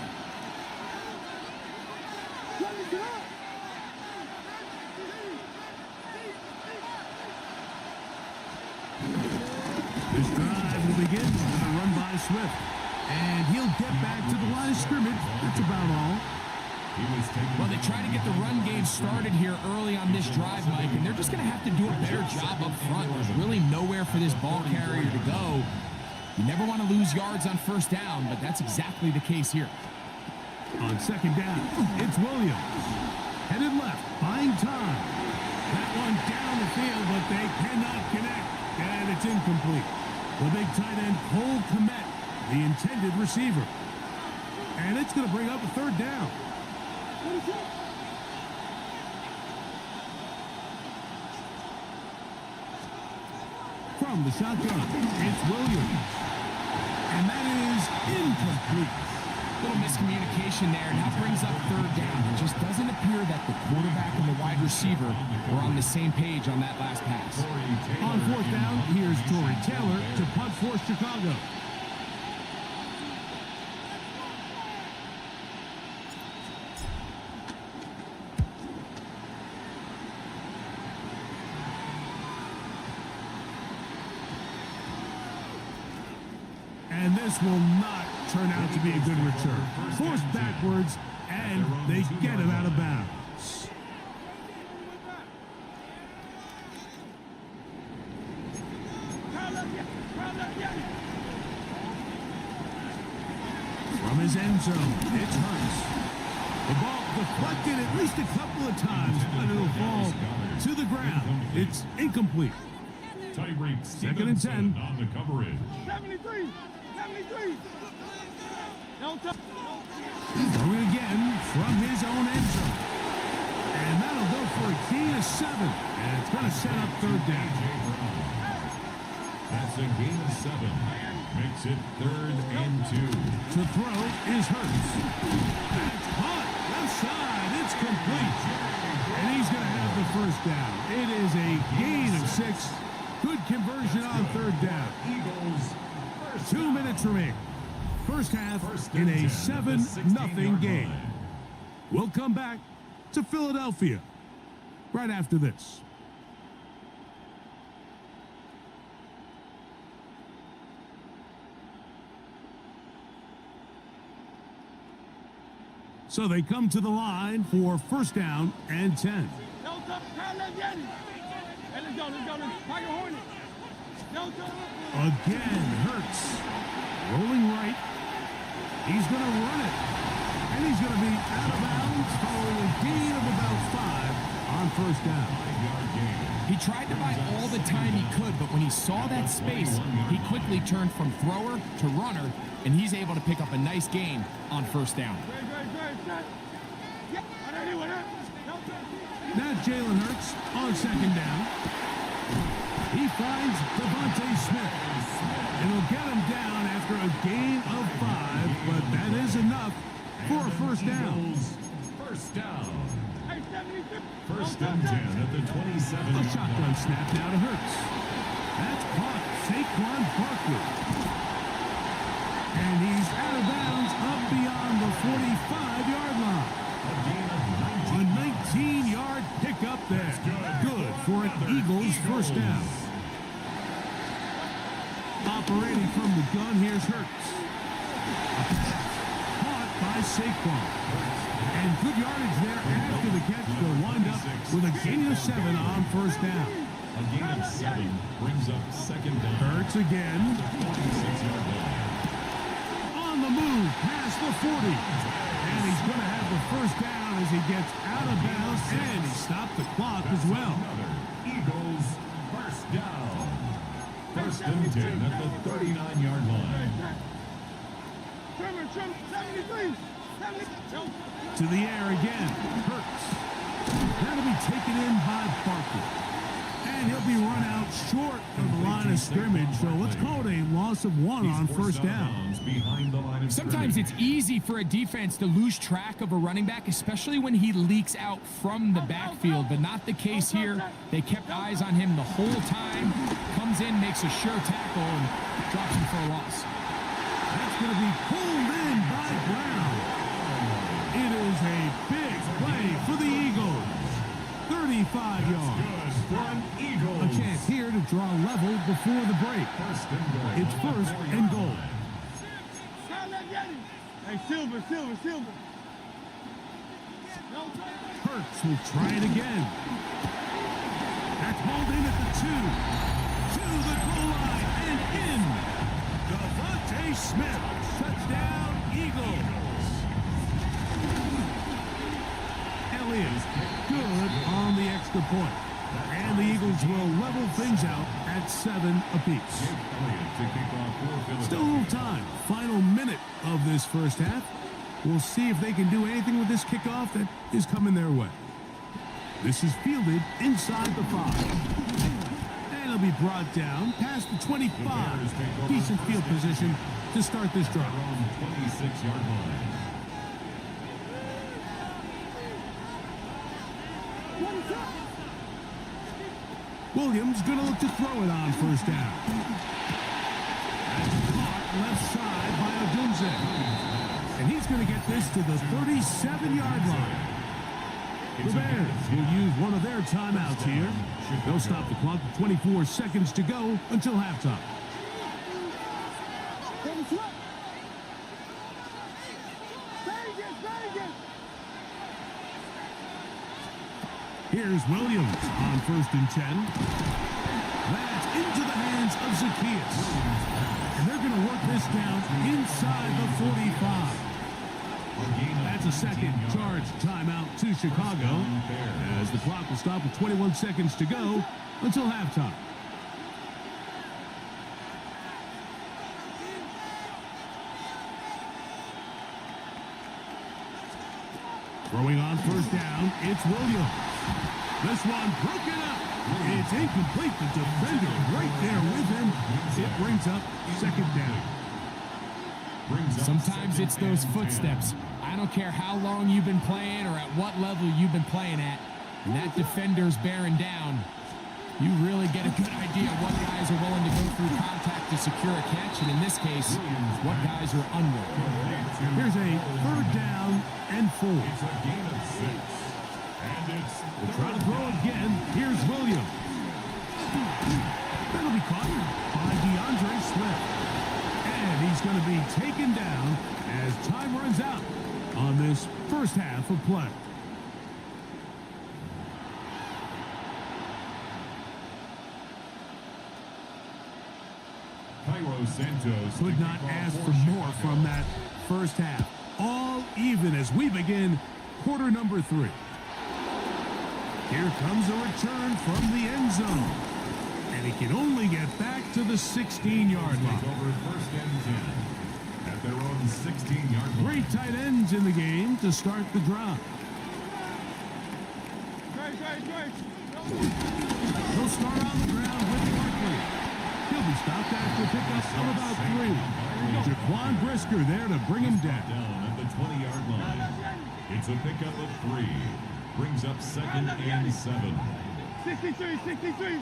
This drive will begin with a run by Swift. And he'll get back to the line of scrimmage. That's about all. Well, they try to get the run game started here early on this drive, Mike, and they're just going to have to do a better job up front. There's really nowhere for this ball carrier to go. You never want to lose yards on first down, but that's exactly the case here. On second down, it's Williams. Headed left, buying time. That one down the field, but they cannot connect. And it's incomplete. The big tight end, Cole Kmet, the intended receiver. And it's going to bring up a third down. From the shotgun, it's Williams. And that is incomplete. Little miscommunication there. Now brings up third down. It just doesn't appear that the quarterback and the wide receiver were on the same page on that last pass. On fourth down, here's Tory Taylor to punt for Chicago. And this will not turn out to be a good return. Forced backwards, and they get him out of bounds. From his end zone, it's Hurts. The ball deflected at least a couple of times, but it'll fall to the ground. It's incomplete. Tyreek Second and 10. on the coverage. 73. Throwing again from his own end zone. And that'll go for a gain of 7. And it's going to set up third down. That's a gain of 7. Makes it 3rd and 2. To throw is Hurts. That's caught. Left side. It's complete. And he's going to have the first down. It is a gain of 6. Good conversion on third down. Eagles 2 minutes remaining. First half in a 7-0 game. We'll come back to Philadelphia right after this. So they come to the line for first down and 10. Again, Hurts. Rolling right. He's going to run it. And he's going to be out of bounds following a gain of about 5 on first down. He tried to buy all the time he could, but when he saw that space, he quickly turned from thrower to runner, and he's able to pick up a nice gain on first down. Now Jalen Hurts on second down. He finds Devontae Smith. It'll get him down after a gain of 5, but that is enough for a first down. First down. Hey, 76. First and 10 at the 27. A shotgun snap now to Hurts. That's caught Saquon Barkley. And he's out of bounds up beyond the 45-yard line. A 19-yard pickup there. Good for an Eagles first down. Operating from the gun, here's Hurts. A pass caught by Saquon. And good yardage there after the catch. They'll wind up with a gain of 7 on first down. A gain of 7 brings up second down. Hurts again. 46-yard line. On the move past the 40. And he's going to have the first down as he gets out of bounds. And he stopped the clock as well. Another Eagles first down. First and 10 at the 39-yard line. Trimmer, 73. 72. To the air again. Hurts. That'll be taken in by Barkley. And he'll be run out short of the line of scrimmage. So let's call it a loss of 1 on first down. Behind the line of Sometimes scrimmage. it's easy for a defense to lose track of a running back, especially when he leaks out from the backfield, but not the case here. They kept eyes on him the whole time. Comes in, makes a sure tackle, and drops him for a loss. That's going to be pulled in by Brown. It is a big play for the Eagles. 35 yards. One Eagles. A chance here to draw level before the break. First and goal. It's first and goal. Hey, Silver. Hurts will try it again. That's hauled in at the 2. To the goal line and in. Devontae Smith. Touchdown, Eagles. Elliott good on the extra point. And the Eagles will level things out at 7 apiece. Elliott to kick off for Philadelphia. Still a little time. Final minute of this first half. We'll see if they can do anything with this kickoff that is coming their way. This is fielded inside the 5. And it'll be brought down past the 25. Decent field position to start this drive. On 26-yard line. Williams going to look to throw it on first down. That's caught left side by Odunze. And he's going to get this to the 37-yard line. The Bears will use one of their timeouts here. They'll stop the clock with 24 seconds to go until halftime. Here's Williams on first and 10. That's into the hands of Zacchaeus. And they're going to work this down inside the 45. That's a second charge timeout to Chicago as the clock will stop with 21 seconds to go until halftime. Throwing on first down, it's Williams. This one broken up. It's incomplete. The defender right there with him. It brings up second down. Sometimes it's those footsteps. I don't care how long you've been playing or at what level you've been playing at. And that defender's bearing down. You really get a good idea of what guys are willing to go through contact to secure a catch. And in this case, what guys are unwilling. Here's a third down and 4. It's a gain of 6. And it's They'll try to throw again. Here's Williams. That'll be caught by DeAndre Swift. And he's going to be taken down as time runs out on this first half of play. Cairo Santos Could not ask for more from that first half. All even as we begin quarter number 3. Here comes a return from the end zone. And he can only get back to the 16-yard line. Over first and 10 at their own 16-yard line. Great tight ends in the game to start the drive. Great. They'll They'll start on the ground with Barkley. He'll be stopped after a pickup of about 3. Jaquan Brisker there to bring him down. Down at the 20-yard line. It's a pickup of 3. Brings up 2nd and 7. 63.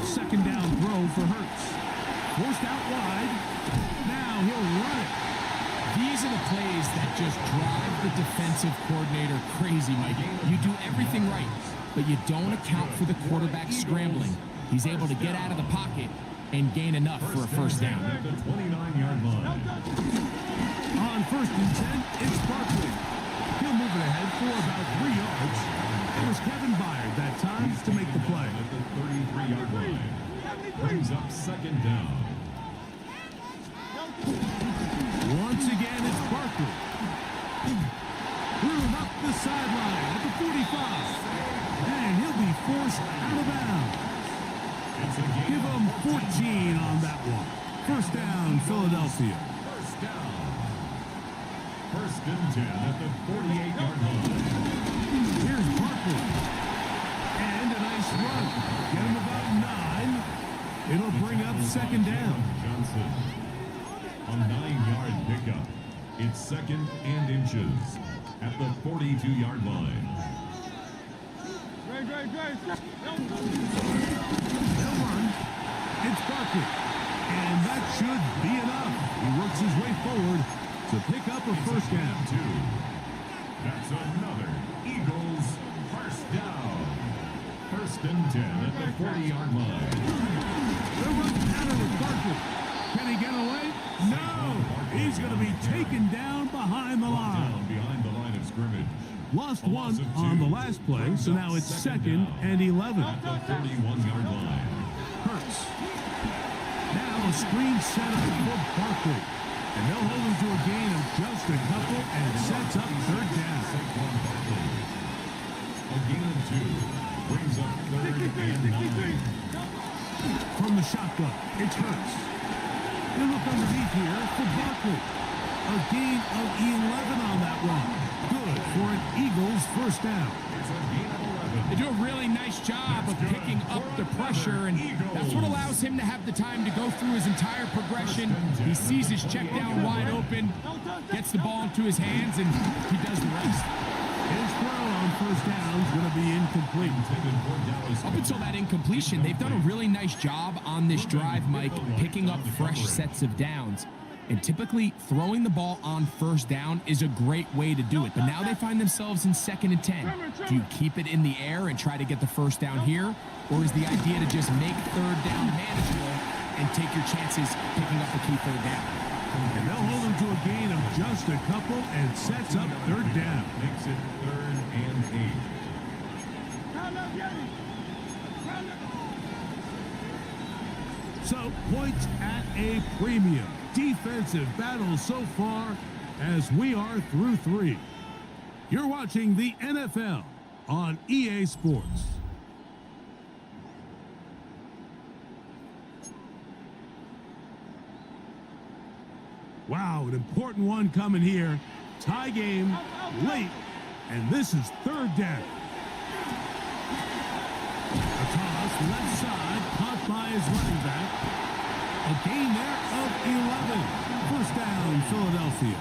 Second down throw for Hurts. Forced out wide. Now he'll run it. These are the plays that just drive the defensive coordinator crazy, Mike. You do everything right, but you don't account for the quarterback scrambling. He's able to get out of the pocket and gain enough for a first down. At the 29-yard line. On 1st and 10, it's Barkley. He'll move it ahead for about 3 yards. It was Kevin Byard that time to make the play. At the 33-yard line. Brings up 2nd down. Once again, it's Barkley. Threw him up the sideline at the 45. And he'll be forced out of bounds. Give him 14 on that one. First down, Philadelphia. First down. 1st and 10 at the 48-yard line. Here's Barkley. And a nice run. Get him about 9. It'll bring up 2nd down. Johnson. A 9-yard pickup. It's 2nd and inches at the 42-yard line. They'll run. It's Barkley. And that should be enough. He works his way forward to pick up a first down. 2. That's another Eagles first down. 1st and 10 at the 40-yard line. They're running pattern with Barkley. Can he get away? No. He's going to be taken down behind the line. Down behind the line of scrimmage. Lost one on the last play, so now it's 2nd and 11. At the 31-yard line. Hurts. Now a screen set up for Barkley. And they'll hold him to a gain of just a couple and sets up 3rd down. A gain of 2. Brings up 3rd and 9. From the shotgun, it's Hurts. They look underneath here for Barkley. A gain of 11 on that one. Good for an Eagles first down. It's a gain of 11. They do a really nice job of picking up the pressure, and that's what allows him to have the time to go through his entire progression. He sees his check down wide open, gets the ball into his hands, and he does the rest. His throw on first down is going to be incomplete. Up until that incompletion, they've done a really nice job on this drive, Mike, picking up fresh sets of downs. And typically, throwing the ball on first down is a great way to do it. But now they find themselves in 2nd and 10. Do you keep it in the air and try to get the first down here? Or is the idea to just make 3rd down manageable and take your chances picking up a key 3rd down? And they'll hold him to a gain of just a couple and sets up 3rd down. Makes it 3rd and 8. So, points at a premium. Defensive battle so far as we are through 3. You're watching the NFL on EA Sports. Wow, an important one coming here. Tie game late, and this is 3rd down. A toss left side, caught by his running back. A gain there of 11. First down, Philadelphia.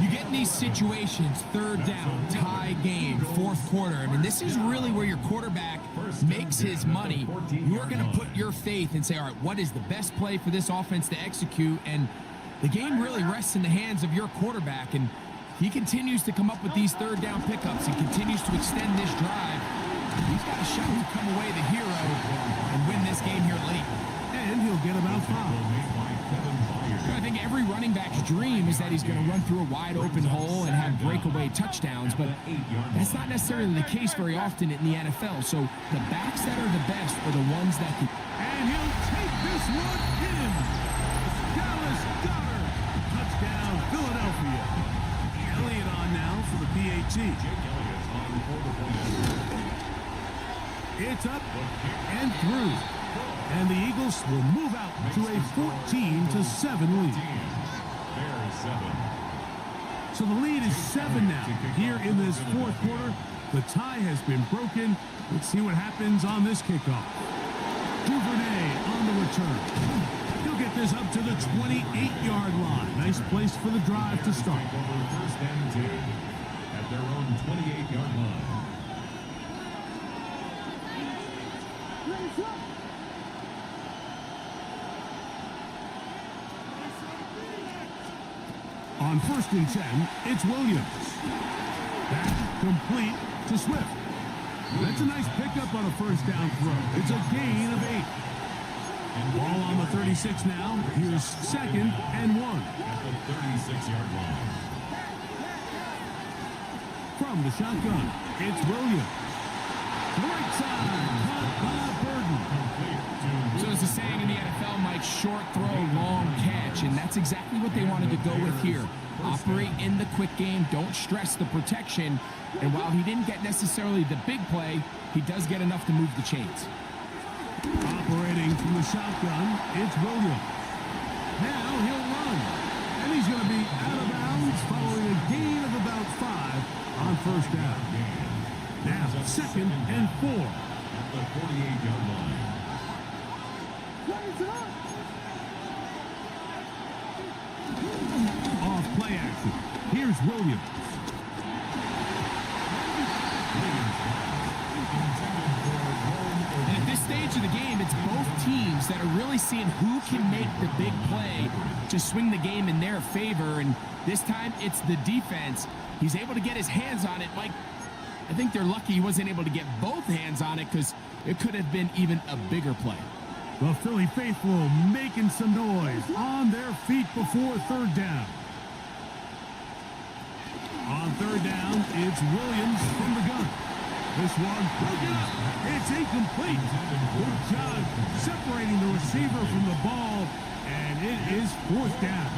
You get in these situations, 3rd down, tie game, 4th quarter. I mean, this is really where your quarterback makes his money. You're going to put your faith and say, all right, what is the best play for this offense to execute? And the game really rests in the hands of your quarterback. And he continues to come up with these 3rd down pickups and continues to extend this drive. He's got a shot to come away the hero and win this game here late. And he'll get about 5. I think every running back's dream is that he's going to run through a wide open hole and have breakaway touchdowns, but that's not necessarily the case very often in the NFL. So the backs that are the best are the ones that can. And he'll take this one in. Dallas Goedert. Touchdown, Philadelphia. Elliott on now for the PAT. It's up and through. And the Eagles will move out to a 14-7 lead. So the lead is 7 now here in this 4th quarter. The tie has been broken. Let's see what happens on this kickoff. Duvernay on the return. He'll get this up to the 28-yard line. Nice place for the drive to start. Over first and 10 at their own 28-yard line. On first and 10, it's Williams. That's complete to Swift. That's a nice pickup on a first down throw. It's a gain of 8. Ball on the 36 now. Here's 2nd and 1. At the 36-yard line. From the shotgun, it's Williams. Right side, caught by Burden. So there's a saying in the NFL, Mike, short throw, long catch, and that's exactly what they wanted to go with here. Operate in the quick game, don't stress the protection, and while he didn't get necessarily the big play, he does get enough to move the chains. Operating from the shotgun, it's Williams. Now he'll run, and he's going to be out of bounds following a gain of about 5 on first down. Now 2nd and 4. At the 48-yard line. Off play action. Here's Williams. And at this stage of the game, it's both teams that are really seeing who can make the big play to swing the game in their favor, and this time it's the defense. He's able to get his hands on it. Mike, I think they're lucky he wasn't able to get both hands on it because it could have been even a bigger play. The Philly faithful making some noise on their feet before third down. On third down, it's Williams from the gun. This one broken up. It's incomplete. Good job separating the receiver from the ball, and it is 4th down.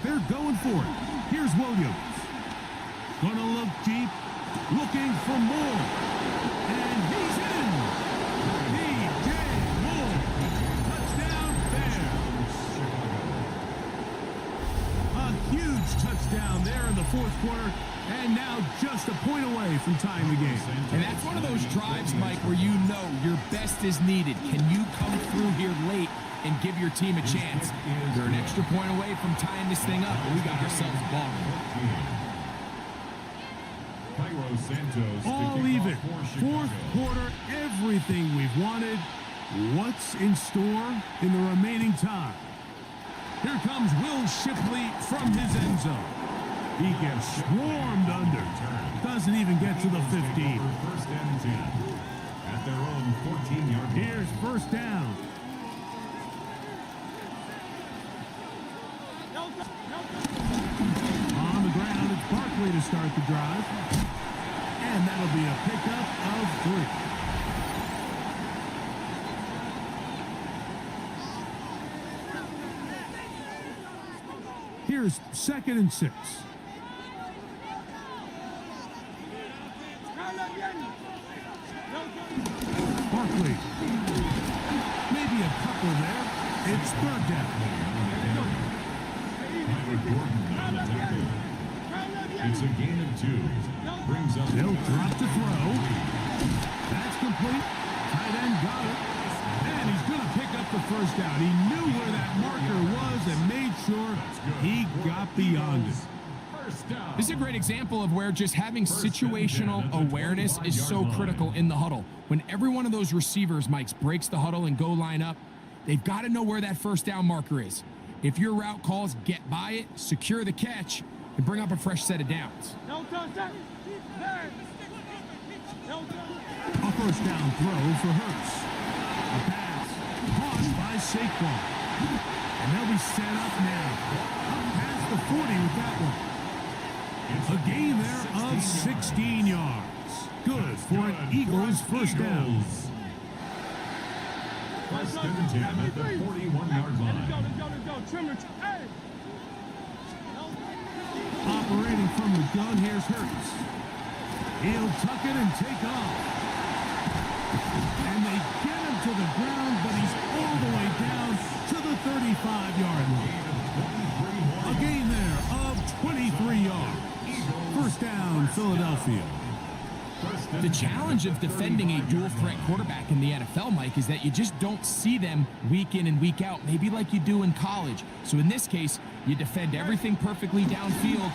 They're going for it. Here's Williams. Gonna look deep, looking for more. And he's in. DJ Moore. Touchdown Bears. A huge touchdown there in the 4th quarter. And now just a point away from tying the game. And that's one of those drives, Mike, where you know your best is needed. Can you come through here late and give your team a chance? They're an extra point away from tying this thing up, and we got ourselves a ball. All even. 4th quarter, everything we've wanted. What's in store in the remaining time? Here comes Will Shipley from his end zone. He gets swarmed under. Doesn't even get to the 15. First and 10 at their own 14-yard line. Here's first down. On the ground, it's Barkley to start the drive. And that'll be a pickup of 3. Here's 2nd and 6. Barkley. Maybe a couple there. It's 3rd down. It's a gain of 2. Brings up. They'll drop to throw. That's complete. Tight end got it. And he's going to pick up the first down. He knew where that marker was and made sure he got beyond it. This is a great example of where just having situational awareness is so critical in the huddle. When every one of those receivers, Mike, breaks the huddle and go line up, they've got to know where that first down marker is. If your route calls, get by it, secure the catch, and bring up a fresh set of downs. A first down throw for Hurts. A pass caught by Saquon. And they'll be set up now. Up past the 40 with that one. A gain there of 16 yards. Good for an Eagles first down. First and 10 at the 41-yard line. Operating from the gun, here's Hurts. He'll tuck it and take off. And they get him to the ground, but he's all the way down to the 35-yard Field. The challenge of defending a dual-threat quarterback in the NFL, Mike, is that you just don't see them week in and week out, maybe like you do in college. So in this case, you defend everything perfectly downfield,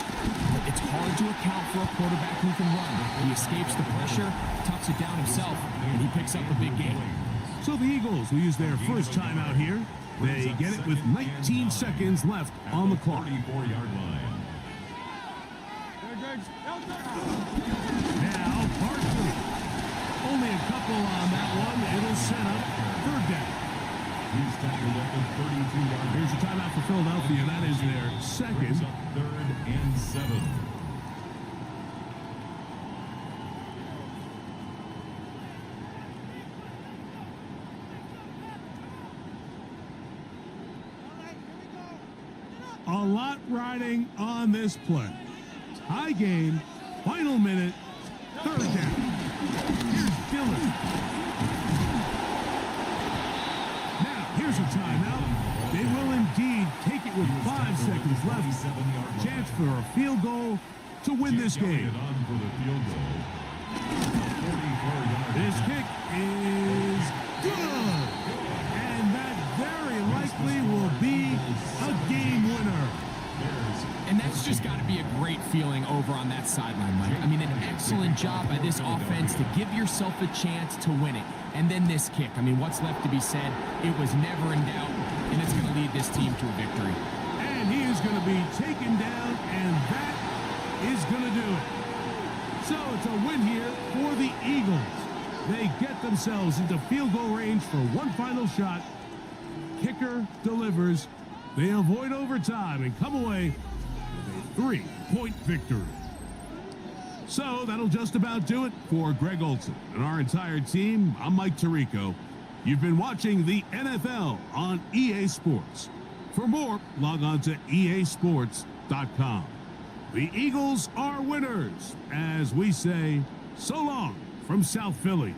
but it's hard to account for a quarterback who can run. He escapes the pressure, tucks it down himself, and he picks up a big gain. So the Eagles will use their first timeout here. They get it with 19 seconds left on the clock. 34-yard line. Now, part 3. Only a couple on that one. It'll set up third down. He's tackled at the 32-yard. Here's a timeout for Philadelphia. That is their second. Brings up 3rd and 7. A lot riding on this play. High game, final minute, third down. Here's Dillon. Now, here's a timeout. They will indeed take it with 5 seconds left. Chance for a field goal to win this game. On for the field goal. 44-yard. This kick is good. And that very likely will be a game winner. And that's just got to be a great feeling over on that sideline, Mike. I mean, an excellent job by this offense to give yourself a chance to win it. And then this kick. I mean, what's left to be said? It was never in doubt, and it's going to lead this team to a victory. And he is going to be taken down, and that is going to do it. So it's a win here for the Eagles. They get themselves into field goal range for one final shot. Kicker delivers. They avoid overtime and come away with a 3-point victory. So that'll just about do it for Greg Olson and our entire team. I'm Mike Tirico. You've been watching the NFL on EA Sports. For more, log on to easports.com. The Eagles are winners, as we say, so long from South Philly.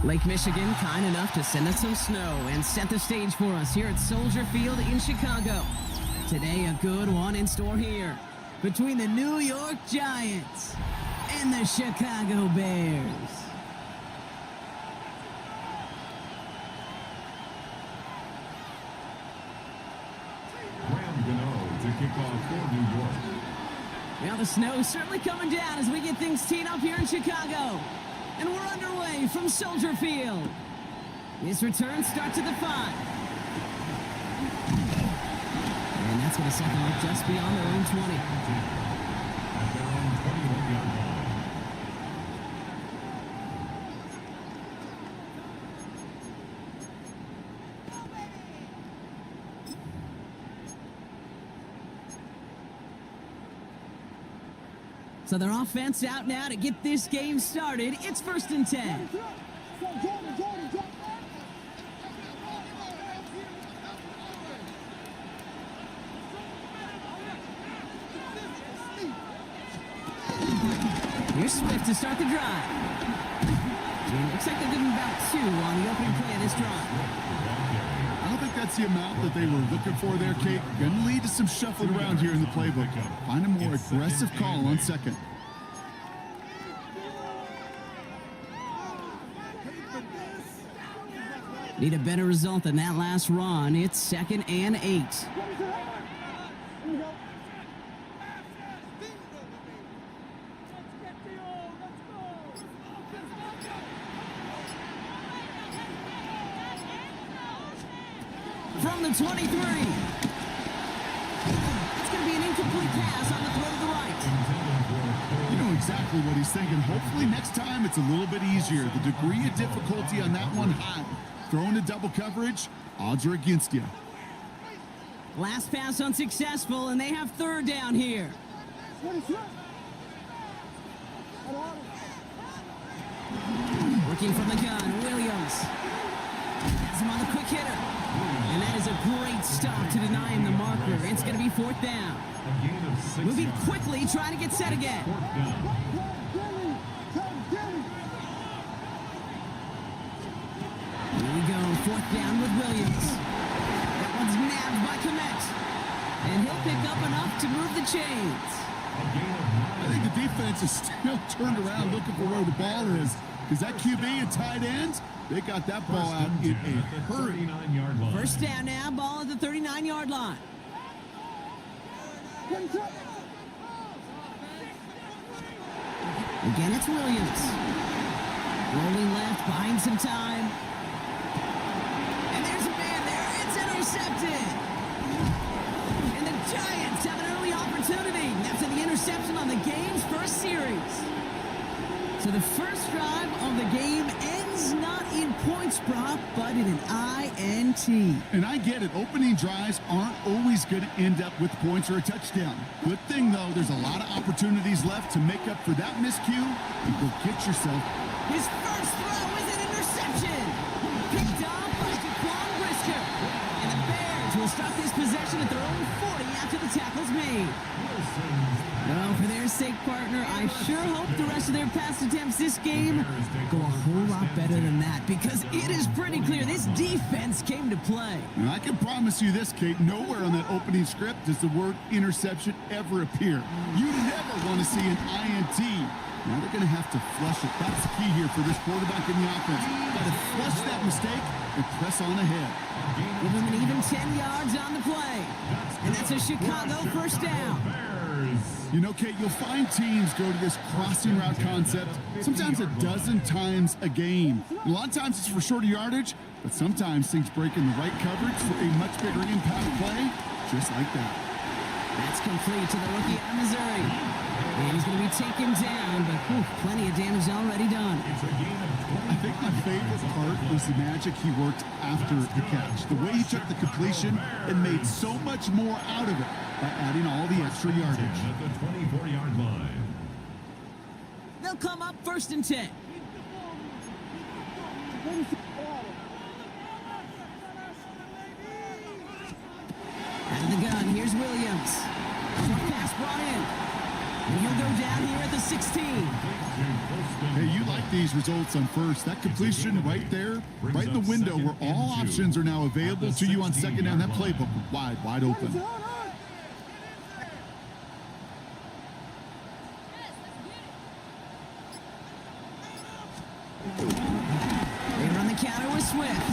Lake Michigan, kind enough to send us some snow and set the stage for us here at Soldier Field in Chicago. Today, a good one in store here between the New York Giants and the Chicago Bears. Graham Gano to kick off for New York. Well, the snow is certainly coming down as we get things teed up here in Chicago. And we're underway from Soldier Field. This return starts at the 5. And That's going to set them up just beyond their own 20. At their own 21-yard line. So their offense out now to get this game started. It's 1st and 10. Here's Swift to start the drive. And looks like they're giving about 2 on the opening play of this drive. I don't think that's the amount that they were looking for there, Kate. Going to lead to some shuffling around here in the playbook. Find a more aggressive call on second. Need a better result than that last run. It's 2nd and 8. From the 23. It's going to be an incomplete pass on the throw to the right. You know exactly what he's thinking. Hopefully next time it's a little bit easier. The degree of difficulty on that one high. Throwing to double coverage, odds are against you. Last pass unsuccessful, and they have 3rd down here. Working from the gun, Williams. Has him on the quick hitter. And that is a great stop to deny him the marker. It's going to be 4th down. Moving quickly, trying to get set again. Here we go, 4th down with Williams. That one's nabbed by Komet. And he'll pick up enough to move the chains. I think the defense is still turned around looking for where the ball is. Because that QB and tight ends, they got that ball out in a hurry. 1st down now, ball at the 39-yard line. Again, it's Williams. Rolling left, buying some time. And there's a man there. It's intercepted. And the Giants have an early opportunity after the interception on the game's first series. So the first drive of the game ends not in points, Brock, but in an INT. And I get it. Opening drives aren't always going to end up with points or a touchdown. Good thing, though, there's a lot of opportunities left to make up for that miscue and go get yourself. His first throw is an interception. Picked up by Jaquan Brisker. And the Bears will start this possession at their own 40 after the tackle's made. Well, for their sake, partner, I sure hope the rest of their pass attempts this game go a whole lot better than that, because it is pretty clear this defense came to play. And I can promise you this, Kate, nowhere on that opening script does the word interception ever appear. You never want to see an INT. Now they're going to have to flush it. That's the key here for this quarterback in the offense. Got to flush that mistake and press on ahead. Give them an even 10 yards on the play. And that's a Chicago 1st down. You know, Kate, you'll find teams go to this crossing route concept sometimes a dozen times a game. A lot of times it's for shorter yardage, but sometimes things break in the right coverage for a much bigger impact play, just like that. That's complete to the rookie out of Missouri. And he's going to be taken down, but plenty of damage already done. I think my favorite part was the magic he worked after the catch. The way he took the completion and made so much more out of it by adding all the extra yardage. At the 24-yard line. They'll come up 1st and 10. Out of the gun, here's Williams. Short pass brought in. And he'll go down here at the 16. Hey, you like these results on first. That completion right there, right in the window where all options are now available to you on 2nd down. That playbook wide open. They run the counter with Swift.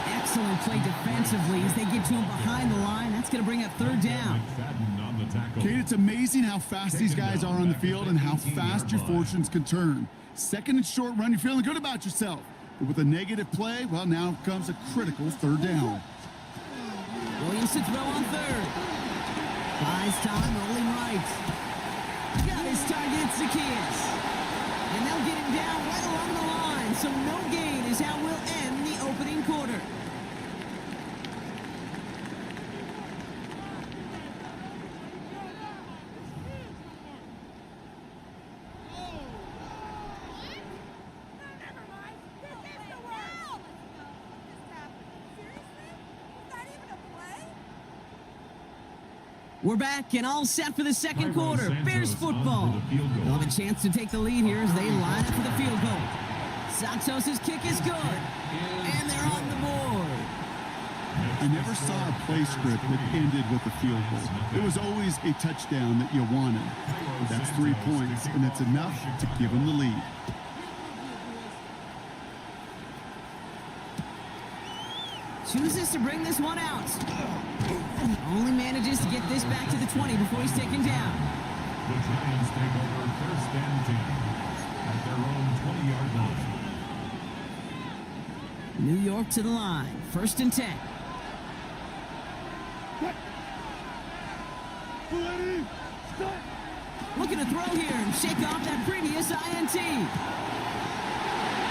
Excellent play defensively as they get to him behind the line. That's going to bring up 3rd down. Kate, it's amazing how fast these guys are on the field and how fast your fortunes can turn. 2nd and short run, you're feeling good about yourself. But with a negative play, well, now comes a critical 3rd down. Williams to throw on 3rd. Buys time, rolling right. Got his target, Zacchaeus. And they'll get him down right along the line, so no gain is how we'll end the opening quarter. We're back and all set for the second quarter. Bears football. They'll have a chance to take the lead here as they line up for the field goal. Santos' kick is good. And they're on the board. I never saw a play script that ended with a field goal. It was always a touchdown that you wanted. That's 3 points, and it's enough to give them the lead. Chooses to bring this one out. Only manages to get this back to the 20 before he's taken down. The Giants take over first and 10 at their own 20-yard line. New York to the line. First and 10. Looking to throw here and shake off that previous INT.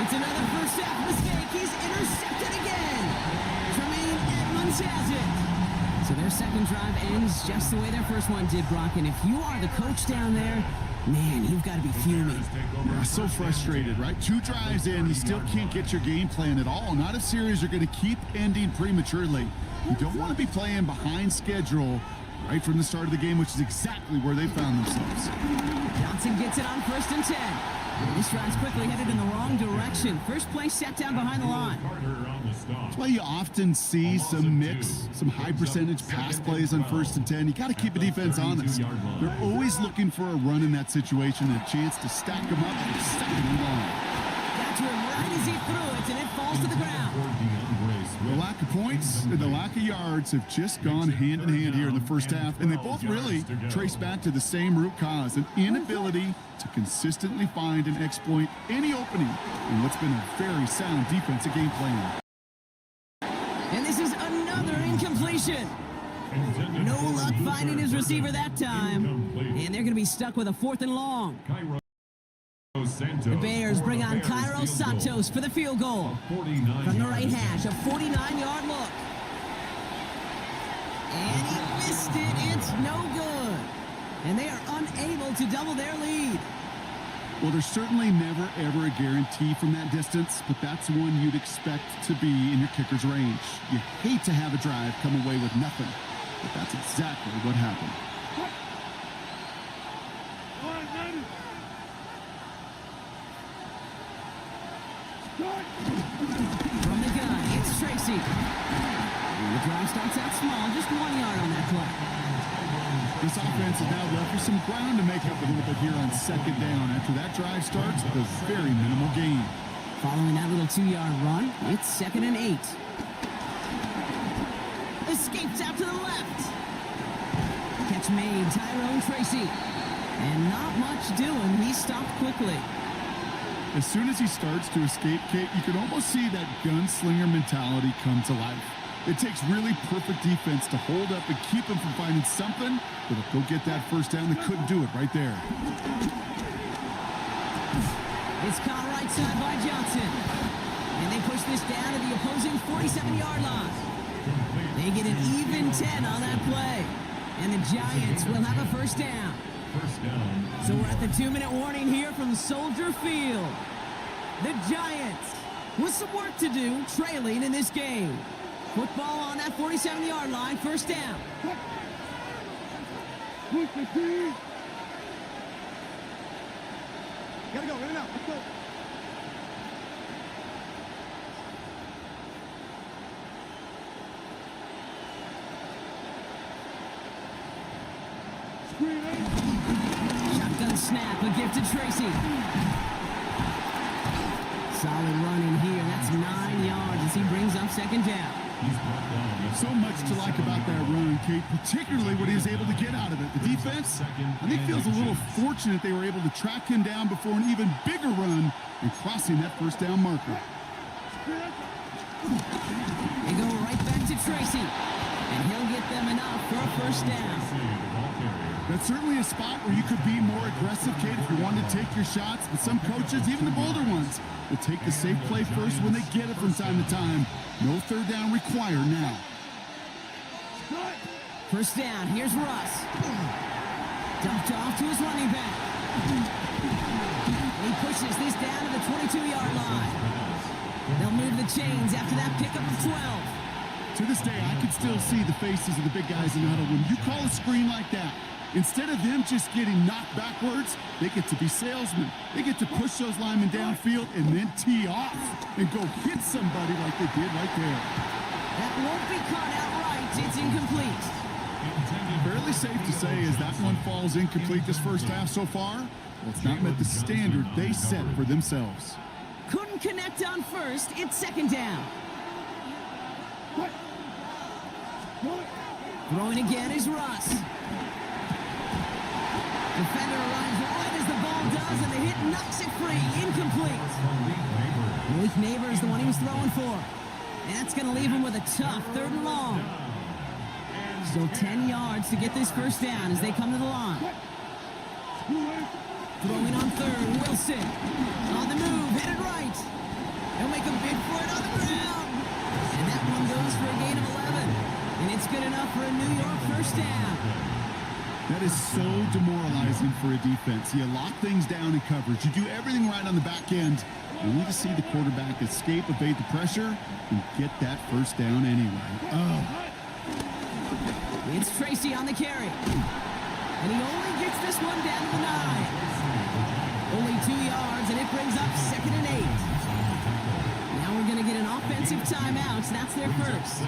It's another first half mistake. He's intercepted again. Tremaine Edmonds has it. So their second drive ends just the way their first one did, Brock. And if you are the coach down there, man, you've got to be fuming. Yeah, so frustrated, right? 2 drives in, you still can't get your game plan at all. Not a series you're going to keep ending prematurely. You don't want to be playing behind schedule right from the start of the game, which is exactly where they found themselves. Johnson gets it on first and 10. This drive's quickly headed in the wrong direction. First play set down behind the line. That's why you often see some mix, some high percentage pass plays on first and 10. You got to keep a defense honest. They're always looking for a run in that situation and a chance to stack them up for second and long. Got to him right as he threw it, and it falls to the ground. The lack of points and the lack of yards have just gone hand in hand here in the first half, and they both really trace back to the same root cause, an inability to consistently find and exploit any opening in what's been a very sound defensive game plan. And this is another incompletion. No luck finding his receiver that time, and they're going to be stuck with a 4th and long. The Bears bring on Cairo Santos for the field goal. From the right hash, a 49-yard look. And he missed it. It's no good. And they are unable to double their lead. Well, there's certainly never, ever a guarantee from that distance, but that's one you'd expect to be in your kicker's range. You hate to have a drive come away with nothing, but that's exactly what happened. From the gun, it's Tracy. And the drive starts out small, just 1 yard on that play. This offense is now left with some ground to make up a little bit here on second down. After that drive starts with a very minimal gain. Following that little 2-yard run, it's 2nd and 8. Escapes out to the left. Catch made, Tyrone Tracy. And not much doing, he stopped quickly. As soon as he starts to escape, Kate, you can almost see that gunslinger mentality come to life. It takes really perfect defense to hold up and keep him from finding something that'll go get that first down. They couldn't do it right there. It's caught right side by Johnson. And they push this down to the opposing 47-yard line. They get an even 10 on that play. And the Giants will have a first down. So we're at the 2-minute warning here from Soldier Field. The Giants with some work to do, trailing in this game. Football on that 47-yard line, first down. Gotta go, in and out, let's go. Shotgun snap, a gift to Tracy. Solid running here. That's 9 yards as he brings up second down. So much to like about that run, Kate, particularly what he was able to get out of it. The defense, I think, feels a little fortunate they were able to track him down before an even bigger run and crossing that first down marker. They go right back to Tracy. And he'll get them enough for a first down. That's certainly a spot where you could be more aggressive, Kate, if you wanted to take your shots. But some coaches, even the bolder ones, will take the safe play first when they get it from time to time. No third down required now. First down, here's Russ. Dumped off to his running back. He pushes this down to the 22-yard line. They'll move the chains after that pickup of 12. To this day, I can still see the faces of the big guys in the huddle. When you call a screen like that, instead of them just getting knocked backwards, they get to be salesmen. They get to push those linemen downfield and then tee off and go hit somebody like they did right there. That won't be caught outright. It's incomplete. Fairly safe to say as that one falls incomplete this first half so far. Well, it's not met the standard they set for themselves. Couldn't connect on first. It's second down. Throwing again is Russ. Defender arrives right as the ball does, and the hit knocks it free. Incomplete. Malik Neighbors, the one he was throwing for. And that's going to leave him with a tough 3rd and long. Still 10 yards to get this first down as they come to the line. Throwing on 3rd, Wilson. On the move, headed right. He'll make a bid for it on the ground. And that one goes for a gain of 11. And it's good enough for a New York first down. That is so demoralizing for a defense. You lock things down in coverage. You do everything right on the back end. You need to see the quarterback escape, evade the pressure, and get that first down anyway. Oh. It's Tracy on the carry. And he only gets this one down to the 9. Only 2 yards, and it brings up 2nd and 8. Now we're going to get an offensive timeout. That's their first.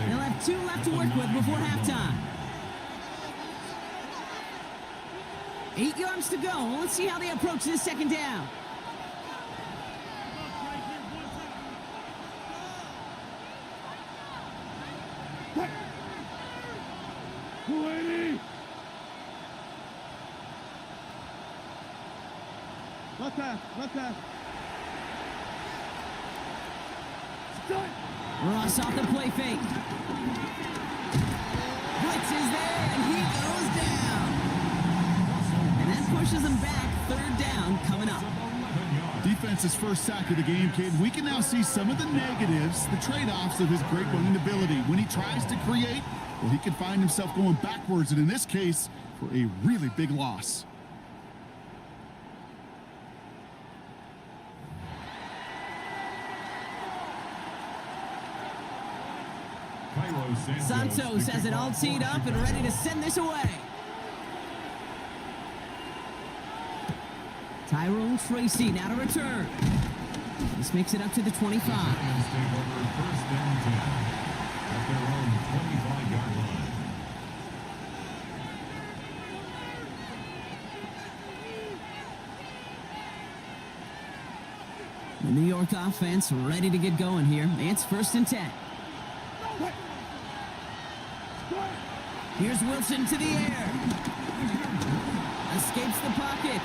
They'll have 2 left to work with before halftime. 8 yards to go. Let's see how they approach this second down. Left half. Ross off the play fake. Blitz is there, and he goes down. And that pushes him back. 3rd down coming up. Defense's first sack of the game, kid. We can now see some of the negatives, the trade-offs of his great running ability. When he tries to create, well, he can find himself going backwards, and in this case, for a really big loss. Santos has it all teed up and ready to send this away. Tyrone Tracy now to return. This makes it up to the 25. First and 10 at their own 25-yard line. The New York offense ready to get going here. It's 1st and 10. Here's Wilson to the air. Escapes the pocket.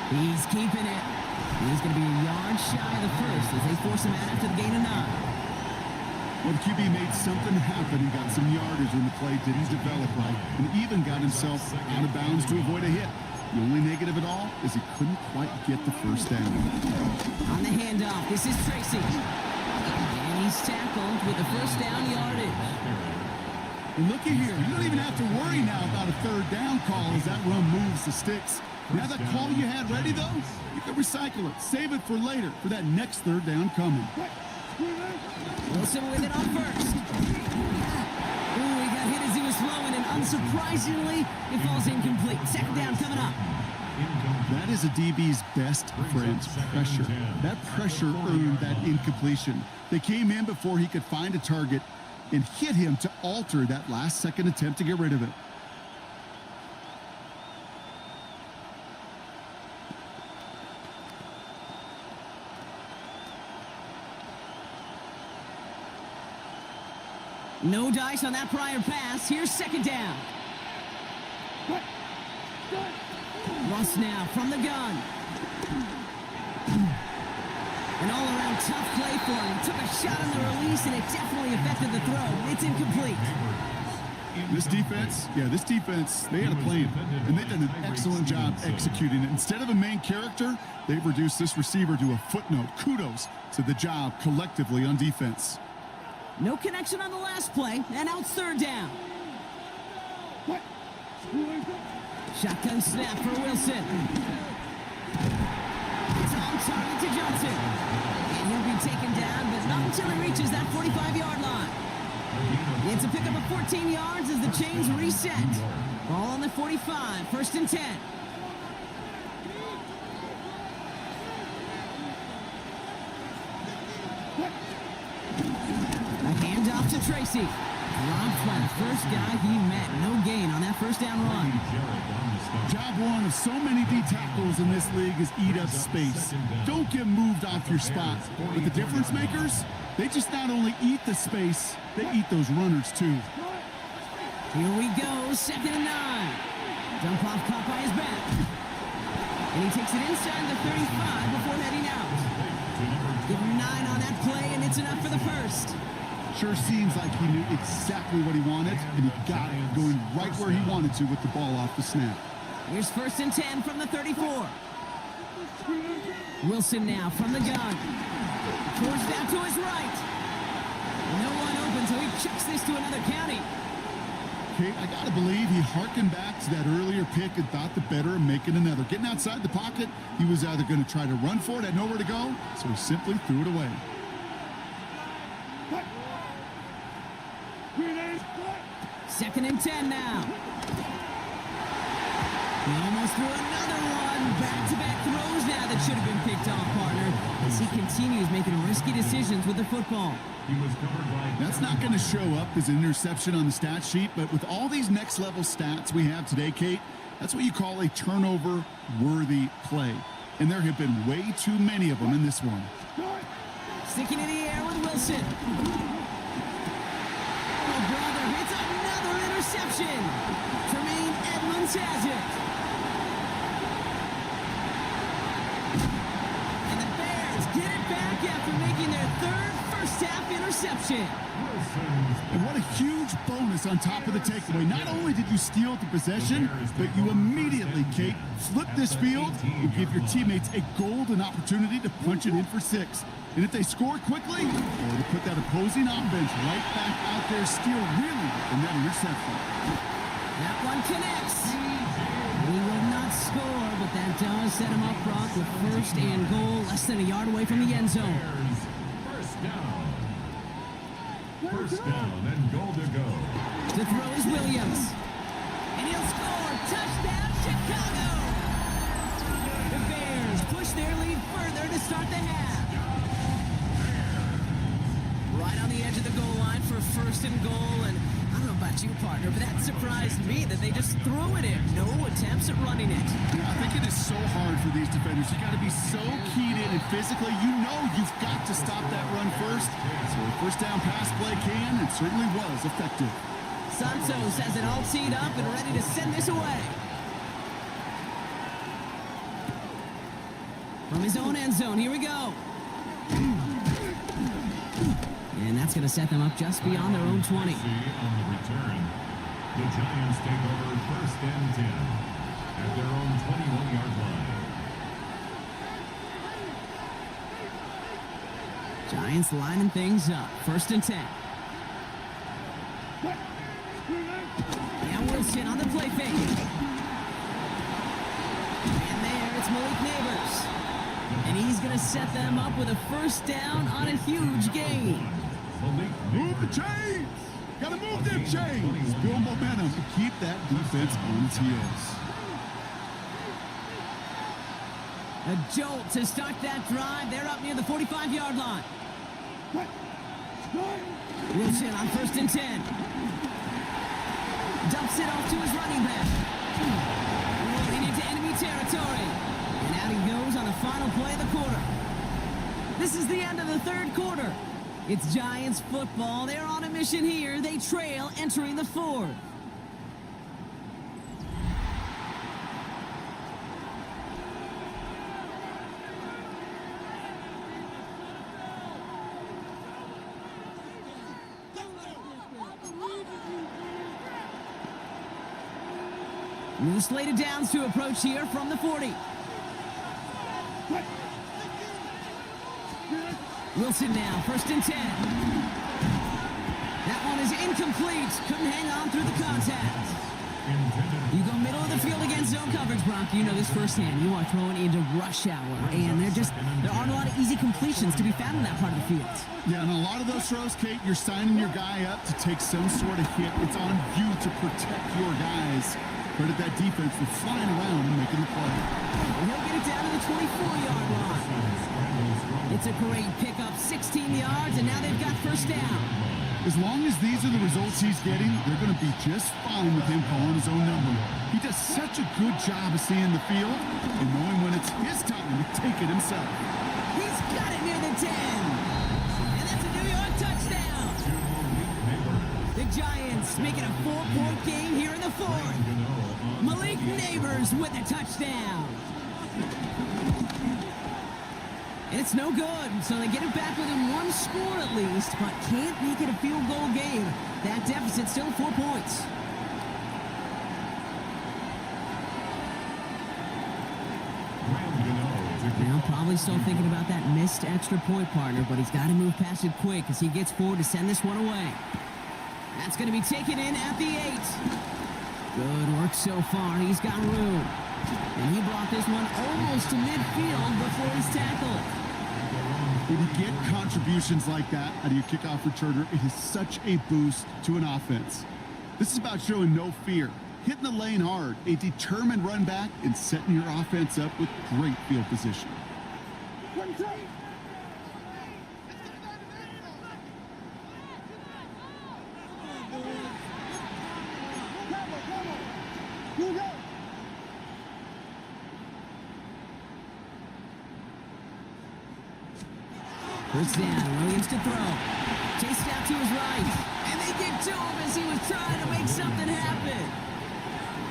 He's keeping it. He's going to be a yard shy of the first as they force him out after the gain of 9. Well, the QB made something happen. He got some yardage when the play didn't develop right, and even got himself out of bounds to avoid a hit. The only negative at all is he couldn't quite get the first down. On the handoff, this is Tracy. And he's tackled with the first down yardage. And looky here, you don't even have to worry now about a 3rd down call as that run moves the sticks. Now that call you had ready, though, you can recycle it. Save it for later for that next 3rd down coming. Wilson with it on first. Ooh, he got hit as he was throwing, and unsurprisingly, it falls incomplete. 2nd down coming up. That is a DB's best friend, pressure. That pressure earned that incompletion. They came in before he could find a target and hit him to alter that last-second attempt to get rid of it. No dice on that prior pass. Here's 2nd down. Russ now from the gun. An all-around tough play for him. Took a shot on the release, and it definitely affected the throw. It's incomplete. This defense, they had a plan, and they've done an excellent job executing it. Instead of a main character, they've reduced this receiver to a footnote. Kudos to the job collectively on defense. No connection on the last play, and now it's third down. Shotgun snap for Wilson. It's on target to Johnson. And he'll be taken down, but not until he reaches that 45-yard line. It's a pickup of 14 yards as the chains reset. Ball on the 45, first and 10. A handoff to Tracy. Dropped by the first guy he met. No gain on that first down run. Job one of so many D tackles in this league is eat up space. Don't get moved off your spot. But the difference makers, they just not only eat the space, they eat those runners too. Here we go, second and 9. Dump off caught by his back. And he takes it inside the 35 before heading out. Give him 9 on that play, and it's enough for the first. Sure seems like he knew exactly what he wanted, and he got it going right where he wanted to with the ball off the snap. Here's first and 10 from the 34. Wilson now from the gun. Towards down to his right. No one open, so he chucks this to another county. Kate, I got to believe he harkened back to that earlier pick and thought the better of making another. Getting outside the pocket, he was either going to try to run for it, had nowhere to go, so he simply threw it away. Second and 10 now. He almost threw another one. Back-to-back throws now that should have been picked off, partner, as he continues making risky decisions with the football. That's not going to show up as an interception on the stat sheet, but with all these next-level stats we have today, Kate, that's what you call a turnover-worthy play. And there have been way too many of them in this one. Sticking in the air with Wilson. Oh, brother, it's another interception. Tremaine Edmonds has it. And the Bears get it back after making their third first-half interception. And what a huge bonus on top of the takeaway. Not only did you steal the possession, but you immediately, Kate, flip this field and give your teammates a golden opportunity to punch it in for 6. And if they score quickly, to put that opposing offense right back out there, steal really in that interception. That one connects. He will not score, but that does set him up, Brock, with first and goal, less than a yard away from the end zone. First down and goal to go. To throw is Williams. And he'll score. Touchdown, Chicago! The Bears push their lead further to start the half. Right on the edge of the goal line for first and goal, and I don't know about you, partner, but that surprised me that they just threw it in. No attempts at running it. Yeah, I think it is so hard for these defenders. You got to be so keyed in, and physically, you know you've got to stop that run first. So a first down pass play can, and certainly was effective. Santos has it all teed up and ready to send this away. From his own end zone, here we go. And that's going to set them up just beyond their own 20. On the return, the Giants take over first and 10 at their own 21-yard line. Giants lining things up. First and 10. And Wilson on the play fake. And there, it's Malik Neighbors. And he's going to set them up with a first down on a huge gain. Move the chains! Got to move them chains! Build momentum to keep that defense on its heels. A jolt to start that drive. They're up near the 45-yard line. Wilson on first and 10. Dumps it off to his running back. Rolling into enemy territory. And out he goes on the final play of the quarter. This is the end of the third quarter. It's Giants football. They're on a mission here. They trail entering the fourth. New slated downs to approach here from the 40. Wilson now, 1st and 10. That one is incomplete. Couldn't hang on through the contact. You go middle of the field against zone coverage, Brock. You know this firsthand. You are throwing into rush hour, and there aren't a lot of easy completions to be found in that part of the field. Yeah, and a lot of those throws, Kate, you're signing your guy up to take some sort of hit. It's on you to protect your guys. Credit that defense for flying around and making the play. He'll get it down to the 24-yard line. It's a great pickup, 16 yards, and now they've got 1st down. As long as these are the results he's getting, they're going to be just fine with him calling his own number. He does such a good job of seeing the field and knowing when it's his time to take it himself. He's got it near the 10. And that's a New York touchdown. The Giants make it a 4-point game here in the 4th. Malik Neighbors with a touchdown. And it's no good, so they get it back within 1 score at least, but can't make it a field goal game. That deficit still 4 points. Now probably still thinking about that missed extra point, partner, but he's got to move past it quick as he gets forward to send this one away. That's going to be taken in at the 8. Good work so far. He's got room. And he brought this one almost to midfield before he's tackled. When you get contributions like that out of your kickoff returner, it is such a boost to an offense. This is about showing no fear, hitting the lane hard, a determined run back, and setting your offense up with great field position. First down, Williams to throw. Chased out to his right. And they get to him as he was trying to make something happen.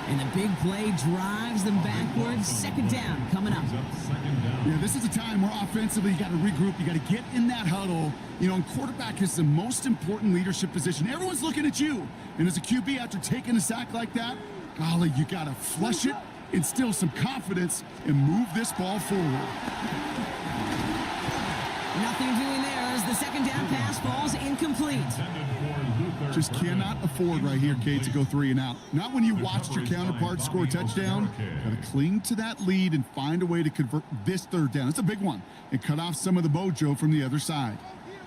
And the big play drives them backwards. 2nd down coming up. Yeah, this is a time where offensively you got to regroup. You got to get in that huddle. You know, and quarterback is the most important leadership position. Everyone's looking at you. And as a QB, after taking a sack like that, golly, you got to flush it, instill some confidence, and move this ball forward. Nothing doing there as the 2nd down pass falls incomplete. Just cannot afford right here, Kate, to go 3 and out. Not when you watched your counterpart score a touchdown. Got to cling to that lead and find a way to convert this 3rd down. It's a big one. And cut off some of the mojo from the other side.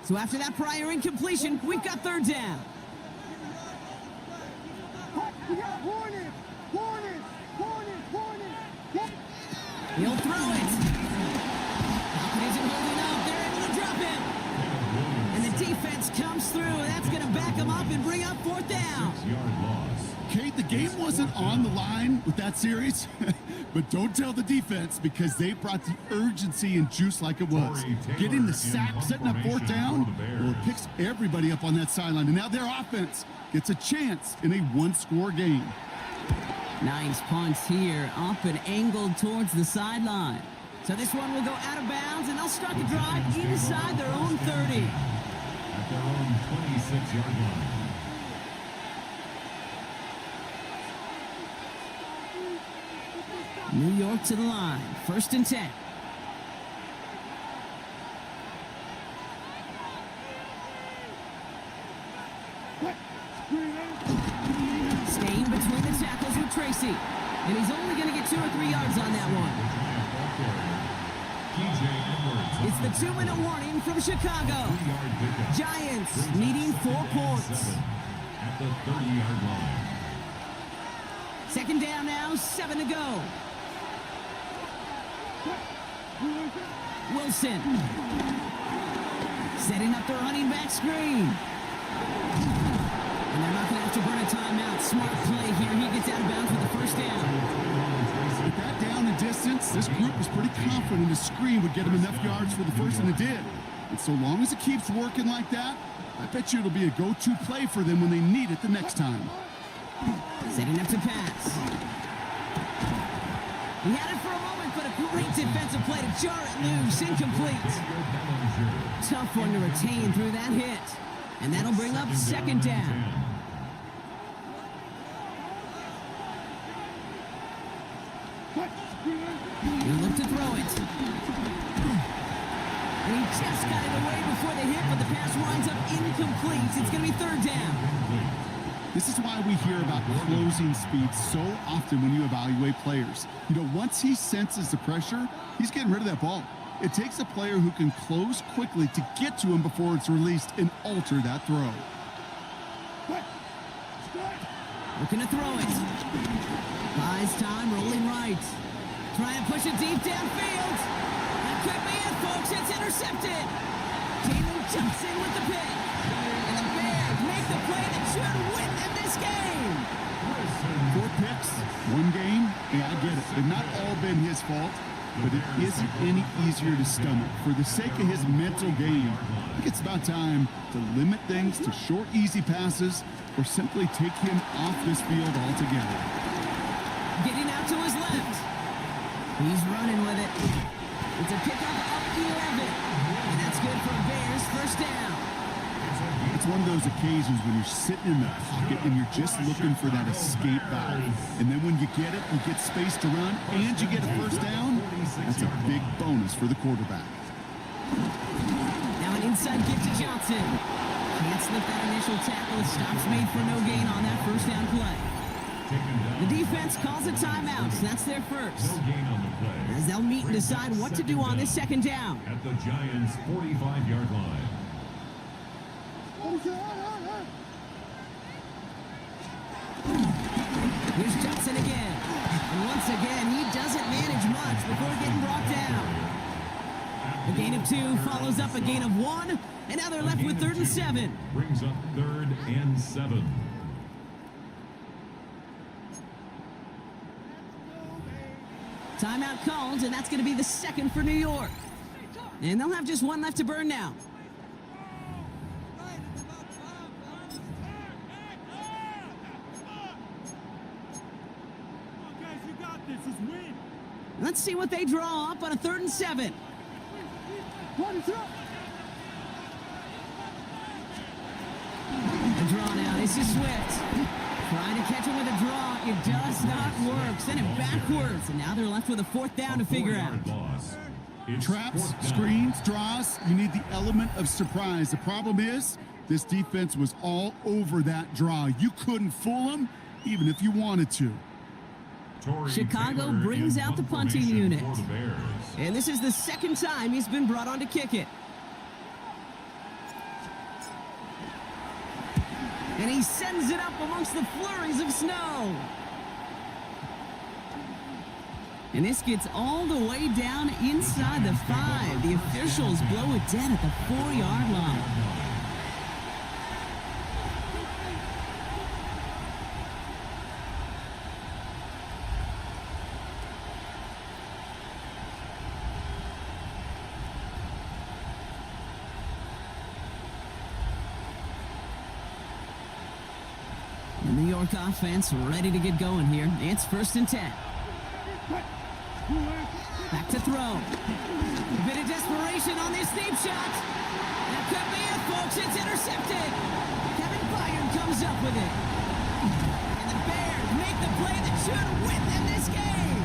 So after that prior incompletion, we've got 3rd down. He'll throw it. Falcon isn't holding up. They're able to drop him. And the defense comes through. That's going to back him up and bring up 4th down. Kate, the game wasn't on the line with that series, but don't tell the defense because they brought the urgency and juice like it was. Getting the sack, setting up 4th down, well, it picks everybody up on that sideline. And now their offense gets a chance in a 1-score game. Nice punts here, up and angled towards the sideline. So this one will go out of bounds, and they'll start the drive inside their own 30. At their own 26-yard line. New York to the line, 1st and 10. Staying between the tackles with Tracy. And he's only going to get 2 or 3 yards on that one. It's the 2-minute warning from Chicago. Giants needing 4 points. At the 30-yard line. 2nd down now, 7 to go. Wilson. Setting up the running back screen. And they're not going to have to burn a timeout. Smart play here. He gets out of bounds with the 1st down. With that down and distance, this group was pretty confident the screen would get him enough yards for the 1st, and it did. And so long as it keeps working like that, I bet you it'll be a go-to play for them when they need it the next time. Setting up to pass. He had it for a moment, but a great defensive play to jar it loose. Incomplete. Tough one to retain through that hit. And that'll bring up 2nd down. just got it away before the hit, but the pass winds up incomplete. It's going to be third down. This is why we hear about closing speed so often when you evaluate players. You know, once he senses the pressure, he's getting rid of that ball. It takes a player who can close quickly to get to him before it's released and alter that throw. Looking to throw it. Buys time, rolling right. Try and push it deep downfield. That could be it, folks. It's intercepted. Jalen Johnson with the pick. And the Bears make the play that should win them this game. 4 picks, 1 game. Yeah, I get it. They've not all been his fault, but it isn't any easier to stomach. For the sake of his mental game, I think it's about time to limit things to short, easy passes or simply take him off this field altogether. Getting out to his left. He's running with it. It's a pickup up 11. And that's good for Bears. First down. It's one of those occasions when you're sitting in the pocket and you're just looking for that escape valve. And then when you get it, you get space to run, and you get a first down. That's a big bonus for the quarterback. Now an inside give to Johnson. Can't slip that initial tackle. Stops made for no gain on that first down play. The defense calls a timeout. That's their first. No gain on the play. As they'll meet and decide what to do on this second down. At the Giants' 45-yard line. Here's Johnson again. And once again, he doesn't manage much before getting brought down. A gain of 2 follows up a gain of 1. And now they're left with 3rd and 7. Brings up 3rd and 7. Timeout called, and that's going to be the second for New York. And they'll have just 1 left to burn now. Let's see what they draw up on a 3rd and 7. The draw now. This is Swift. Trying to catch him with a draw. It does not work. Send it backwards. And now they're left with a 4th down to figure out. Traps, screens, draws, you need the element of surprise. The problem is, this defense was all over that draw. You couldn't fool them, even if you wanted to. Chicago brings out the punting unit. And this is the 2nd time he's been brought on to kick it. And he sends it up amongst the flurries of snow. And this gets all the way down inside the 5. The officials blow it dead at the 4-yard line. The New York offense ready to get going here. It's 1st and 10. Back to throw. A bit of desperation on this deep shot. That could be it, folks. It's intercepted. Kevin Byard comes up with it. And the Bears make the play that should win them this game.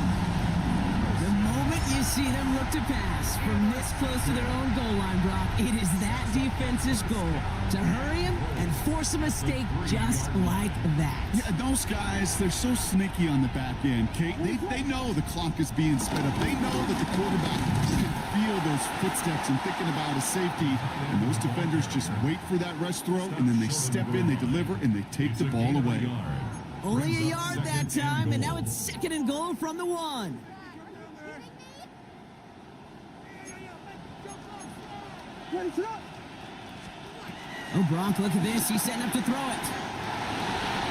The moment you see them look to pass from this close to their own goal line, Brock, it is that defense's goal to hurry him and force a mistake just like that. Yeah, those guys, they're so sneaky on the back end, Kate. They know the clock is being sped up. They know that the quarterback can feel those footsteps and thinking about a safety. And those defenders just wait for that rush throw, and then they step in, they deliver, and they take the ball away. Only a yard that time, and now it's 2nd and goal from the 1. Oh, Gronk, look at this. He's setting up to throw it.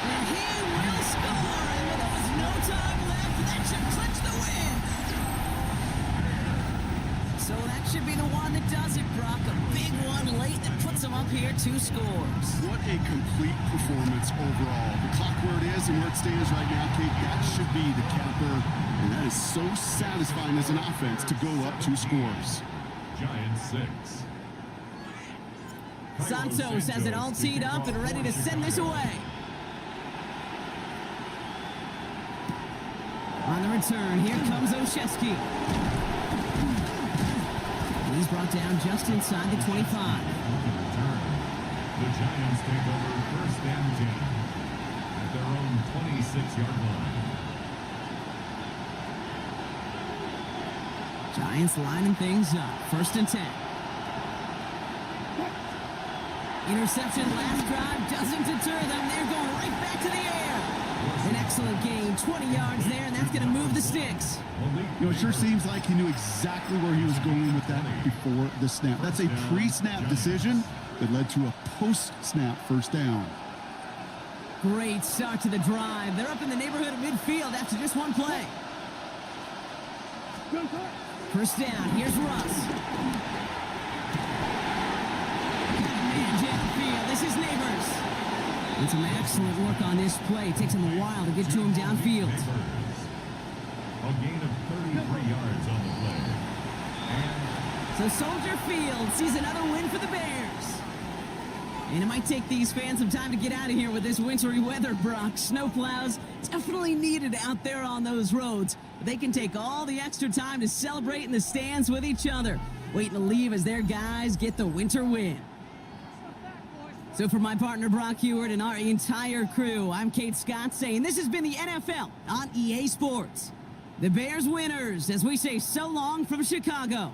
And he will score. And with almost no time left, that should clinch the win. So that should be the one that does it, Brock. A big one late that puts him up here 2 scores. What a complete performance overall. The clock where it is and where it stands right now, Kate, that should be the capper. And that is so satisfying as an offense to go up 2 scores. Giants 6. Santos has it all teed up and ready to send this away. On the return, here comes Olszewski. He's brought down just inside the 25. The Giants take over first and 10 at their own 26-yard line. Giants lining things up. First and 10. Interception last drive doesn't deter them. They're going right back to the air. An excellent gain. 20 yards there, and that's going to move the sticks. You know, it sure seems like he knew exactly where he was going with that before the snap. That's a pre-snap decision that led to a post-snap first down. Great start to the drive. They're up in the neighborhood of midfield after just one play. First down. Here's Russ. Got a man downfield. This is Neighbors. And some excellent work on this play. It takes him a while to get to him downfield. A gain of 33 yards on the play. So Soldier Field sees another win for the Bears. And it might take these fans some time to get out of here with this wintry weather, Brock. Snowplows definitely needed out there on those roads. But they can take all the extra time to celebrate in the stands with each other, waiting to leave as their guys get the winter win. So for my partner Brock Heward and our entire crew, I'm Kate Scott saying this has been the NFL on EA Sports. The Bears winners as we say so long from Chicago.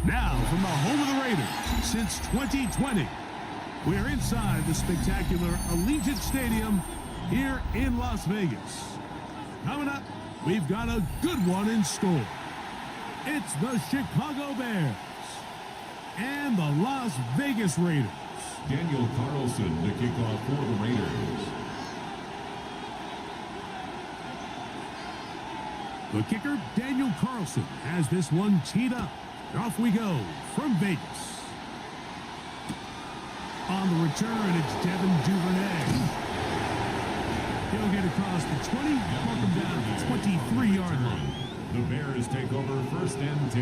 Now, from the home of the Raiders since 2020, we're inside the spectacular Allegiant Stadium here in Las Vegas. Coming up, we've got a good one in store. It's the Chicago Bears and the Las Vegas Raiders. Daniel Carlson to kick off for the Raiders. The kicker, Daniel Carlson, has this one teed up. Off we go from Vegas. On the return, it's Devin Duvernay. He'll get across the 20, welcome down to the 23-yard line. The Bears take over first and 10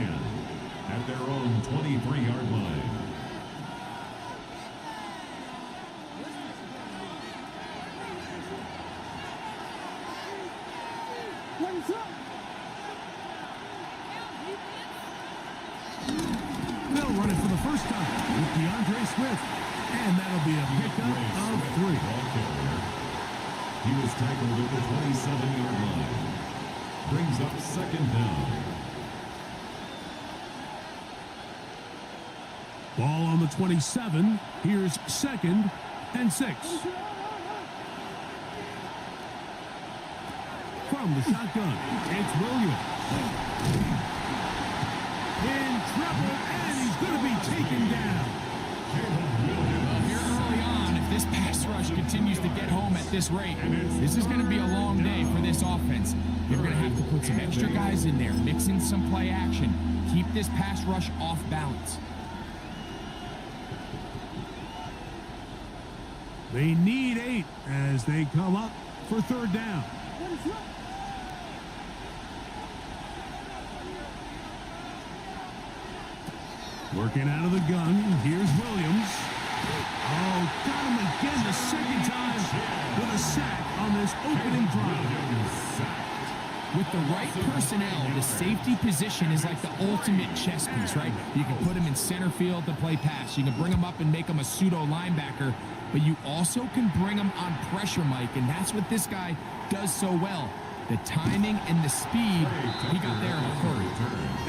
at their own 23-yard line. They'll run it for the first time with DeAndre Swift. And that'll be a pickup of 3. He was tackled at the 27-yard line. Brings up second down. Ball on the 27. Here's 2nd and 6. From the shotgun, it's Williams. In trouble, and he's going to be taken down. Well, here early on, if this pass rush continues to get home at this rate, this is going to be a long day for this offense. They're going to have to put some extra guys in there, mix in some play action, keep this pass rush off balance. They need 8 as they come up for 3rd down. Working out of the gun, here's Williams. Oh, got him again the second time with a sack on this opening drive. With the right personnel, the safety position is like the ultimate chess piece, right? You can put him in center field to play pass. You can bring him up and make him a pseudo linebacker, but you also can bring him on pressure, Mike, and that's what this guy does so well. The timing and the speed, he got there in a hurry.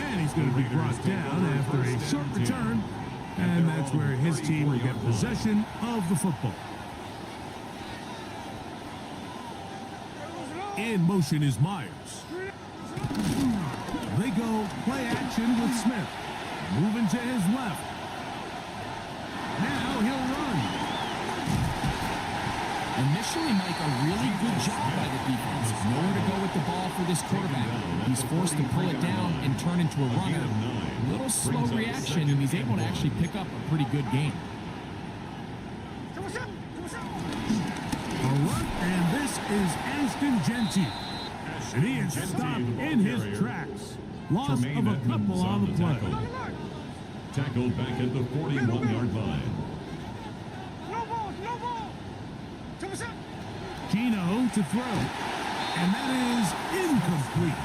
And he's going to be brought down after a short return, and that's where his team will get possession of the football. In motion is Myers. They go play action with Smith. Moving to his left. Now he'll run. Initially, Mike, a really good job by the defense. Nowhere to go with the ball for this quarterback. He's forced to pull it down and turn into a runner. A little slow reaction, and he's able to actually pick up a pretty good game. A run, and this is Ashton Genty. And he is stopped in his tracks. Loss of a couple on the play. Tackled back at the 41-yard line. No ball. Gino to throw. And that is incomplete.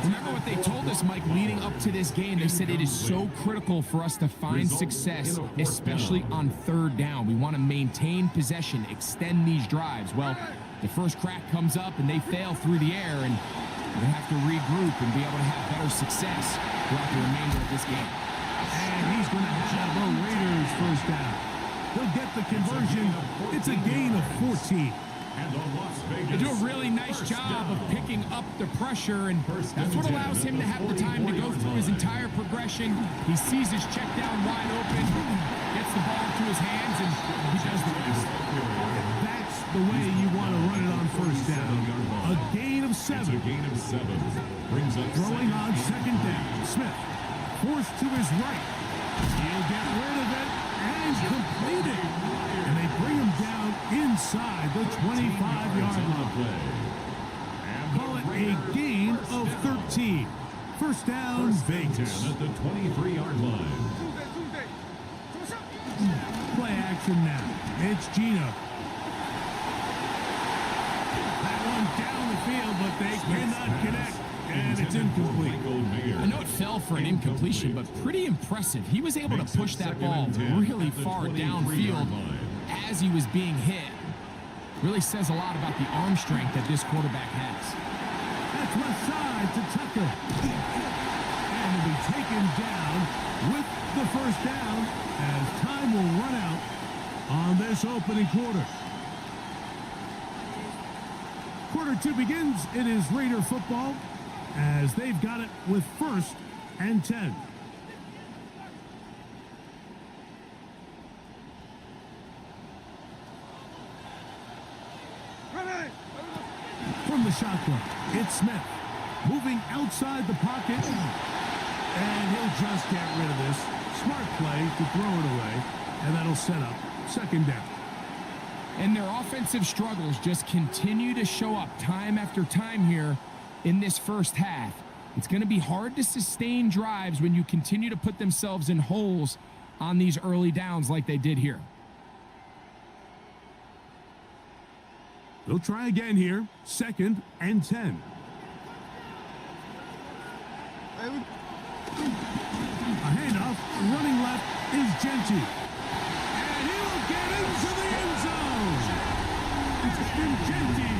Remember what they told us, Mike, leading up to this game. They said it is so critical for us to find success, especially on third down. We want to maintain possession, extend these drives. Well, the first crack comes up and they fail through the air, and they have to regroup and be able to have better success throughout the remainder of this game. And he's going to have the Raiders first down. They'll get the conversion. It's a gain of 14. They do a really nice job of picking up the pressure, and that's what allows him to have the time to go through his entire progression. He sees his check down wide open, gets the ball to his hands, and he does the rest. That's the way you want to run it on first down. A gain of 7. Throwing on second down. Smith forced to his right. He'll get rid of it and complete it. And they bring him down inside the 25-yard line. Call it a gain of 13. First down, Vegas. At the 23-yard line. Play action now. It's Gino. That one down the field, but they cannot connect. And it's incomplete. I know it fell for an incompletion, but pretty impressive. He was able to push that ball really far downfield as he was being hit. Really says a lot about the arm strength that this quarterback has. That's left side to Tucker. And will be taken down with the first down as time will run out on this opening quarter. Quarter 2 begins. It is Raider football as they've got it with 1st and 10. From the shotgun, it's Smith. Moving outside the pocket. And he'll just get rid of this. Smart play to throw it away. And that'll set up second down. And their offensive struggles just continue to show up time after time here in this first half. It's going to be hard to sustain drives when you continue to put themselves in holes on these early downs like they did here. They'll try again here. 2nd and 10. A handoff. Running left is Genty. And he will get into the end zone. It's Genty.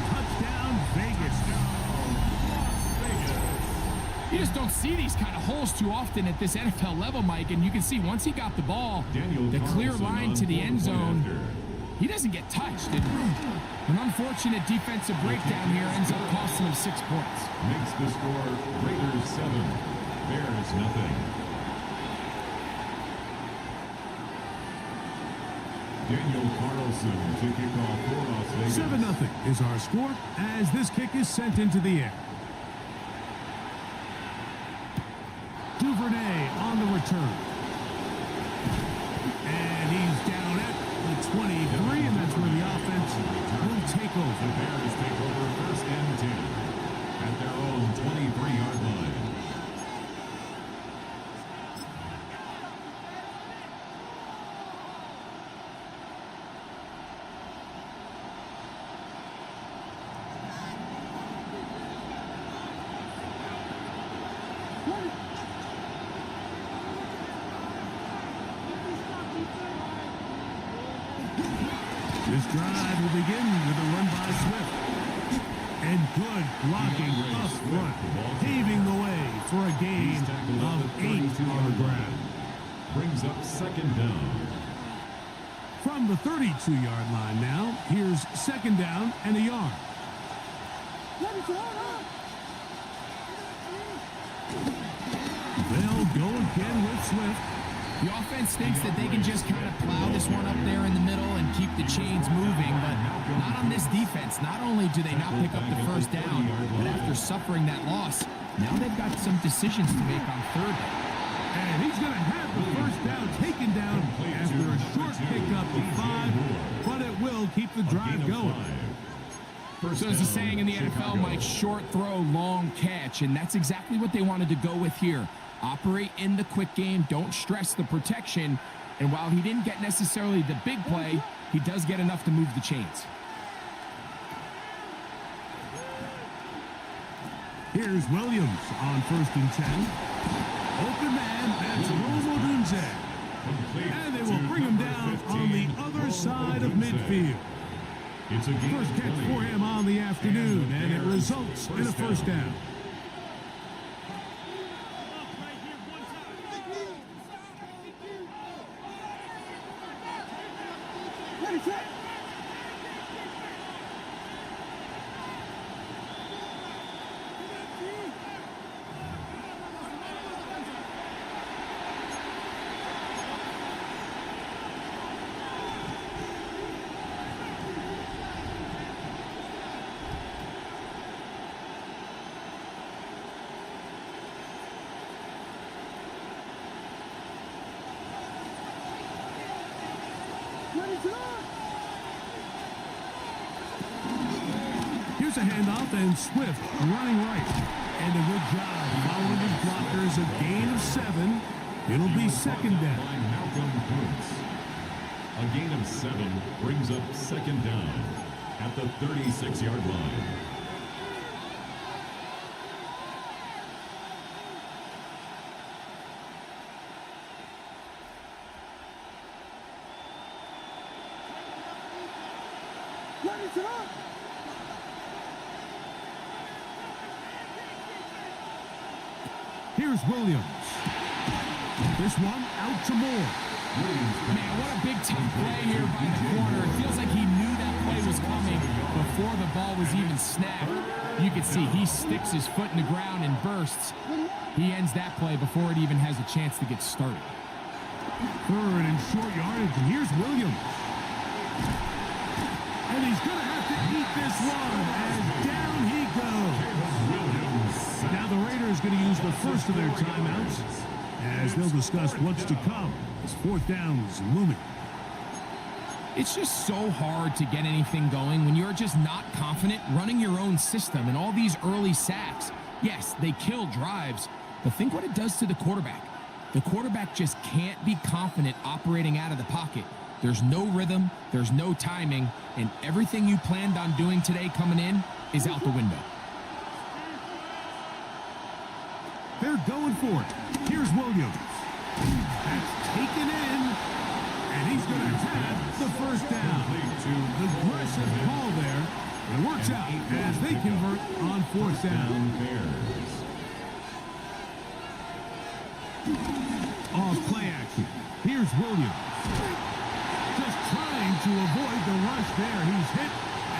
Touchdown, Vegas. You just don't see these kind of holes too often at this NFL level, Mike. And you can see once he got the ball, the clear line to the end zone, he doesn't get touched. And an unfortunate defensive breakdown here ends up costing him 6 points. Makes the score Raiders 7, Bears nothing. Daniel Carlson to kick off for Las Vegas. 7-0 is our score as this kick is sent into the air. Duvernay on the return. And he's down at the 23, and that's where the offense will take over. The Bears take over 1st and 10 at their own 23-yard line. This drive will begin with a run by Swift. And good blocking up front, paving the way for a gain of 8 on the ground. Brings up second down. From the 32-yard line now, here's second down and a yard. They'll go again with Swift. The offense thinks that they can just kind of plow this one up there in the middle and keep the chains moving, but not on this defense. Not only do they not pick up the first down, but after suffering that loss, now they've got some decisions to make on third down. And he's going to have the first down taken down after a short pickup of 5, but it will keep the drive going. So as the saying in the NFL, Mike, short throw, long catch, and that's exactly what they wanted to go with here. Operate in the quick game, don't stress the protection, and while he didn't get necessarily the big play, he does get enough to move the chains. Here's Williams on 1st and 10. Open man, that's Romo Dunze. And they will bring him down on the other side of midfield. It's a First catch for him on the afternoon, and it results in a first down. Here's a handoff, and Swift running right. And a good job following his blockers, a gain of 7. It'll be second down. A gain of 7 brings up second down at the 36-yard line. Here's Williams. This one out to Moore. Man, what a big time play here by the corner. It feels like he knew that play was coming before the ball was even snapped. You can see he sticks his foot in the ground and bursts. He ends that play before it even has a chance to get started. Third and short yardage, and here's Williams. And he's going to have to eat this one, and down he goes. Now the Raiders going to use the first of their timeouts as they'll discuss what's to come as fourth down is looming. It's just so hard to get anything going when you're just not confident running your own system, and all these early sacks. Yes, they kill drives, but think what it does to the quarterback. The quarterback just can't be confident operating out of the pocket. There's no rhythm, there's no timing, and everything you planned on doing today coming in is out the window. They're going for it. Here's Williams. That's taken in, and he's going to have the first down. Aggressive call there. It works out as they convert on fourth down. Off play action. Here's Williams. Just trying to avoid the rush there. He's hit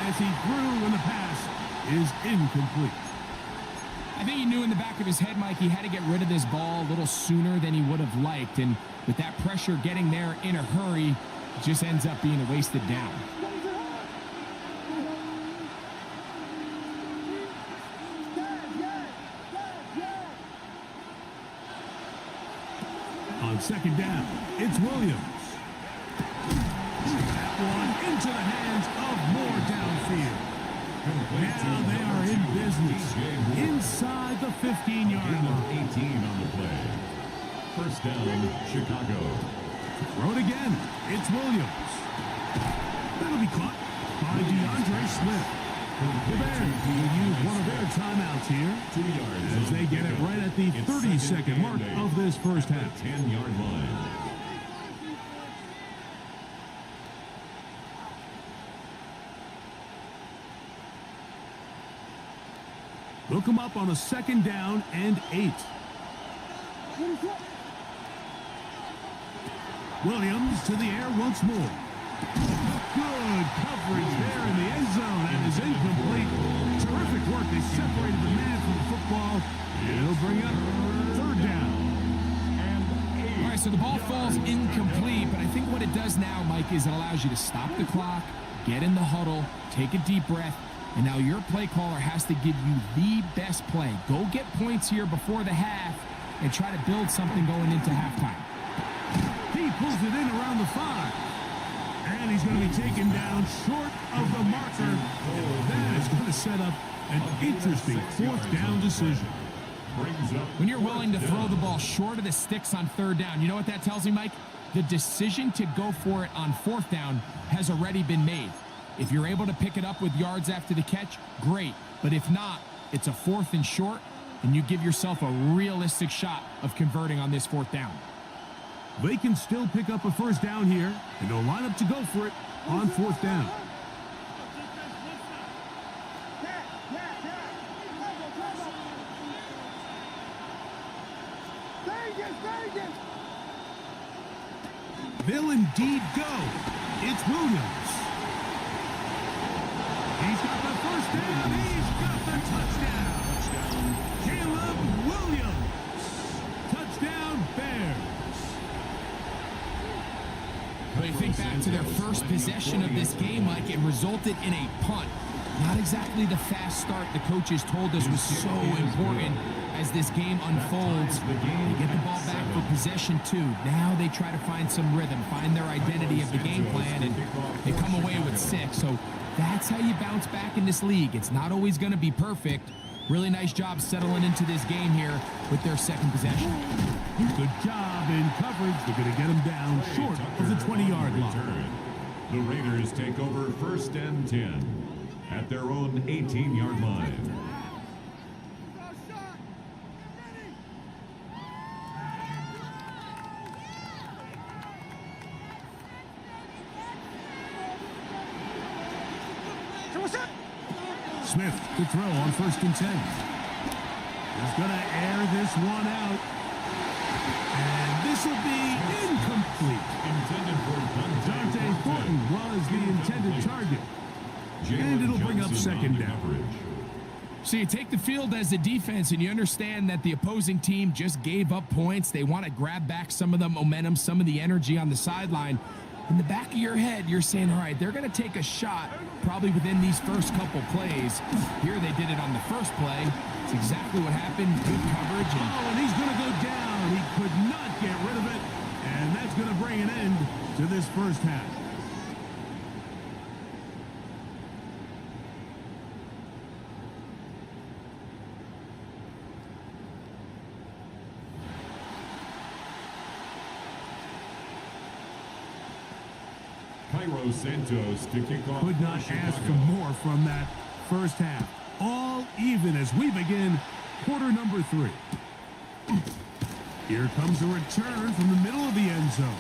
as he threw, and the pass is incomplete. I think he knew in the back of his head, Mike, he had to get rid of this ball a little sooner than he would have liked. And with that pressure getting there in a hurry, it just ends up being a wasted down. On second down, it's Williams. That one into the hands of Moore downfield. Now they are in business inside the 15-yard line. 18 on the play. First down, Chicago. Throw it again. It's Williams. That'll be caught by DeAndre Smith. The Bears will use one of their timeouts here 2 yards as they get it right at the 30-second mark of this first half. 10-yard line. They'll come up on a 2nd down and 8. Williams to the air once more. Good coverage there in the end zone, and is incomplete. Terrific work. They separated the man from the football. It'll bring up 3rd down. All right, so the ball falls incomplete, but I think what it does now, Mike, is it allows you to stop the clock, get in the huddle, take a deep breath, and now your play caller has to give you the best play. Go get points here before the half and try to build something going into halftime. He pulls it in around the 5. And he's going to be taken down short of the marker. That is going to set up an interesting 4th down decision. When you're willing to throw the ball short of the sticks on 3rd down, you know what that tells me, Mike? The decision to go for it on 4th down has already been made. If you're able to pick it up with yards after the catch, great. But if not, it's a 4th and short, and you give yourself a realistic shot of converting on this 4th down. They can still pick up a 1st down here, and they'll line up to go for it on 4th down. They'll indeed go. It's Williams. He's got the 1st down. He's got the touchdown. Caleb Williams. Touchdown, Bears. When you think back to their first possession of this game, Mike, it resulted in a punt. Not exactly the fast start the coaches told us was so important as this game unfolds. They get the ball back for possession 2. Now they try to find some rhythm, find their identity of the game plan, and they come away with 6. So that's how you bounce back in this league. It's not always going to be perfect. Really nice job settling into this game here with their 2nd possession. Good job in coverage. They're going to get him down short of the 20-yard line. The Raiders take over 1st and 10 at their own 18-yard line. Smith to throw on 1st and 10. He's going to air this one out. And this will be incomplete. Intended for Dante Thornton was the intended target. And it'll bring up 2nd down. So you take the field as a defense, and you understand that the opposing team just gave up points. They want to grab back some of the momentum, some of the energy on the sideline. In the back of your head, you're saying, all right, they're going to take a shot probably within these first couple plays. Here they did it on the first play. It's exactly what happened. Good coverage. And he's going to go down. He could not get rid of it. And that's going to bring an end to this first half. Cairo Santos to kick off. Could not ask for more from that first half. All even as we begin quarter number 3. Here comes a return from the middle of the end zone.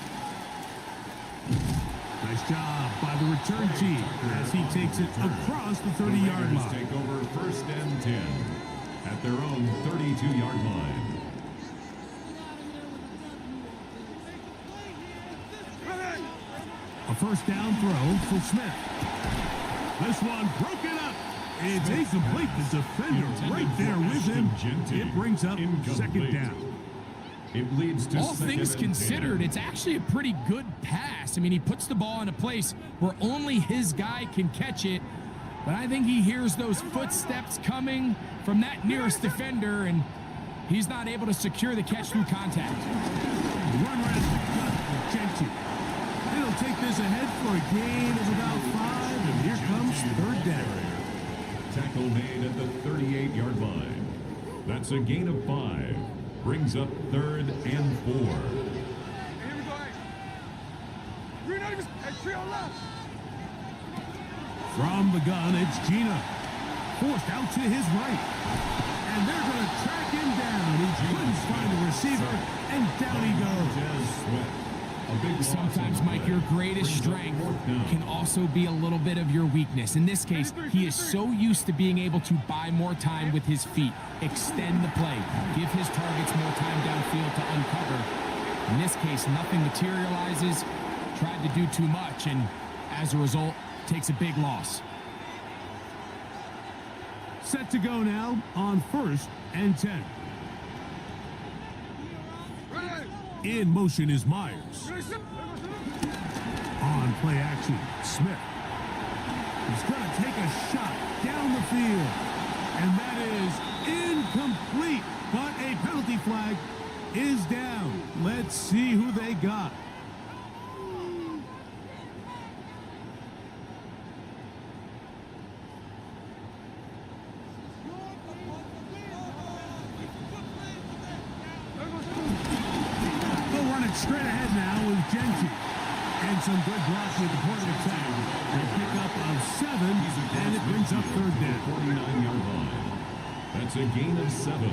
Nice job by the return team as he takes it across the 30-yard line. Take over 1st and 10 at their own 32-yard line. A 1st down throw for Smith. This one broken up. It's incomplete. The defender right there with him. It brings up 2nd down. It leads to all things considered, it's actually a pretty good pass. I mean, he puts the ball in a place where only his guy can catch it. But I think he hears those footsteps coming from that nearest defender, and he's not able to secure the catch through contact. Run right at the gut. It'll take this ahead for a gain of about 5, and here comes 3rd down. Tackle made at the 38-yard line. That's a gain of 5. Brings up 3rd and 4. Here we go. Hey, trio left. From the gun, it's Gina. Forced out to his right. And they're going to track him down. He couldn't find a receiver, and down he goes. Sometimes, Mike, your greatest strength can also be a little bit of your weakness. In this case, he is so used to being able to buy more time with his feet, extend the play, give his targets more time downfield to uncover. In this case, nothing materializes, tried to do too much, and as a result, takes a big loss. Set to go now on 1st and 10. In motion is Myers. On play action, Smith. He's going to take a shot down the field. And that is incomplete. But a penalty flag is down. Let's see who they got. Straight ahead now with Genji. And some good blocks with the point of attack. A pickup of 7, and it brings up 3rd down. 49-yard line. That's a gain of 7.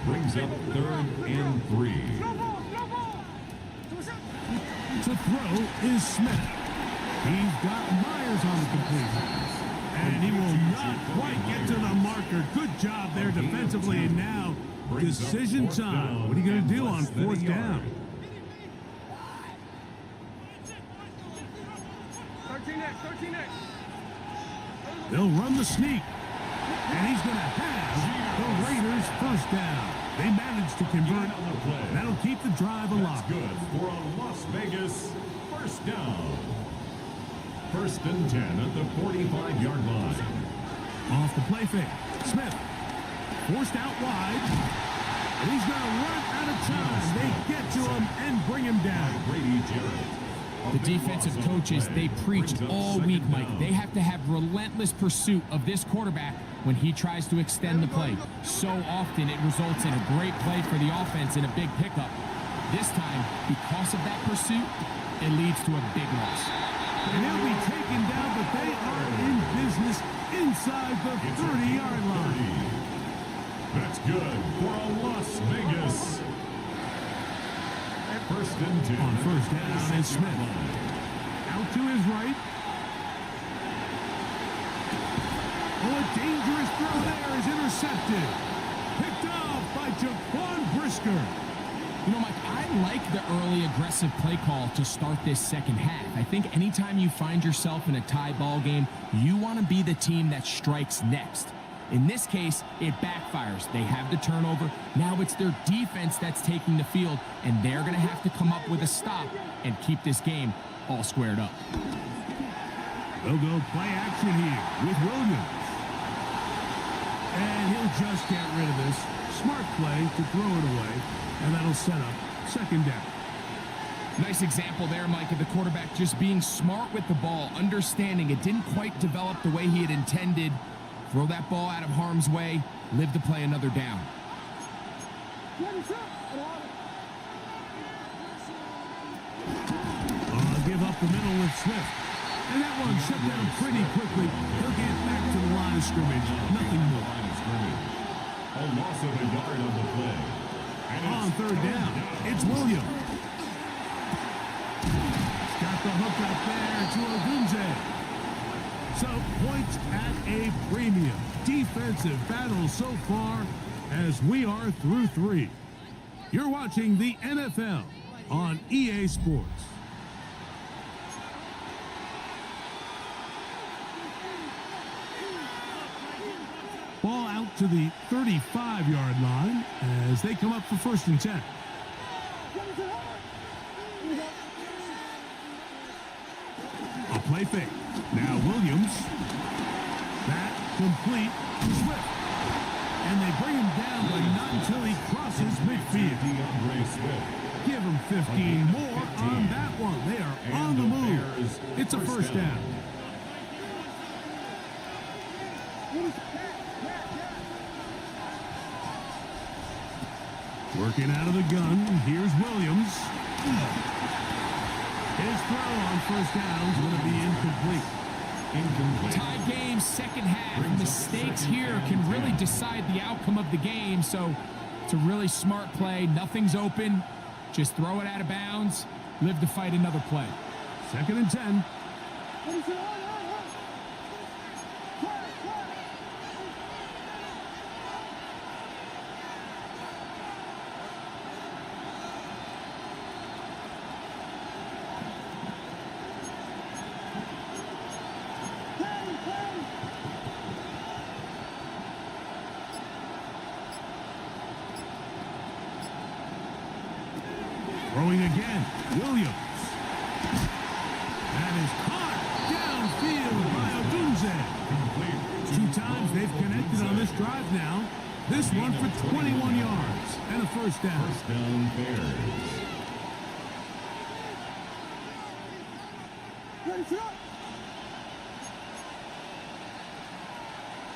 Brings up 3rd and 3. To throw is Smith. He's got Myers on the completion. And he will not quite get to the marker. Good job there defensively. And now, decision time. What are you going to do on 4th down? They'll run the sneak. And he's going to have the Raiders 1st down. They managed to convert. That'll keep the drive alive. That's good for a Las Vegas 1st down. 1st and 10 at the 45-yard line. Off the play fake. Smith forced out wide. And he's going to run out of time. They get to him and bring him down. Brady Jarrett. The defensive coaches, they preach all week, Mike. They have to have relentless pursuit of this quarterback when he tries to extend the play. So often it results in a great play for the offense and a big pickup. This time, because of that pursuit, it leads to a big loss. And he'll be taken down, but they are in business inside the 30-yard line. That's good for a Las Vegas 1st and 10. On 1st down is Smith. Out to his right. Oh, a dangerous throw there is intercepted. Picked off by Jaquan Brisker. You know, Mike, I like the early aggressive play call to start this second half. I think anytime you find yourself in a tie ball game, you want to be the team that strikes next. In this case, it backfires. They have the turnover. Now it's their defense that's taking the field, and they're going to have to come up with a stop and keep this game all squared up. They'll go play action here with Williams. And he'll just get rid of this. Smart play to throw it away, and that'll set up 2nd down. Nice example there, Mike, of the quarterback just being smart with the ball, understanding it didn't quite develop the way he had intended. Throw that ball out of harm's way, live to play another down. Give up the middle with Swift. And that one shut down pretty quickly. He'll get back to the line of scrimmage. Nothing more. A loss of a yard on the play. On 3rd down, it's Williams. Got the hook up there to Ogunze. So points at a premium. Defensive battle so far as we are through 3. You're watching the NFL on EA Sports. Ball out to the 35-yard line as they come up for 1st and 10. A play fake. Now Williams. That complete to Swift. And they bring him down, but not until he crosses midfield. Give him 15 more on that one. They are on the move. It's a 1st down. Working out of the gun. Here's Williams. His throw on 1st down is going to be incomplete. Incomplete. Tie game, second half. Mistakes here can really decide the outcome of the game, so it's a really smart play. Nothing's open. Just throw it out of bounds. Live to fight another play. 2nd and 10. Throwing again, Williams. That is caught downfield by Odunze. 2 times they've connected on this drive now. This one for 21 yards and a first down. First down, Bears.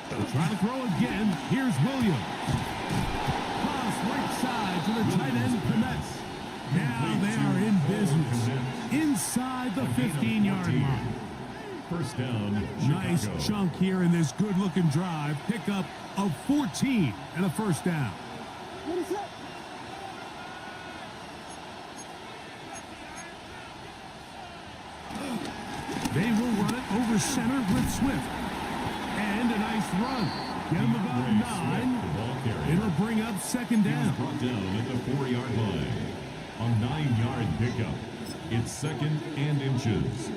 They'll try to throw again. Here's Williams. Pass right side to the tight end, Komet. Now they are in business inside the 15-yard line. First down, Nice Chicago. chunk here in this good-looking drive. Pickup of 14 and a first down. They will run it over center with Swift. And a nice run. Get him about 9. It'll bring up second down. Brought down at the 4-yard line. A 9-yard pickup. It's 2nd and inches.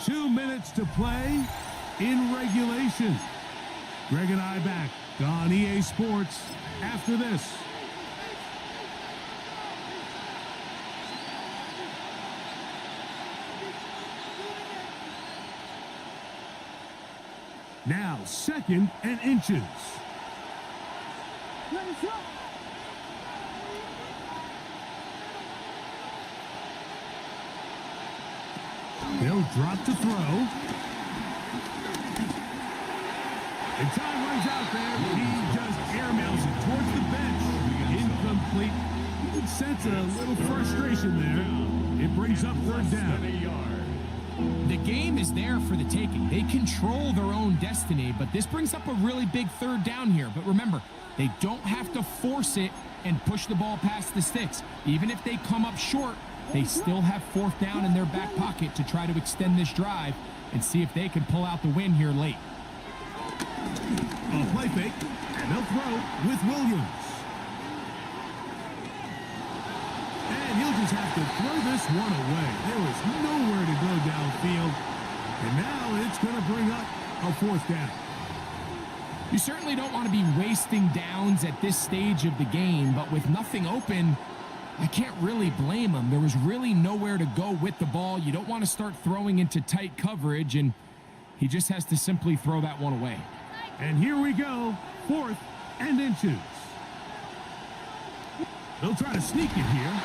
2 minutes to play in regulation. Greg and I back on EA Sports after this. Now 2nd and inches. They'll drop to throw. And time runs out there. He just airmails it towards the bench. Incomplete. You can sense a little frustration there. It brings up 3rd down. The game is there for the taking. They control their own destiny, but this brings up a really big 3rd down here. But remember, they don't have to force it and push the ball past the sticks. Even if they come up short, they still have 4th down in their back pocket to try to extend this drive and see if they can pull out the win here late. A play fake, and they'll throw with Williams. And he'll just have to throw this one away. There was nowhere to go downfield. And now it's going to bring up a 4th down. You certainly don't want to be wasting downs at this stage of the game, but with nothing open, I can't really blame him. There was really nowhere to go with the ball. You don't want to start throwing into tight coverage, and he just has to simply throw that one away. And here we go, 4th and inches. They'll try to sneak it here,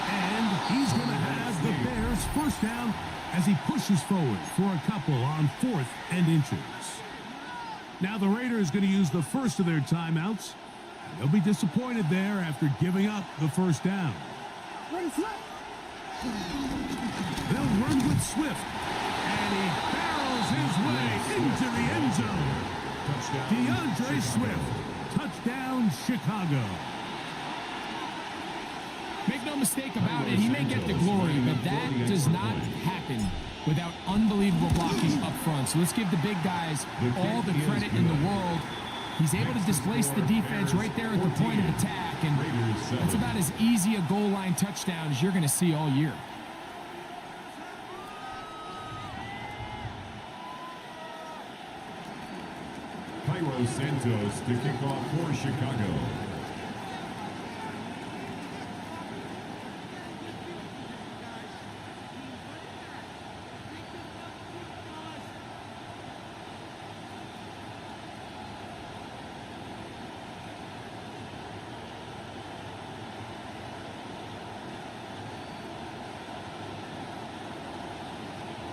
and he's going to have the Bears' first down as he pushes forward for a couple on 4th and inches. Now the Raiders going to use the first of their timeouts. They'll be disappointed there after giving up the first down. They'll run with Swift, and he barrels his way into the end zone. DeAndre Swift, touchdown Chicago. Make no mistake about it, he may get the glory, but that does not happen without unbelievable blocking up front. So let's give the big guys all the credit in the world. He's able to displace the defense right there at the point of attack, and that's about as easy a goal line touchdown as you're going to see all year. Cairo Santos to kick off for Chicago.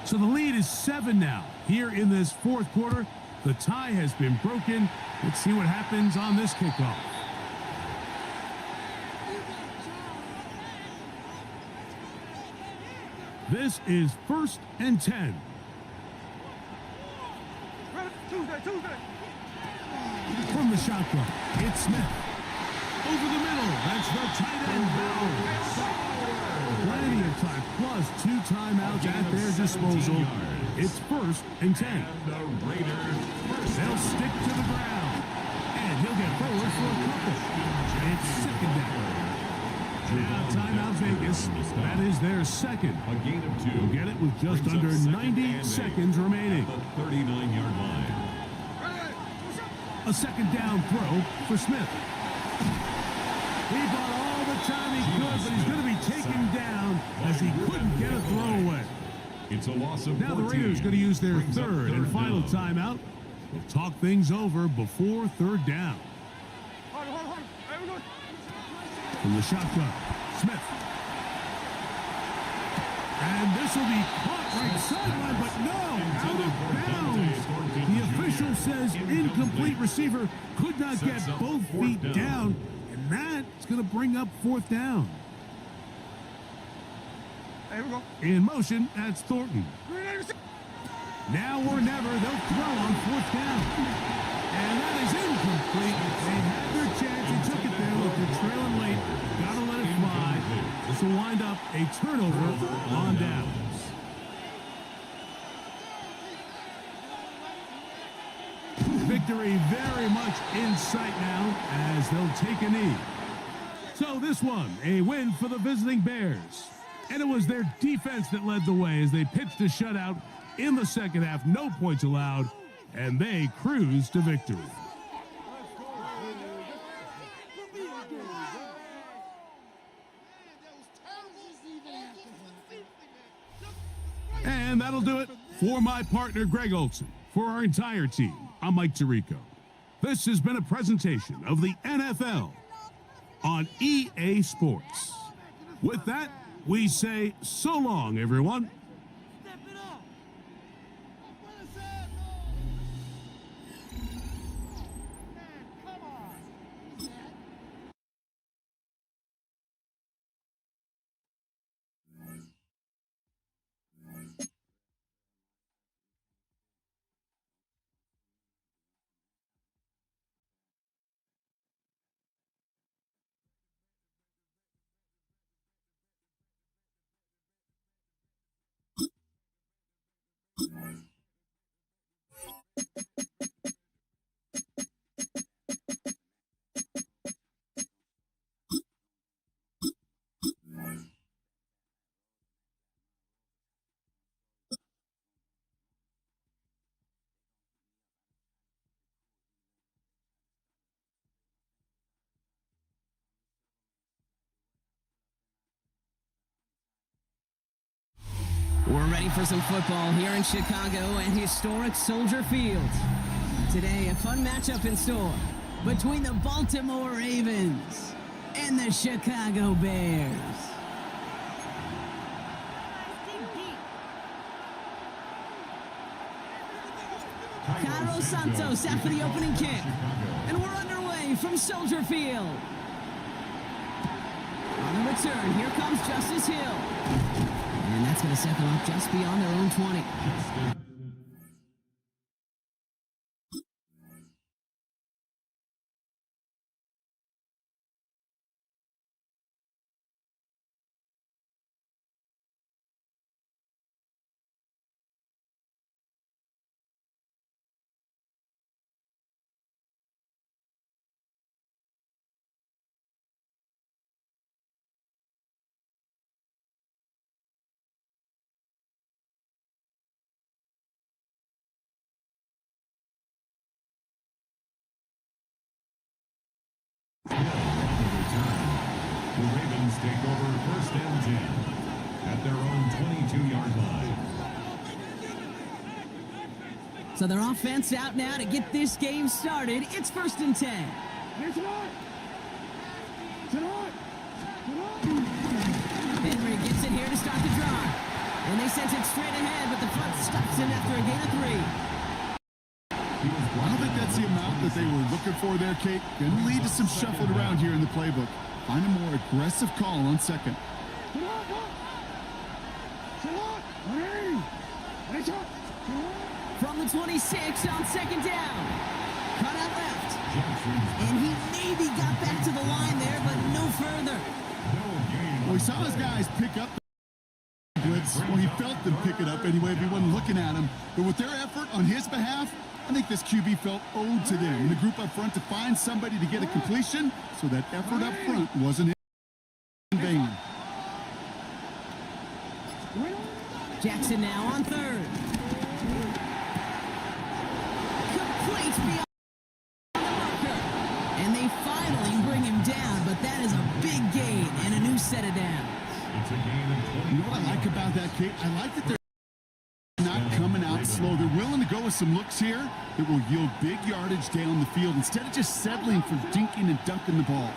So the lead is 7 now. Here in this 4th quarter, the tie has been broken. Let's see what happens on this kickoff. This is 1st and 10. From the shotgun, it's Smith. Over the middle, that's the tight end Bowers. Plenty of time, plus 2 timeouts at their disposal. It's 1st and 10. They'll stick to the ground. And he'll get forward for a couple. It's 2nd down. Now, timeout Vegas. That is their 2nd. A gain of 2. We'll get it with just under 90 seconds remaining. The 39-yard line. A 2nd down throw for Smith. He bought all the time he could, but he's going to be taken down as he couldn't get a throw away. It's a loss of 14. Now the Raiders going to use their Brings up 3rd and final timeout. They'll talk things over before 3rd down. From the shotgun, Smith. And this will be caught right sideline, but no, out of bounds. The official says incomplete. Receiver could not get both feet down, and that's going to bring up 4th down. In motion, that's Thornton. Now or never, they'll throw on 4th down. And that is incomplete. They had their chance. They took it there. Look, they're trailing late. Got to let it fly. This will wind up a turnover on downs. Victory very much in sight now as they'll take a knee. So this one, a win for the visiting Bears. And it was their defense that led the way as they pitched a shutout in the 2nd half. No points allowed, and they cruised to victory. And that'll do it for my partner, Greg Olson. For our entire team, I'm Mike Tirico. This has been a presentation of the NFL on EA Sports. With that, we say so long, everyone. We're ready for some football here in Chicago at historic Soldier Field. Today, a fun matchup in store between the Baltimore Ravens and the Chicago Bears. Carlos Santos out for the opening kick. And we're underway from Soldier Field. On the return, here comes Justice Hill. And that's going to set them up just beyond their own 20. The Ravens take over 1st and 10 at their own 22-yard line. So their offense out now to get this game started. It's 1st and 10. Henry gets it here to start the drive. And they sent it straight ahead, but the front stops him after a gain of 3. I don't think that's the amount that they were looking for there, Kate. Going to lead to some shuffling around here in the playbook. Find a more aggressive call on 2nd. from the 26 on second down. Cut out left. And he maybe got back to the line there, but no further. Well, he saw his guys pick up the blitz. Well, he felt them pick it up anyway if he wasn't looking at him. But with their effort on his behalf, I think this QB felt owed to them. And the group up front to find somebody to get a completion, so that effort up front wasn't in vain. Jackson now on third. Complete beyond the marker. And they finally bring him down, but that is a big gain and a new set of downs. It's a gain of 20. You know what I like about that, Kate? I like that they're not coming out slow. They're willing to go with some looks here that will yield big yardage down the field instead of just settling for dinking and dunking the ball.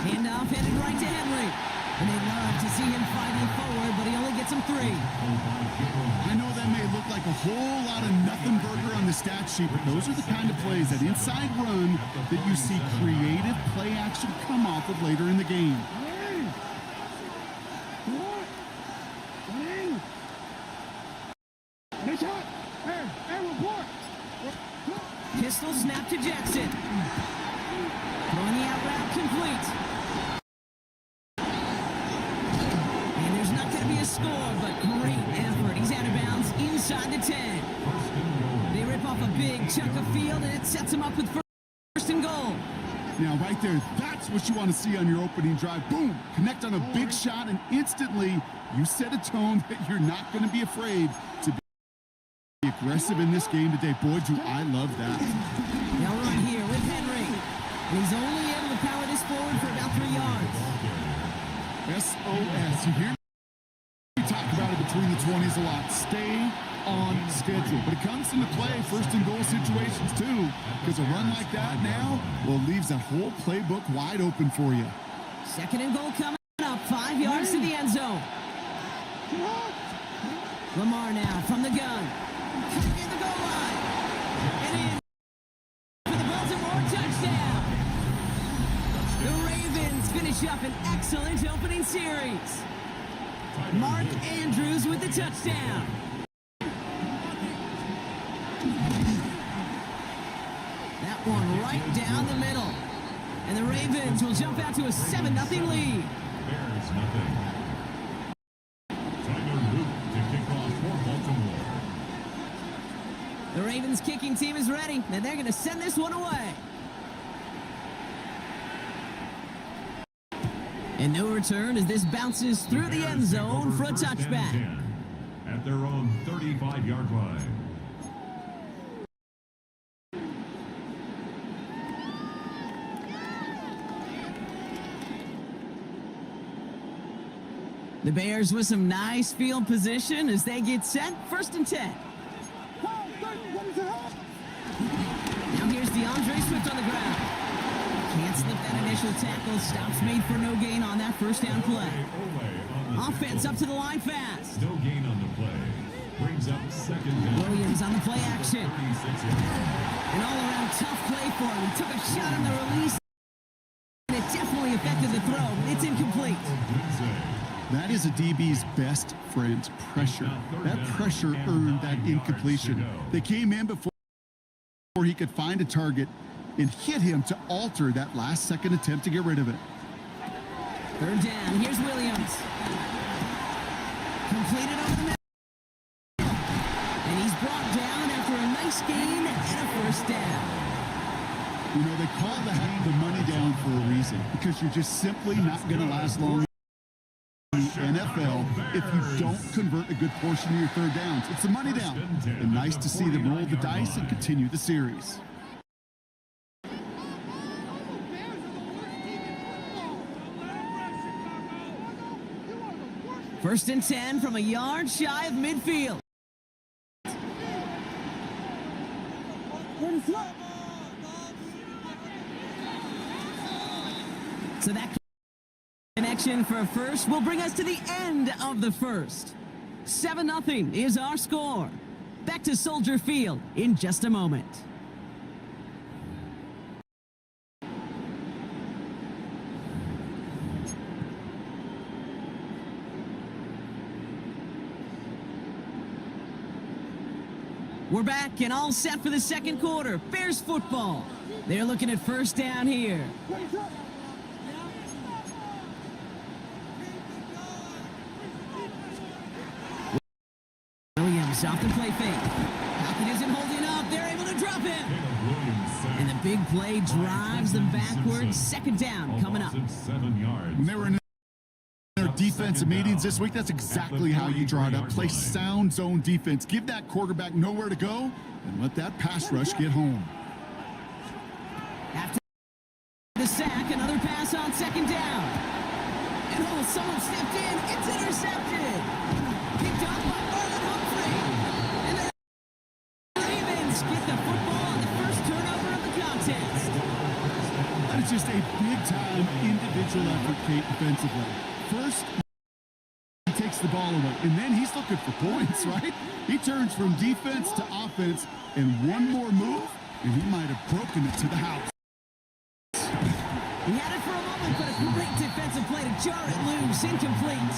Handoff headed right to Henry. And they love to see him fighting forward, but he only gets him 3. I know that may look like a whole lot of nothing burger on the stat sheet, but those are the kind of plays, that inside run, that you see creative play action come off of later in the game. Pistol snap to Jackson. Throwing the out route complete. And there's not going to be a score, but great effort. He's out of bounds inside the 10. They rip off a big chunk of field, and it sets him up with first and goal. Now, right there, that's what you want to see on your opening drive. Boom! Connect on a big shot, and instantly you set a tone that you're not going to be afraid to be aggressive in this game today. Boy, do I love that. Now run here with Henry. And he's only able to power this forward for about 3 yards. SOS. You hear me talk about it between the 20s a lot. Stay on schedule. But it comes into play first and goal situations too, because a run like that now, well, leaves that whole playbook wide open for you. Second and goal coming up, 5 yards to the end zone. Lamar now from the gun. Coming in the goal line. And in for the Baltimore touchdown. The Ravens finish up an excellent opening series. Mark Andrews with the touchdown. That one right down the middle. And the Ravens will jump out to a 7-0 lead. Bears nothing. Tyler Luke to kick off for Baltimore. The Ravens kicking team is ready, and they're going to send this one away. And no return as this bounces through the end zone for a touchback. At their own 35-yard line. The Bears with some nice field position as they get set. First and 10. Now here's DeAndre Swift on the ground. Can't slip that initial tackle. Stops made for no gain on that first down play. Offense up to the line fast. No gain on the play. Brings up second down. Williams on the play action. An all-around tough play for him. He took a shot on the release. And it definitely affected the throw. It's incomplete. That is a DB's best friend, pressure. That pressure earned that incompletion. They came in before he could find a target and hit him to alter that last-second attempt to get rid of it. Third down. Here's Williams. Completed over the middle. And he's brought down after a nice gain and a first down. You know, they call that the money down for a reason, because you're just simply not going to last long in the NFL if you don't convert a good portion of your third downs. It's the money down. And nice to see them roll the dice and continue the series. First and 10 from a yard shy of midfield. So that connection for a first will bring us to the end of the first. 7-0 is our score. Back to Soldier Field in just a moment. We're back and all set for the second quarter. Bears football. They're looking at first down here. Williams off the play fake. Hackett isn't holding up. They're able to drop him. And the big play drives them backwards. Second down coming up. 7 yards. When they were in their defensive meetings this week, that's exactly how you draw it up. Play sound zone defense. Give that quarterback nowhere to go and let that pass rush get home. After the sack, another pass on second down. And oh, someone stepped in. It's intercepted. Picked up by Marlon Humphrey. And the Ravens get the football on the first turnover of the contest. That is just a big-time individual effort, Kate, defensively. First, he takes the ball away, and then he's looking for points, right? He turns from defense to offense, and one more move, and he might have broken it to the house. He had it for a moment, but a great defensive play to jar it loose. Incomplete.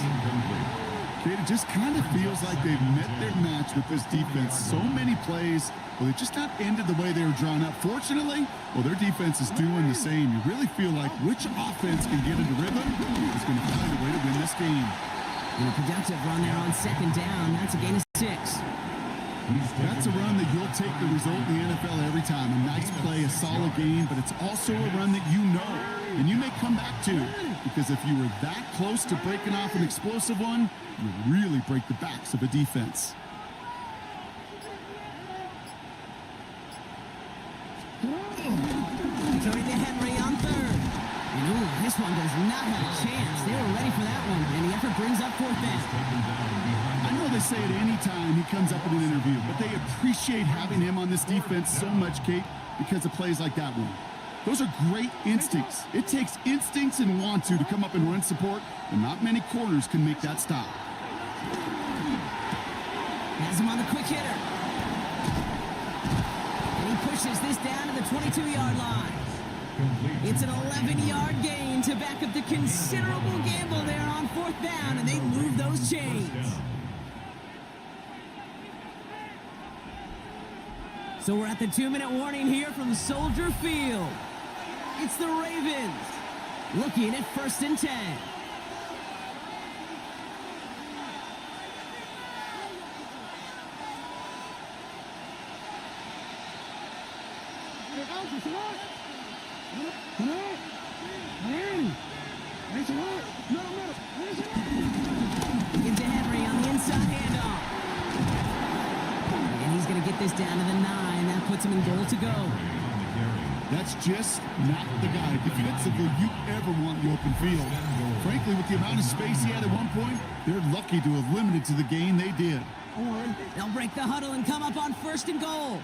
Kate, it just kind of feels like they've met their match with this defense. So many plays, well, they just not ended the way they were drawn up. Fortunately, well, their defense is doing the same. You really feel like which offense can get into rhythm is going to find a way to win this game. And a productive run there on second down. That's a gain of 6. That's a run that you'll take the result in the NFL every time. A nice play, a solid game, but it's also a run that you know and you may come back to, because if you were that close to breaking off an explosive one, you really break the backs of a defense. Throwing to Henry on third. And ooh, this one does not have a chance. They were ready for that one, and the effort brings up fourth down. I know they say it any time he comes up in an interview, but they appreciate having him on this defense so much, Kate, because of plays like that one. Those are great instincts. It takes instincts and want to come up and run support, and not many corners can make that stop. Has him on the quick hitter. And he pushes this down to the 22-yard line. It's an 11-yard gain to back up the considerable gamble there on fourth down, and they move those chains. So we're at the 2-minute warning here from Soldier Field. It's the Ravens looking at first and 10. Into Henry on the inside handoff. And he's going to get this down to the 9. That puts him in goal to go. That's just not the guy defensively you ever want in the open field. Frankly, with the amount of space he had at one point, they're lucky to have limited to the gain they did. They'll break the huddle and come up on first and goal.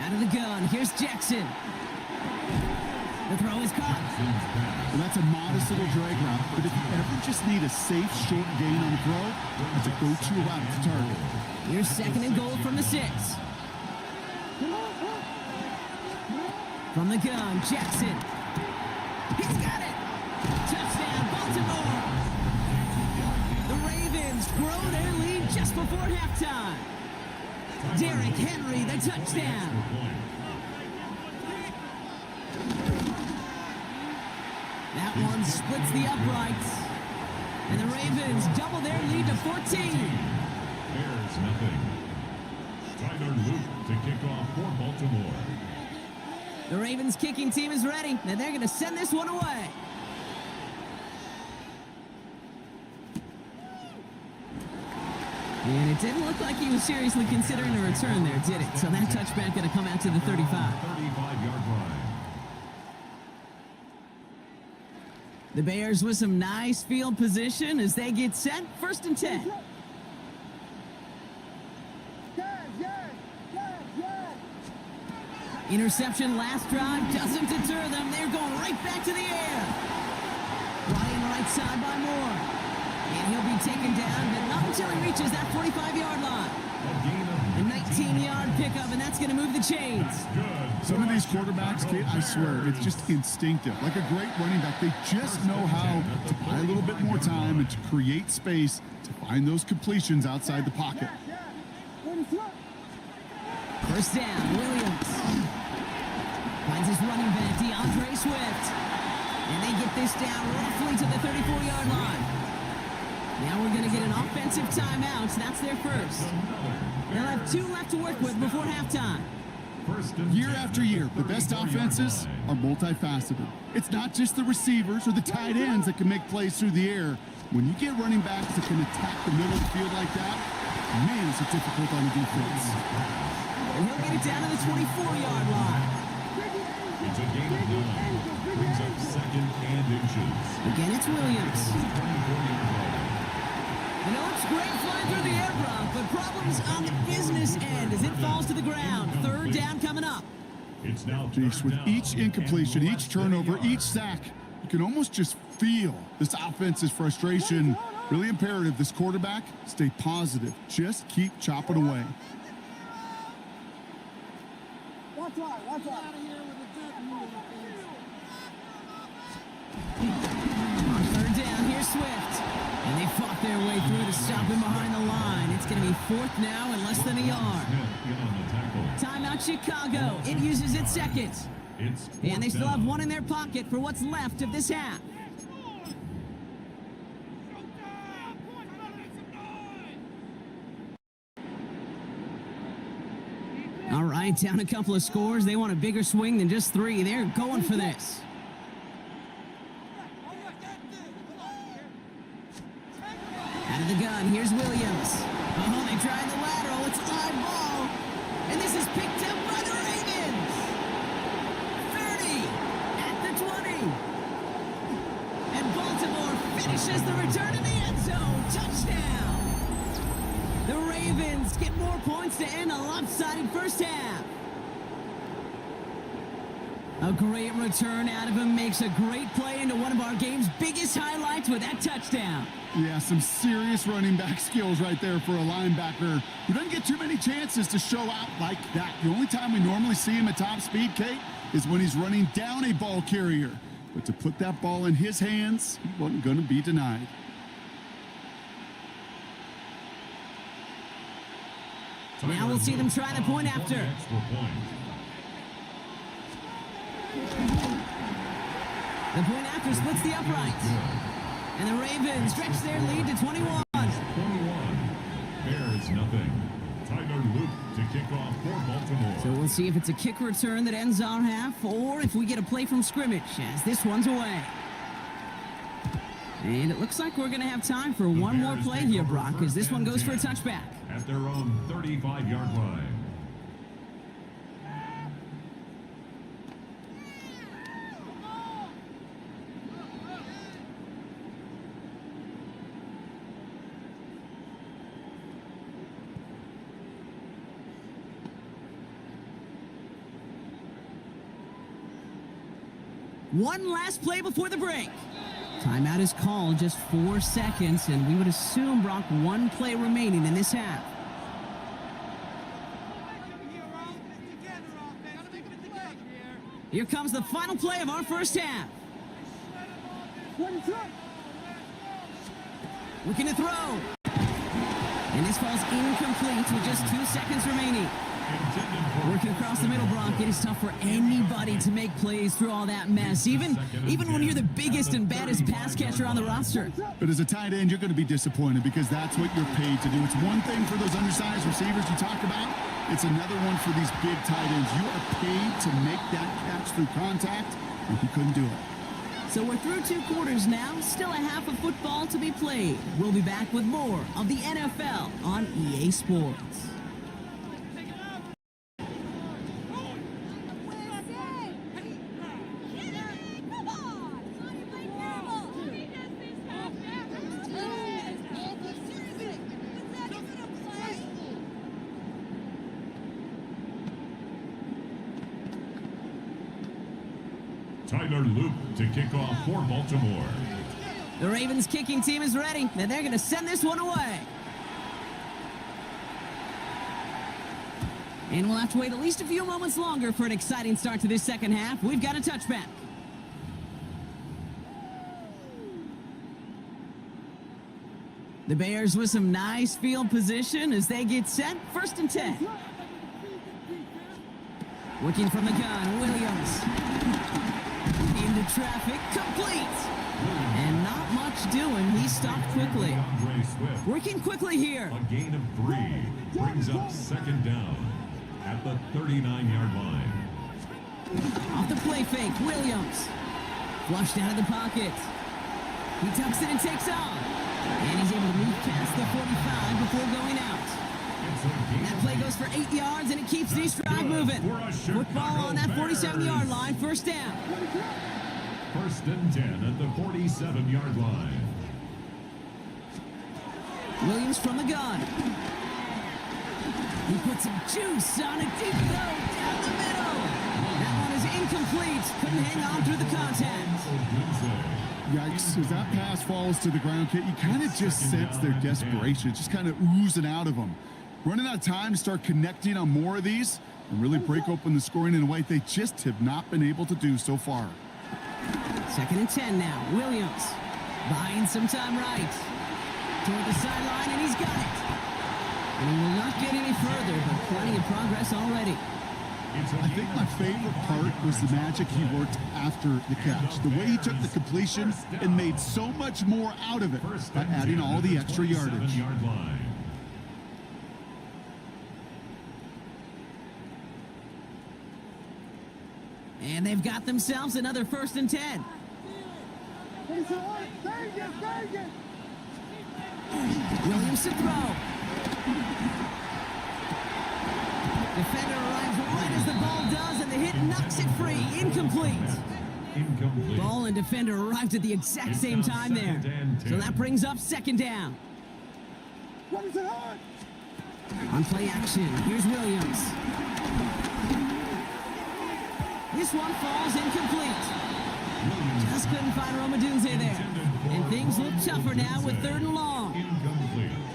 Out of the gun, here's Jackson. The throw is caught. Well, that's a modest little drag route, but if you ever just need a safe, short gain on the throw, it's a go-to route to target. Here's second and goal from the 6. From the gun, Jackson. He's got it. Touchdown, Baltimore. The Ravens grow their lead just before halftime. Derrick Henry, the touchdown. That one splits the uprights. And the Ravens double their lead to 14. Bears nothing. Tyler Luke to kick off for Baltimore. The Ravens kicking team is ready, and they're going to send this one away. And it didn't look like he was seriously considering a return there, did it? So that touchback going to come out to the 35. 35-yard line. The Bears with some nice field position as they get set. First and 10. Interception last drive doesn't deter them. They're going right back to the air. Ryan right side by Moore. And he'll be taken down, but not until he reaches that 45-yard line. A 19-yard pickup, and that's going to move the chains. Some of these quarterbacks, Kate, I swear, it's just instinctive. Like a great running back, they just know how to buy a little bit more time and to create space to find those completions outside the pocket. First down, Williams. Finds his running back, DeAndre Swift. And they get this down roughly to the 34-yard line. Now we're going to get an offensive timeout. That's their first. They'll have 2 left to work with before halftime. Year after year, the best offenses are multifaceted. It's not just the receivers or the tight ends that can make plays through the air. When you get running backs that can attack the middle of the field like that, man, is it difficult on the defense. And he'll get it down to the 24-yard line. It's a gain of 9. Brings up 2nd and inches. Again, it's Williams. You know, it's great flying through the air, Brock, but problems on the business end as it falls to the ground. 3rd down coming up. It's now Jeez, with each incompletion, each turnover, each sack, you can almost just feel this offense's frustration. Really imperative, this quarterback, stay positive. Just keep chopping away. Watch out. On 3rd down, here's Swift. And they fought their way through to stop him behind the line. It's going to be 4th now and less than a yard. Timeout Chicago. It uses its second. And they still have 1 in their pocket for what's left of this half. All right, down a couple of scores. They want a bigger swing than just 3. They're going for this. Out of the gun, here's Williams. Oh, they tried the lateral. It's a live ball. And this is picked up by the Ravens. 30 at the 20. And Baltimore finishes the return in the end zone. Touchdown. The Ravens get more points to end a lopsided first half. A great return out of him, makes a great play into one of our game's biggest highlights with that touchdown. Yeah, some serious running back skills right there for a linebacker who doesn't get too many chances to show out like that. The only time we normally see him at top speed, Kate, is when he's running down a ball carrier. But to put that ball in his hands, he wasn't going to be denied. Now we'll see them try the point after. The point after splits the uprights. And the Ravens stretch their lead to 21. 21. Bears nothing. Tyler Luke to kick off for Baltimore. So we'll see if it's a kick return that ends our half or if we get a play from scrimmage as this one's away. And it looks like we're going to have time for one more play here, Brock, as this one goes for a touchback. At their own 35-yard line. One last play before the break. Timeout is called, just 4 seconds, and we would assume, Brock, 1 play remaining in this half. Here comes the final play of our first half. Looking to throw. And this falls incomplete with just 2 seconds remaining. Working across the middle, Brock, it is tough for anybody to make plays through all that mess, even when you're the biggest and baddest pass catcher on the roster. But as a tight end, you're going to be disappointed because that's what you're paid to do. It's one thing for those undersized receivers you talk about. It's another one for these big tight ends. You are paid to make that catch through contact, and he couldn't do it. So we're through 2 quarters now, still a half of football to be played. We'll be back with more of the NFL on EA Sports. Tyler Luke to kick off for Baltimore. The Ravens kicking team is ready, and they're going to send this one away. And we'll have to wait at least a few moments longer for an exciting start to this second half. We've got a touchback. The Bears with some nice field position as they get set. 1st and 10. Working from the gun, Williams. Into traffic, complete. And not much doing. He stopped quickly. Working quickly here. A gain of 3 brings up 2nd down at the 39-yard line. Off the play fake, Williams. Flushed out of the pocket. He tucks it and takes off. And he's able to move past the 45 before going out. That play goes for 8 yards, and it keeps this drive moving. Football on that 47-yard line, 1st down. 1st and 10 at the 47-yard line. Williams from the gun. He puts some juice on a deep throw down the middle. That one is incomplete. Couldn't hang on through the contact. Yikes, as that pass falls to the ground, Kit, you kind of just sense their desperation. It's just kind of oozing out of them. Running out of time to start connecting on more of these and really break open the scoring in a way they just have not been able to do so far. 2nd and 10 now. Williams buying some time right. Toward the sideline, and he's got it. And he will not get any further, but plenty of progress already. I think my favorite part was the magic he worked after the catch. The way he took the completion and made so much more out of it by adding all the extra yardage. And they've got themselves another 1st and 10. Williams to throw. Defender arrives right as the ball does, and the hit knocks it free. Incomplete. Ball and defender arrived at the exact same time there. So that brings up 2nd down. On play action, here's Williams. This one falls incomplete. Just couldn't find Romadunze there. And things look tougher now with 3rd and long.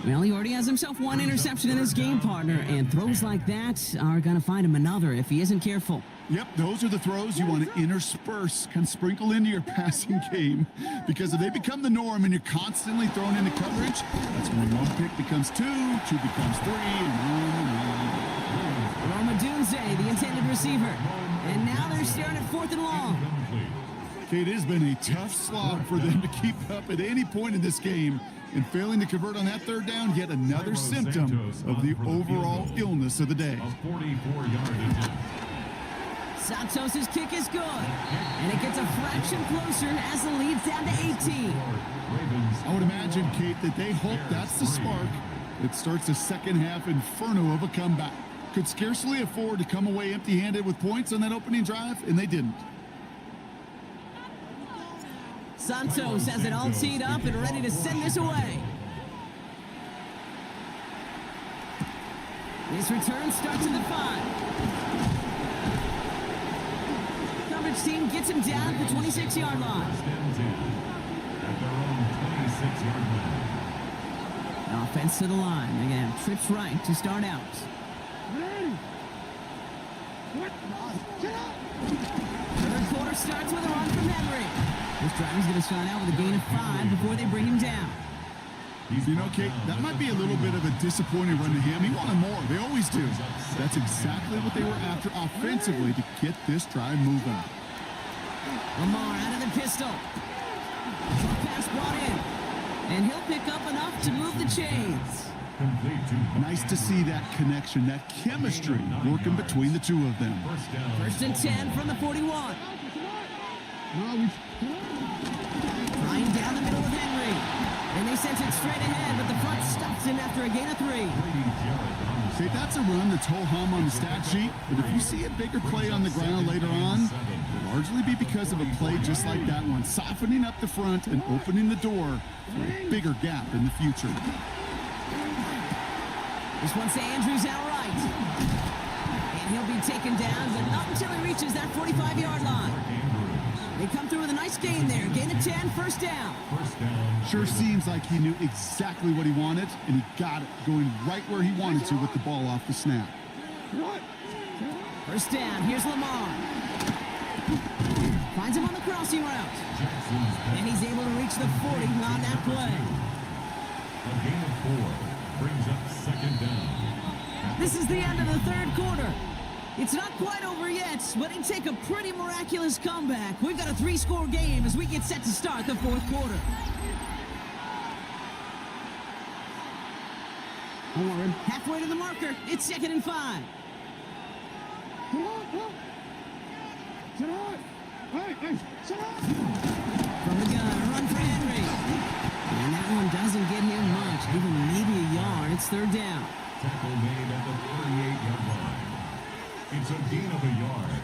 Well, he already has himself 1 interception in his game, partner, and throws like that are going to find him another if he isn't careful. Yep, those are the throws you want to intersperse, kind of sprinkle into your passing game, because if they become the norm and you're constantly thrown into coverage, that's when 1 pick becomes 2, 2 becomes 3, and on. Romadunze, the intended receiver. And now they're staring at 4th and long. It has been a tough slog for them to keep up at any point in this game, and failing to convert on that 3rd down, yet another symptom of the overall illness of the day. Santos' kick is good, and it gets a fraction closer as the lead's down to 18. I would imagine, Kate, that they hope that's the spark that starts a second half inferno of a comeback. Could scarcely afford to come away empty-handed with points on that opening drive, and they didn't. Santos has it all teed up and ready to send this away. This return starts at the 5. Coverage team gets him down at the 26-yard line. Offense to the line. They're going to have trips right to start out. Third quarter starts with a run from Henry. This drive is going to start out with a gain of 5 before they bring him down. You know, Kate, that might be a little bit of a disappointing run to him. He wanted more. They always do. That's exactly what they were after offensively to get this drive moving. Lamar out of the pistol. Pass brought in. And he'll pick up enough to move the chains. Nice to see that connection, that chemistry working between the two of them. 1st and 10 from the 41. Flying down the middle of Henry. And they sent it straight ahead, but the front stops him after a gain of 3. See, that's a run that's ho-hum on the stat sheet, but if you see a bigger play on the ground later on, it'll largely be because of a play just like that one, softening up the front and opening the door for a bigger gap in the future. This one's to Andrews outright. And he'll be taken down, but not until he reaches that 45-yard line. They come through with a nice gain there. Gain of 10, 1st down. Sure seems like he knew exactly what he wanted, and he got it, going right where he wanted to with the ball off the snap. First down, here's Lamar. Finds him on the crossing route. And he's able to reach the 40 on that play. A gain of 4 brings up second down. This is the end of the third quarter. It's not quite over yet, but it'd take a pretty miraculous comeback. We've got a 3-score game as we get set to start the fourth quarter. Warren halfway to the marker. It's 2nd and 5. From the gun, run for Henry. And that one doesn't get him much, even maybe a yard. It's 3rd down. Tackle made at the 38-yard line. It's a gain of a yard.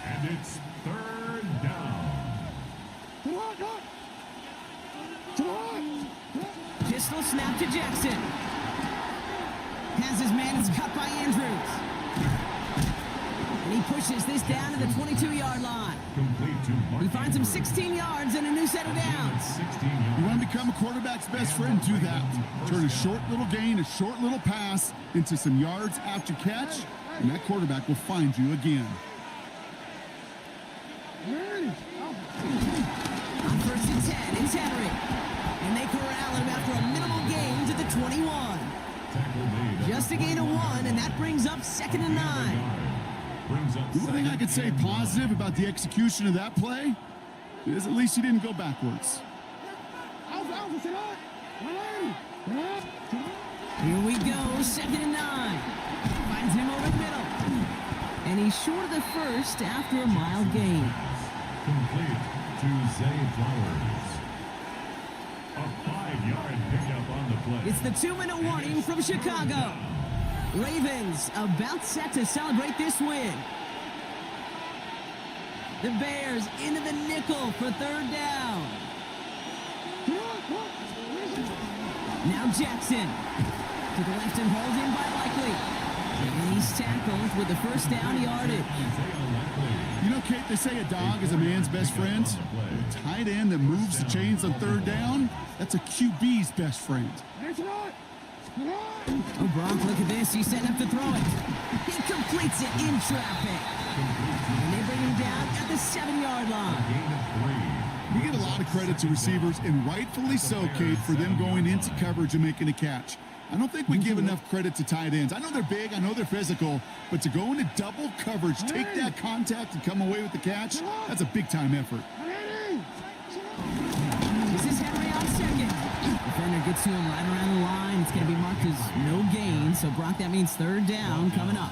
And it's 3rd down. Pistol snap to Jackson. Has his man, it's cut by Andrews. And he pushes this down to the 22-yard line. Complete to Mark He finds him Andrews. 16 yards and a new set of downs. 16 yards. You want to become a quarterback's best friend, do that. Turn a short little gain, a short little pass into some yards after catch, and that quarterback will find you again. On 1st and 10, it's Henry. And they corral him after a minimal gain to the 21. Tackle made at Just a gain of 1, and that brings up 2nd and 9. Brings up The only thing I could say positive about the execution of that play is at least he didn't go backwards. Here we go, 2nd and 9. Finds him over the middle. And he's short of the first after a mild gain. complete to Zay Flowers. A 5-yard pickup on the play. It's the 2-minute warning from Chicago. Ravens about set to celebrate this win. The Bears into the nickel for 3rd down. Now Jackson to the left and hauled in by Likely. And he's tackled with the first down yardage. You know, Kate, they say a dog is a man's best friend. A tight end that moves the chains on 3rd down, that's a QB's best friend. Oh, Gronk, look at this. He's set up to throw it. He completes it in traffic. And they bring him down at the 7-yard line. We get a lot of credit to receivers, and rightfully so, Kate, for them going into coverage and making a catch. I don't think we give enough credit to tight ends. I know they're big, I know they're physical, but to go into double coverage, take that contact, and come away with the catch, that's a big-time effort. This is Henry on 2nd. Defender gets to him right around the line. It's going to be marked as no gain, so Brock, that means 3rd down coming up.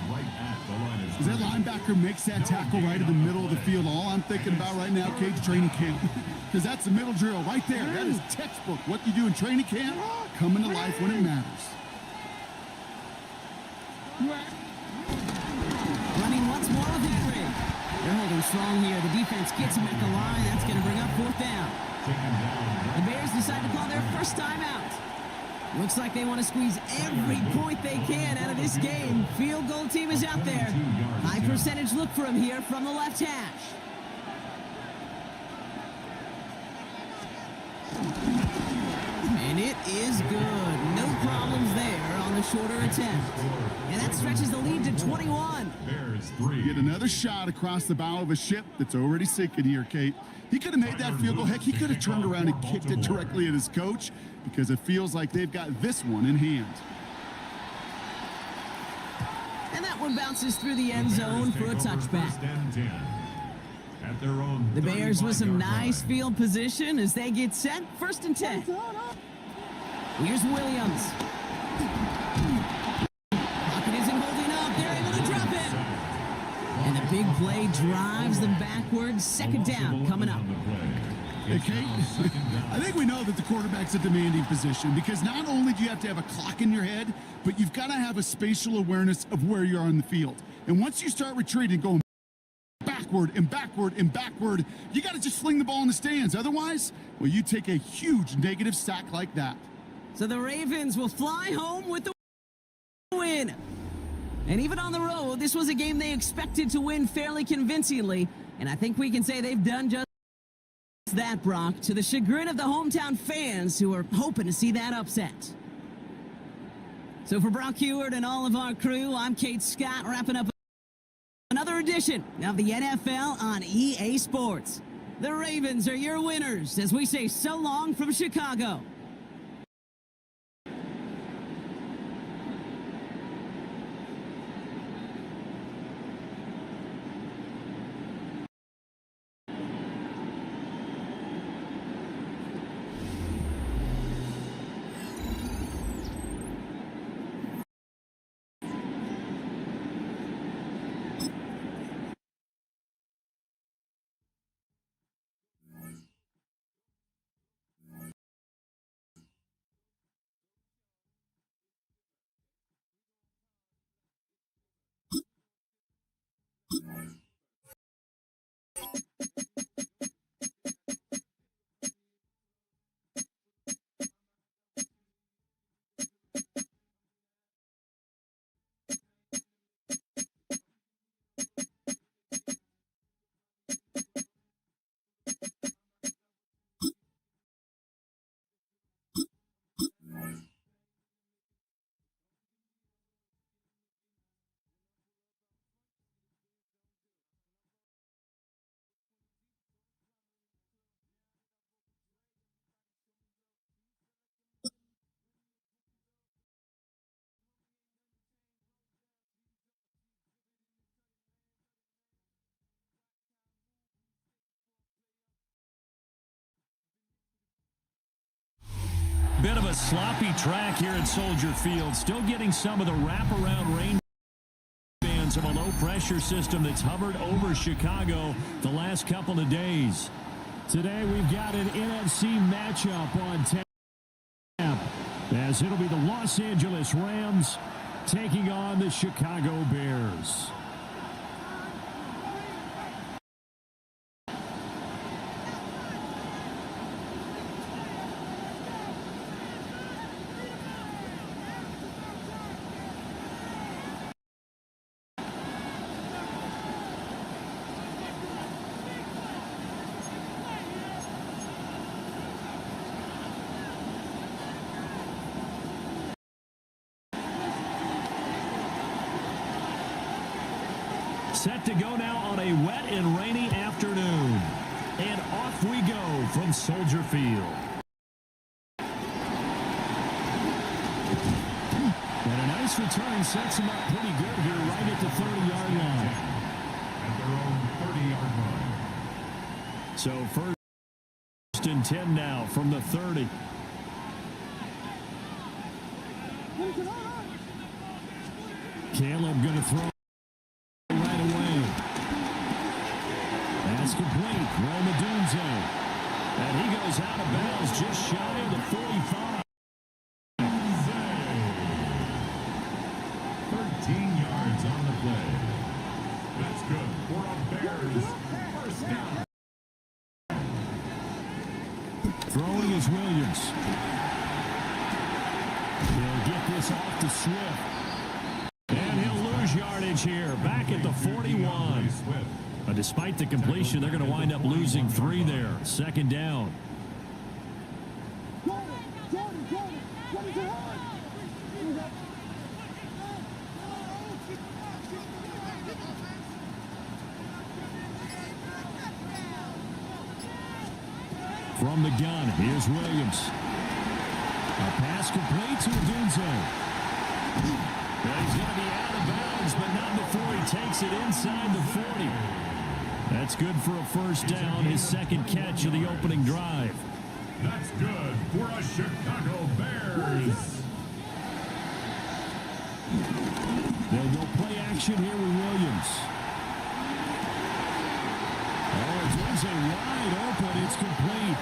As that linebacker makes that tackle right in the middle of the field, all I'm thinking about right now, Kate, training camp. Because that's the middle drill right there. That is textbook. What you do in training camp, coming to life when it matters. Running once more with Henry. They're holding strong here. The defense gets him at the line. That's going to bring up 4th down. The Bears decide to call their first timeout. Looks like they want to squeeze every point they can out of this game. Field goal team is out there. High percentage look for him here from the left hash. And it is good. No problems there on the shorter attempt. And that stretches the lead to 21. Bears 3. Get another shot across the bow of a ship that's already sinking here, Kate. He could have made that field goal. Heck, he could have turned around and kicked it directly at his coach because it feels like they've got this one in hand. And that one bounces through the end zone for a touchback. The Bears with some nice field position as they get set. 1st and 10. Here's Williams. Pocket isn't holding up. They're able to drop it. And the big play drives them backwards. 2nd down coming up. Hey, Kate, I think we know that the quarterback's a demanding position because not only do you have to have a clock in your head, but you've got to have a spatial awareness of where you are on the field. And once you start retreating, going backward and backward and backward, you got to just fling the ball in the stands. Otherwise, well, you take a huge negative sack like that. So the Ravens will fly home with the win. And even on the road, this was a game they expected to win fairly convincingly. And I think we can say they've done just that, Brock, to the chagrin of the hometown fans who are hoping to see that upset. So for Brock Heward and all of our crew, I'm Kate Scott, wrapping up another edition of the NFL on EA Sports. The Ravens are your winners as we say so long from Chicago. Bit of a sloppy track here at Soldier Field. Still getting some of the wraparound rain bands of a low-pressure system that's hovered over Chicago the last couple of days. Today we've got an NFC matchup on tap, as it'll be the Los Angeles Rams taking on the Chicago Bears. Set to go now on a wet and rainy afternoon. And off we go from Soldier Field. And a nice return sets him up pretty good here right at the 30-yard line. At their own 30-yard line. So first and 10 now from the 30. Caleb going to throw right away. That's complete. Romadunze. And he goes out of bounds just shy of the 45. 13 yards on the play. That's good for a Bears first down. Throwing is Williams. He'll get this off to Swift. And he'll lose yardage here, back at the 41. Despite the completion, they're going to wind up losing 3 there. Second down. From the gun, here's Williams. A pass complete to Adunze. He's going to be out of bounds, but not before he takes it inside the 40. That's good for a first down, his second catch of the opening drive. That's good for a Chicago Bears. They'll go play action here with Williams. Oh, Adunze wide open. It's complete.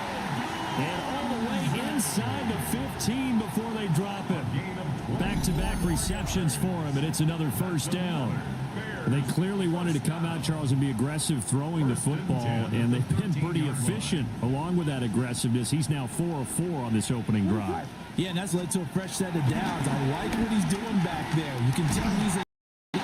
And all the way inside the 15 before they drop it. Back-to-back receptions for him, and it's another first down. They clearly wanted to come out, Charles, and be aggressive throwing the football, and they've been pretty efficient along with that aggressive. He's now 4 of 4 on this opening drive. Yeah, and that's led to a fresh set of downs. I like what he's doing back there. You can tell he's at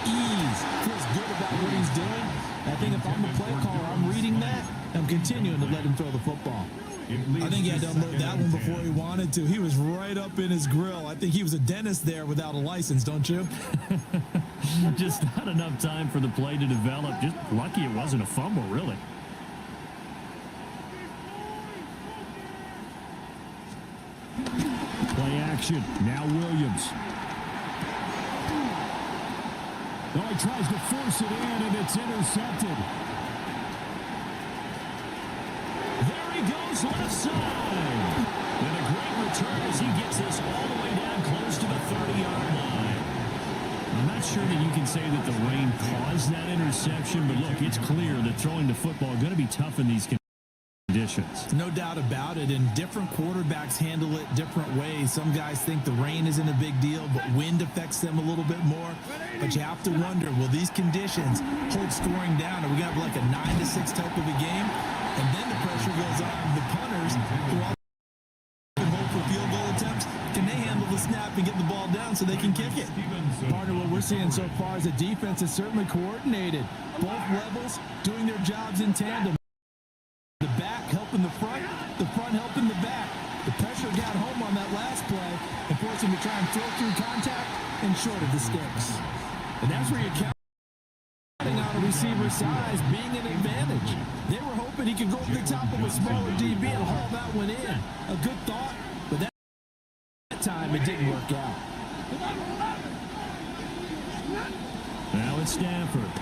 ease. Feels good about what he's doing. I think if I'm the play caller, I'm reading that. I'm continuing to let him throw the football. I think he had to unload that one before he wanted to. He was right up in his grill. I think he was a dentist there without a license, don't you? Just not enough time for the play to develop. Just lucky it wasn't a fumble, really. Play action. Now Williams. Oh, he tries to force it in, and it's intercepted. There he goes, left side. And a great return as he gets this all the way down close to the 30-yard line. I'm not sure that you can say that the rain caused that interception, but look, it's clear that throwing the football is going to be tough in these conditions. No doubt about it, and different quarterbacks handle it different ways. Some guys think the rain isn't a big deal, but wind affects them a little bit more. But you have to wonder, will these conditions hold scoring down? Are we going to have like a 9-6 type of a game? And then the pressure goes on the punters who often hope for field goal attempts. Can they handle the snap and get the ball down so they can kick it? Part of what we're seeing so far is the defense is certainly coordinated. Both levels doing their jobs in tandem. The back helping the front helping the back. The pressure got home on that last play and forced him to try and throw through contact and short of the sticks. And that's where you count on a receiver's size being an advantage. They were hoping he could go to the top of a smaller DB and haul that one in. A good thought, but that time it didn't work out. Now it's Stafford.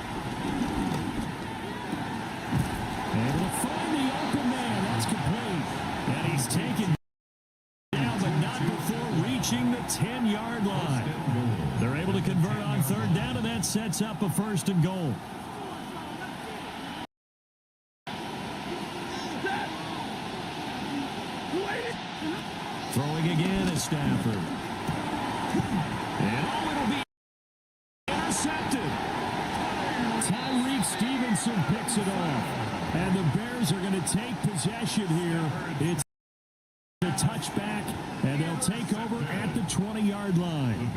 Able to find the open man. That's complete. And he's taken down, but not before reaching the 10-yard line. They're able to convert on third down, and that sets up a 1st and goal. Throwing again is Stafford. And it'll be intercepted. Tyreek Stevenson picks it off. And the Bears are going to take possession here. It's a touchback, and they'll take over at the 20-yard line.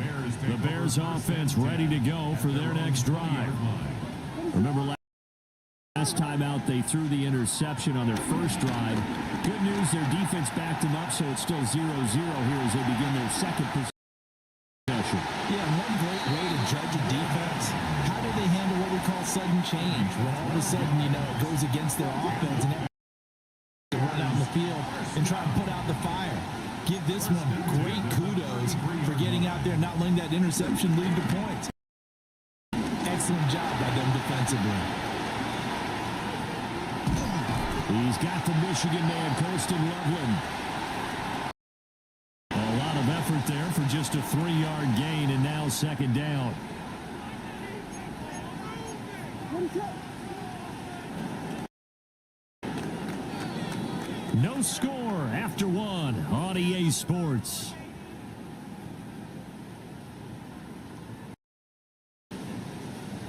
The Bears offense ready to go for their next drive. Remember last time out, they threw the interception on their first drive. Good news, their defense backed them up, so it's still 0-0 here as they begin their second possession. Yeah, one great way to judge a defense, how do they handle what we call sudden change? When all of a sudden, you know, it goes against their offense and they run out in the field and try and put out the fire. Give this one great kudos for getting out there and not letting that interception lead to points. Excellent job by them defensively. He's got the Michigan man, Colston Loveland. A lot of effort there for just a 3-yard gain, and now 2nd down. No score after 1 on EA Sports.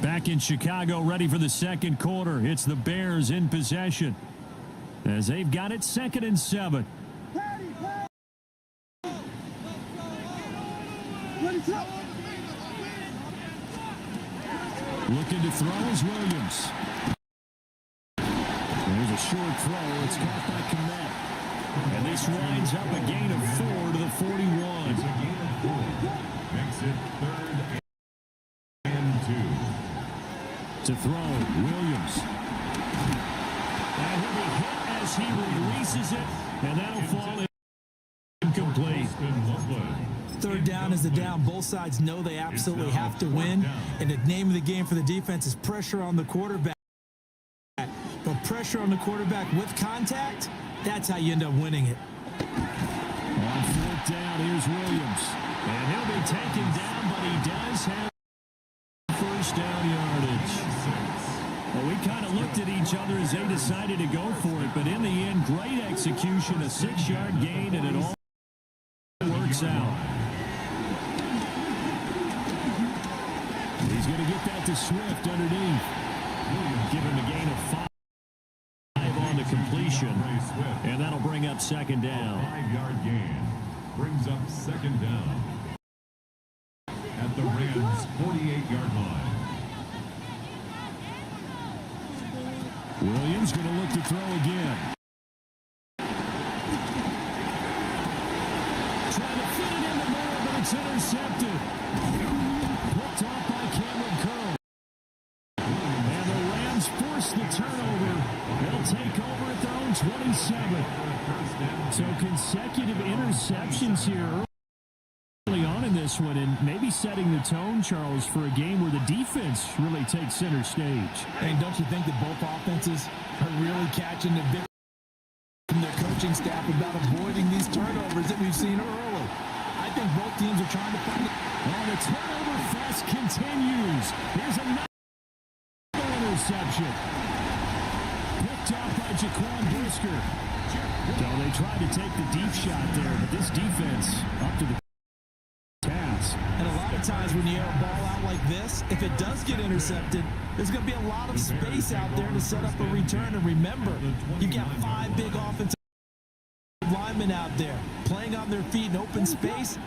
Back in Chicago, ready for the second quarter. It's the Bears in possession as they've got it 2nd and 7. Looking to throw is Williams. There's a short throw. It's caught by Kmet. And this winds up a gain of 4 to the 41. It's a gain of 4. Makes it 3rd and 2. To throw, Williams. And he'll be hit as he releases it, and that'll fall incomplete. 3rd down is the down. Both sides know they absolutely have to win, and the name of the game for the defense is pressure on the quarterback. But pressure on the quarterback with contact, that's how you end up winning it. On 4th down, here's Williams. And he'll be taken down, but he does have 1st down yardage. Well, we kind of looked at each other as they decided to go for it, but in the end, great execution, a 6-yard gain, and it all works out. He's going to get that to Swift underneath. Give him a gain of 5 on the completion, and that'll bring up 2nd down. A 5-yard gain brings up 2nd down at the Rams' 48-yard line. Williams going to look to throw again. They'll take over at their own 27. So consecutive interceptions here early on in this one, and maybe setting the tone, Charles, for a game where the defense really takes center stage. And don't you think that both offenses are really catching the bit from their coaching staff about avoiding these turnovers that we've seen early? I think both teams are trying to find it. And the turnover fest continues. Here's another interception. Picked up by Jaquan Brisker. So they tried to take the deep shot there, but this defense up to the task. And a lot of times when you air a ball out like this, if it does get intercepted, there's going to be a lot of space out there to set up a return. And remember, you've got 5 big offensive linemen out there playing on their feet in open space.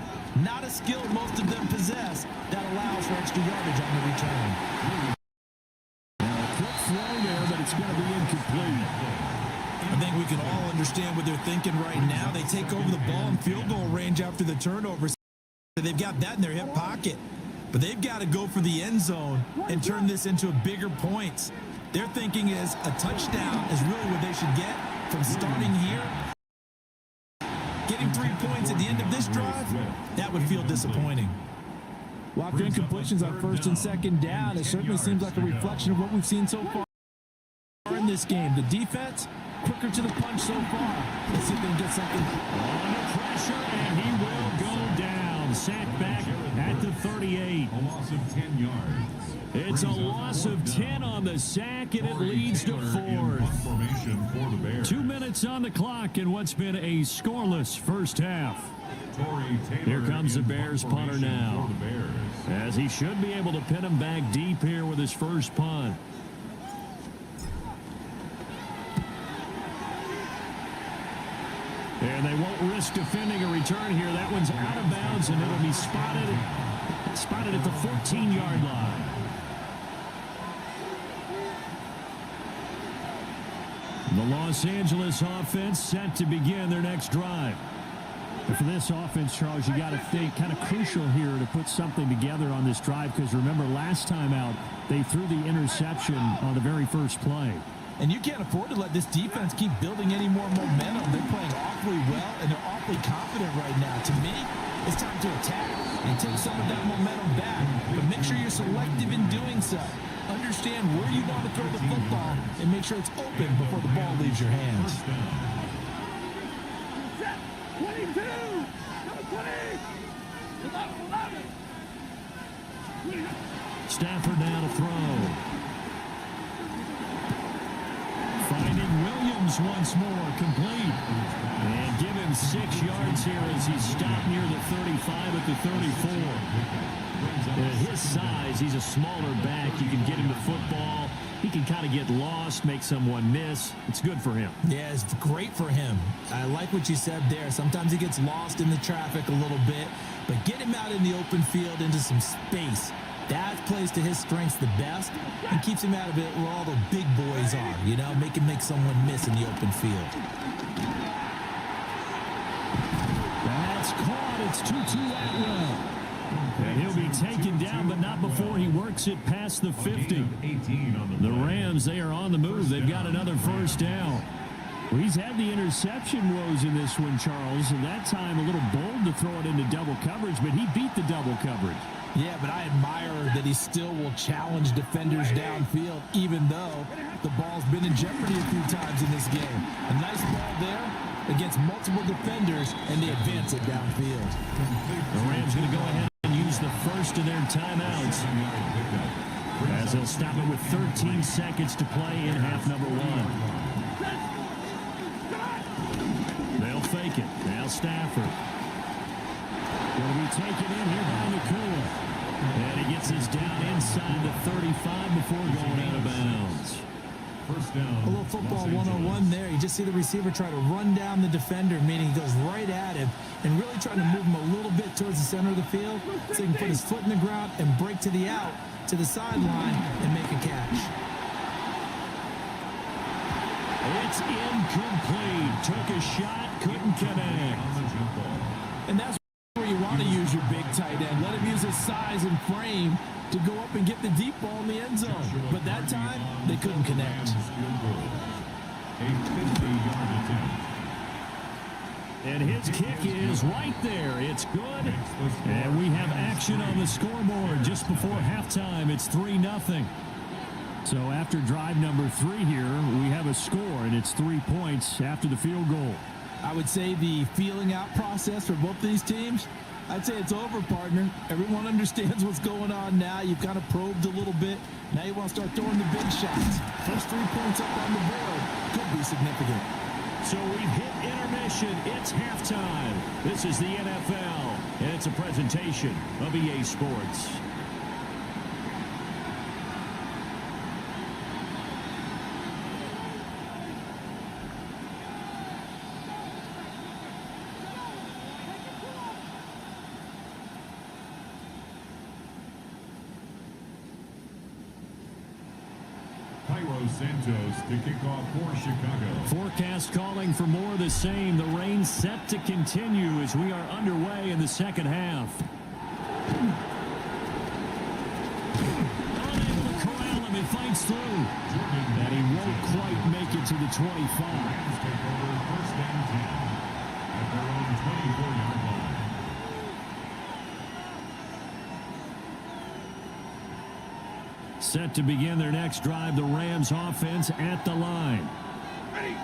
Not a skill most of them possess that allows for extra yardage on the return. Quick throw there, but it's going to be incomplete. I think we can all understand what they're thinking right now. They take over the ball in field goal range after the turnovers. They've got that in their hip pocket. But they've got to go for the end zone and turn this into a bigger points. Their thinking is a touchdown is really what they should get from starting here. Getting 3 points at the end of this drive, that would feel disappointing. Well, after incompletions on first and second down, it certainly seems like a reflection of what we've seen so far in this game. The defense, quicker to the punch so far. Let's see if they can get something. Under pressure, and he will go down. Sacked back at the 38. A loss of 10 yards. It's a loss of 10 on the sack, and it leads to 4. 2 minutes on the clock in what's been a scoreless first half. Here comes the Bears punter now, as he should be able to pin him back deep here with his first punt. And they won't risk defending a return here. That one's out of bounds, and it'll be spotted at the 14-yard line. The Los Angeles offense set to begin their next drive. And for this offense, Charles, you got to think kind of crucial here to put something together on this drive, because remember last time out they threw the interception on the very first play. And you can't afford to let this defense keep building any more momentum. They're playing awfully well, and they're awfully confident right now. To me, it's time to attack and take some of that momentum back. But make sure you're selective in doing so. Understand where you want to throw the football and make sure it's open before the ball leaves your hands. 22! Number 20! Stafford now to throw. Finding Williams once more, complete. And give him 6 yards here as he's stopped near the 35 at the 34. At his size, he's a smaller back. You can get him the football. He can kind of get lost, make someone miss. It's good for him. Yeah, it's great for him. I like what you said there. Sometimes he gets lost in the traffic a little bit, but get him out in the open field into some space. That plays to his strengths the best and keeps him out of it where all the big boys are, you know, make someone miss in the open field. That's caught. It's Tutu Atwell. And he'll be taken down, but not before he works it past the 50. The Rams, they are on the move. They've got another first down. Well, he's had the interception woes in this one, Charles, and that time a little bold to throw it into double coverage, but he beat the double coverage. Yeah, but I admire that he still will challenge defenders downfield, even though the ball's been in jeopardy a few times in this game. A nice ball there against multiple defenders, and they advance it downfield. The Rams going to go ahead and use the first of their timeouts, as they'll stop it with 13 seconds to play in half number 1. They'll fake it. Now Stafford. Going to be taken in here by Nakua. And he gets us down inside the 35 before going out of bounds. First down. A little football 101 there. You just see the receiver try to run down the defender, meaning he goes right at him and really trying to move him a little bit towards the center of the field so he can put his foot in the ground and break to the out, to the sideline, and make a catch. It's incomplete. Took a shot, couldn't connect. And that's where you want to use your big tight end. Let him use his size and frame to go up and get the deep ball in the end zone. But that time, they couldn't connect. And his kick is right there. It's good. And we have action on the scoreboard just before halftime. It's 3-0. So after drive number 3 here, we have a score, and it's 3 points after the field goal. I would say the feeling out process for both these teams, I'd say it's over, partner. Everyone understands what's going on now. You've kind of probed a little bit. Now you want to start throwing the big shots. First 3 points up on the board could be significant. So we've hit intermission. It's halftime. This is the NFL, and it's a presentation of EA Sports. Santos to kick off for Chicago. Forecast calling for more of the same. The rain set to continue as we are underway in the second half. Unable to corral him. He fights through. And he won't quite make it to the 25. Rams take over first and 10 at their own 24-yard line. Set to begin their next drive, the Rams offense at the line.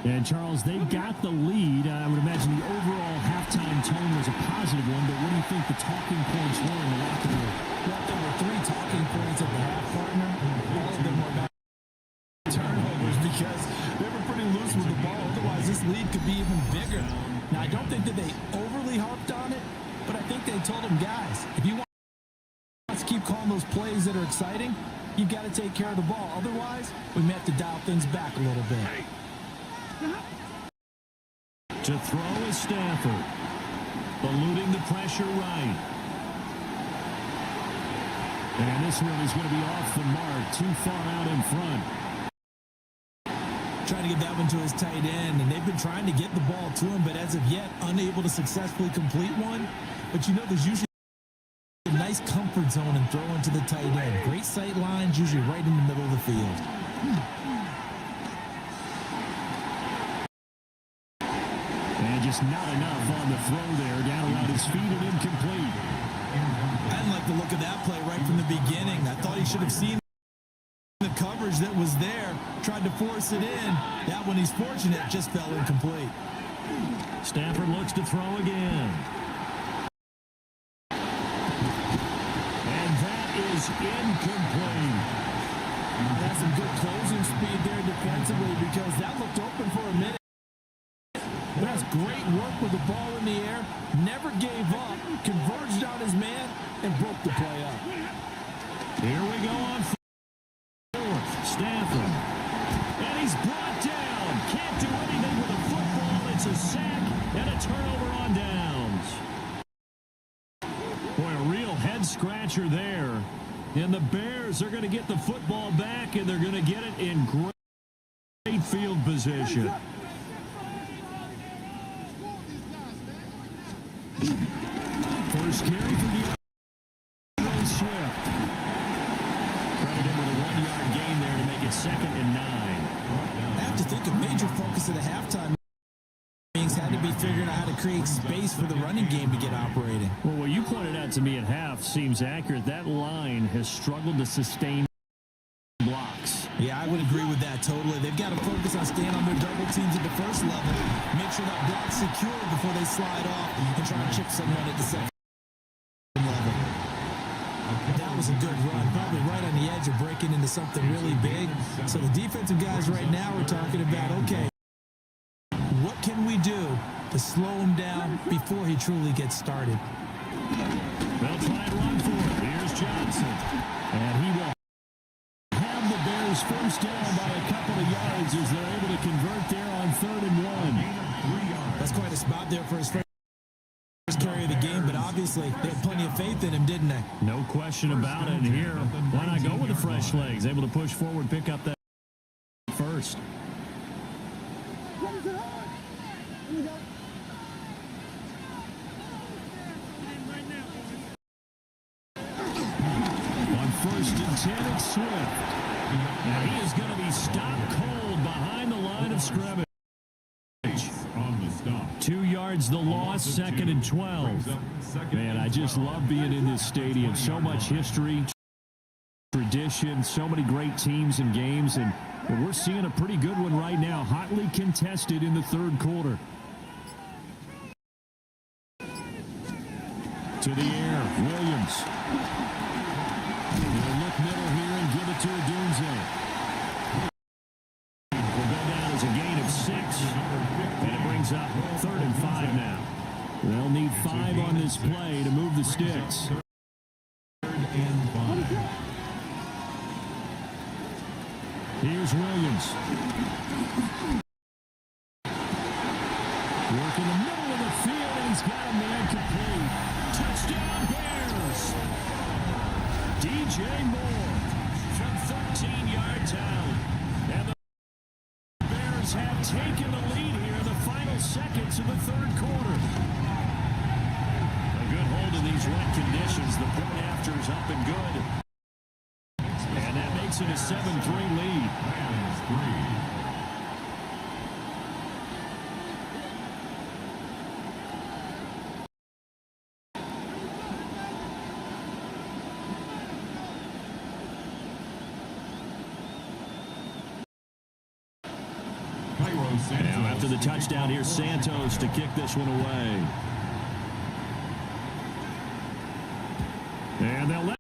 And, Charles, they got the lead. I would imagine the overall halftime tone was a positive one, but what do you think the talking points were in the locker room? Well, there were 3 talking points at the half, partner. All of them were about turnovers because they were pretty loose with the ball. Otherwise, this lead could be even bigger. Now, I don't think that they overly harped on it, but I think they told them, guys, if you want to keep calling those plays that are exciting, you've got to take care of the ball. Otherwise, we may have to dial things back a little bit. To throw is Stafford. Eluding the pressure right. And this one is going to be off the mark. Too far out in front. Trying to get that one to his tight end, and they've been trying to get the ball to him, but as of yet, unable to successfully complete one. But you know there's usually a nice comfort zone and throw into the tight end. Great sight lines, usually right in the middle of the field. And just not enough on the throw there. Down around his feet and incomplete. I didn't like the look of that play right from the beginning. I thought he should have seen the coverage that was there, tried to force it in. That one, he's fortunate, just fell incomplete. Stafford looks to throw again. Is incomplete. That's some good closing speed there defensively because that looked open for a minute. That's great work with the ball in the air. Never gave up. Converged on his man and broke the play up. Here we go on fourth. Stafford. And he's brought down. Can't do anything with the football. It's a sack and a turnover on downs. Boy, a real head scratcher there. And the Bears are going to get the football back, and they're going to get it in great field position. First carry for the Swift. Credit him with a 1-yard gain there to make it 2nd and 9. I have to think a major focus of the halftime had to be figuring out how to create space for the running game to get operating. Well, what you pointed out to me at half seems accurate. That line has struggled to sustain blocks. Yeah, I would agree with that totally. They've got to focus on staying on their double teams at the first level, make sure that block's secure before they slide off and try and chip someone at the second level. That was a good run, probably right on the edge of breaking into something really big. So the defensive guys right now are talking about, okay, what can we do to slow him down before he truly gets started? They'll try and run for it. Here's Johnson. And he will have the Bears first down by a couple of yards as they're able to convert there on 3rd and 1. That's quite a spot there for his first carry of the game, but obviously they had plenty of faith in him, didn't they? No question about it. And here, why not go with the fresh legs? Able to push forward, pick up that first. First and 10, it's Swift. And he is going to be stopped cold behind the line of scrimmage. On the stop. 2 yards. yards, the loss, 2nd and 12. Man, I just love being in this stadium. So much history, tradition, so many great teams and games, and we're seeing a pretty good one right now, hotly contested in the third quarter. To the air, Williams. He'll look middle here and give it to Odunze. Will go down as a gain of 6, and it brings up 3rd and 5 now. They'll need 5 on this play to move the sticks. 3rd and 5. Here's Williams. Working the middle of the field, and he's got a man complete. Touchdown, Bears. DJ Moore from 13-yard out. And the Bears have taken the lead here in the final seconds of the third quarter. A good hold of these wet conditions. The point after is up and good. And that makes it a 7-3 lead. Now after the touchdown, here's Santos to kick this one away. And they'll let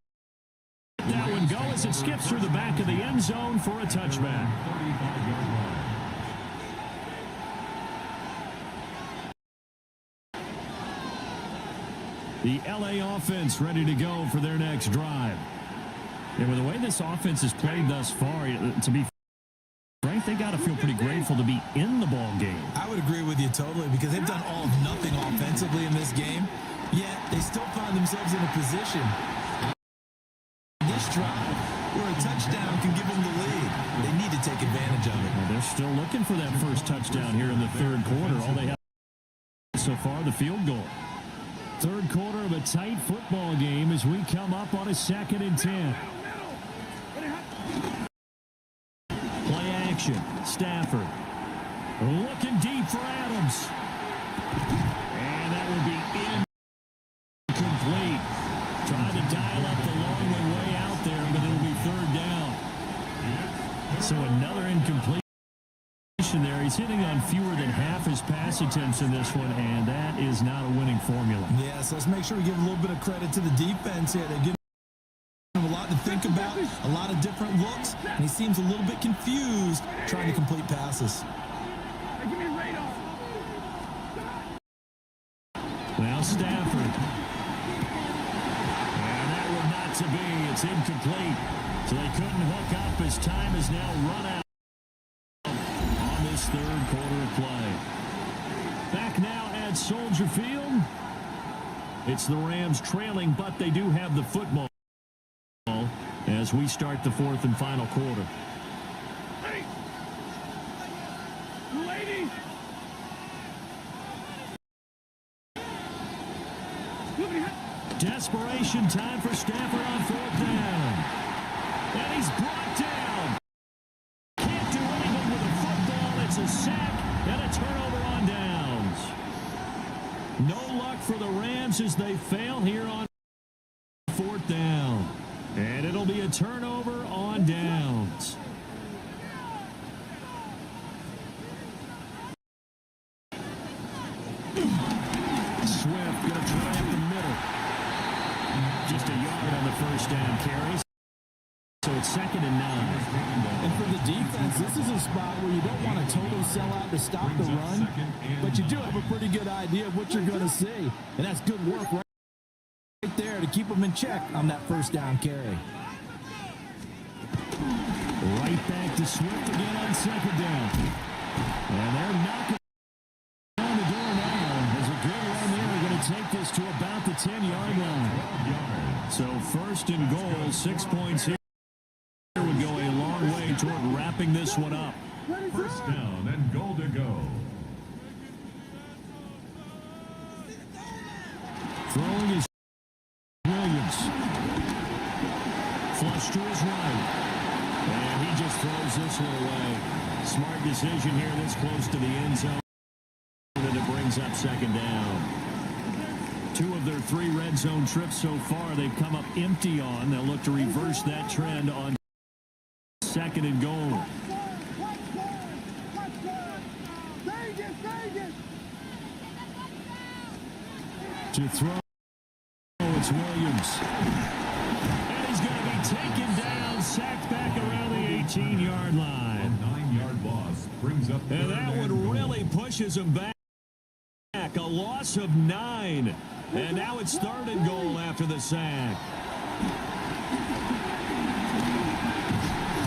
that one go as it skips through the back of the end zone for a touchback. The LA offense ready to go for their next drive. And with the way this offense has played thus far, to be frank, they got to feel pretty grateful to be in the ball game. I would agree with you totally because they've done all of nothing offensively in this game, yet they still find themselves in a position this drive where a touchdown can give them the lead. They need to take advantage of it. Well, they're still looking for that first touchdown here in the third quarter. All they have so far, the field goal. Third quarter of a tight football game as we come up on a 2nd and 10. Play action. Stafford looking deep for Adams. And that will be incomplete. Trying to dial up the long way out there, but it'll be 3rd down. So another incompletion there. He's hitting on fewer than half his pass attempts in this one, and that is not a winning formula. Yes, let's make sure we give a little bit of credit to the defense here. They give him a lot to think about, a lot of different looks, and he seems a little bit confused trying to complete passes. Now Stafford. And that will not to be. It's incomplete. So they couldn't hook up. His time is now run out on this third quarter of play. Back now at Soldier Field. It's the Rams trailing, but they do have the football as we start the 4th and final quarter. Hey! Ladies! Desperation time for Stafford on 4th down. And he's brought down. Can't do anything with a football. It's a sack and a turnover on downs. No luck for the Rams as they fail here on 4th down. And it'll be a turnover on downs. Swift going to try up the middle. Just a yard on the first down carry. So it's 2nd and 9. And for the defense, this is a spot where you don't want a total sellout to stop the run, but you do have a pretty good idea of what you're going to see. And that's good work right there to keep them in check on that first down carry. Right back to Swift again on 2nd down. And they're knocking on the door now. There's a good run there. They're going to take this to about the 10-yard line. So 1st and goal, 6 points here. Would go a long way toward wrapping this one up. 1st down and goal to go. Throwing is Williams. Flush to his right. And he just throws this one away. Smart decision here this close to the end zone. And it brings brings up second down. 2 of their 3 red zone trips so far, they've come up empty on. They'll look to reverse that trend on second and goal. To throw, it's Williams. And he's going to be taken down, sacked back around the 18-yard line. A 9-yard loss brings up And that one really pushes him back. A loss of 9. And now it's 3rd and goal after the sack.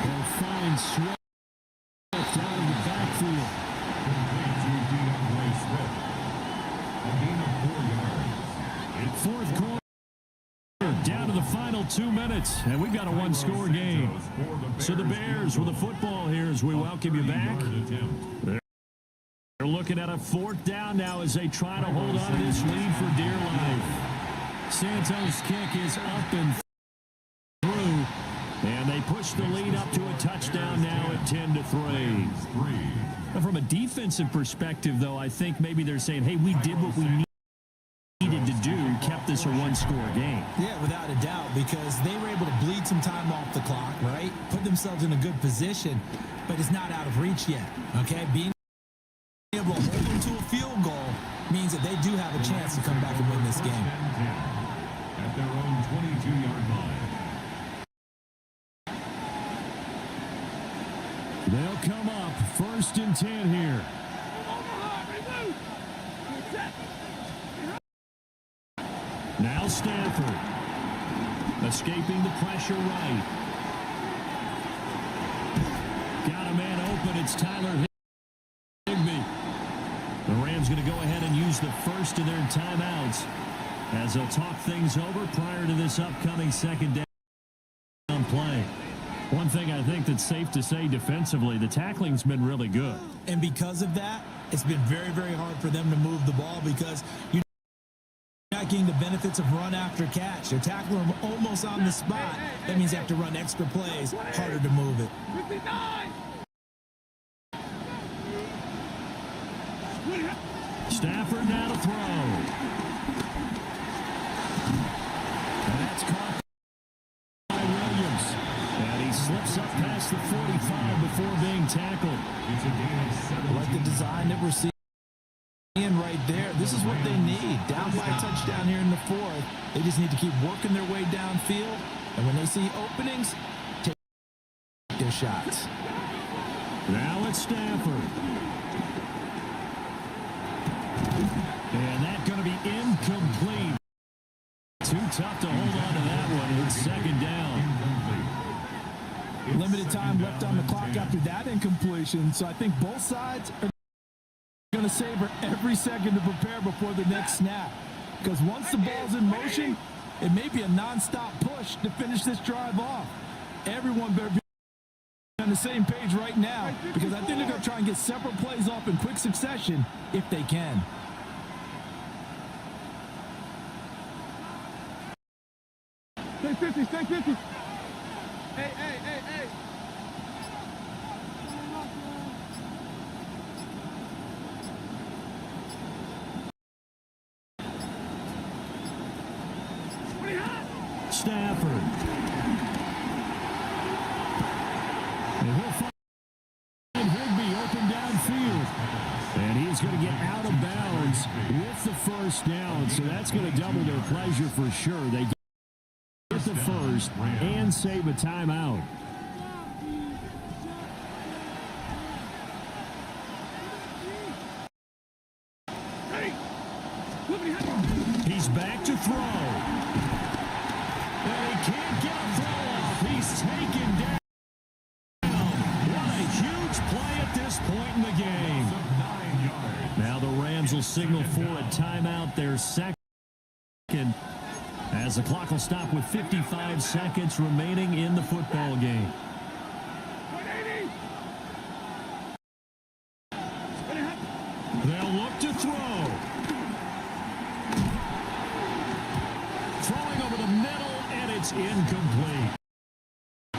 They'll find Swift out of the backfield. complete to DeAndre Swift. A gain of 4 yards. 4th quarter. Down to the final 2 minutes. And we've got a one-score game. So the Bears with the football here as we welcome you back. They're looking at a 4th down now as they try to hold on to this lead for dear life. Santos' kick is up and through. And they push the lead up to a touchdown now at 10-3. And from a defensive perspective, though, I think maybe they're saying, hey, we did what we needed to do, kept this a one-score game. Yeah, without a doubt, because they were able to bleed some time off the clock, right? Put themselves in a good position, but it's not out of reach yet, okay? Being able to hold them to a field goal means that they do have a chance to come back and win this game. At their own 22-yard line. They'll come up 1st and 10 here. Now Stanford escaping the pressure right. Got a man open. It's Tyler Higbee. The Rams going to go ahead and use the first of their timeouts as they'll talk things over prior to this upcoming second down play. One thing I think that's safe to say defensively, the tackling's been really good. And because of that, it's been very, very hard for them to move the ball because you're not getting the benefits of run after catch. They're tackling them almost on the spot. That means they have to run extra plays, harder to move it. 59! Stafford now to throw. And that's caught by Williams. And he slips up past the 45 before being tackled. It's a gain of 7. Like the design that we're seeing right there. This is what they need. Down by a touchdown here in the 4th. They just need to keep working their way downfield. And when they see openings, take their shots. Now it's Stafford. And that's going to be incomplete. Too tough to hold on to that one. It's 2nd down. Limited time left on the clock after that incompletion. So I think both sides are going to savor every second to prepare before the next snap. Because once the ball's in motion, it may be a nonstop push to finish this drive off. Everyone better be on the same page right now because I think they're going to try and get several plays off in quick succession if they can. Stay 50, stay 50. Hey, hey, hey, hey. Stafford. And he'll find Higbee open downfield. And he's going to get out of bounds with the first down. So that's going to double their pleasure for sure. They get the first and save a timeout. He's back to throw. And he can't get a throw off. He's taken down. What a huge play at this point in the game. Now the Rams will signal for a timeout, their second, as the clock will stop with 55 seconds remaining in the football game. They'll look to throw. Throwing over the middle, and it's incomplete.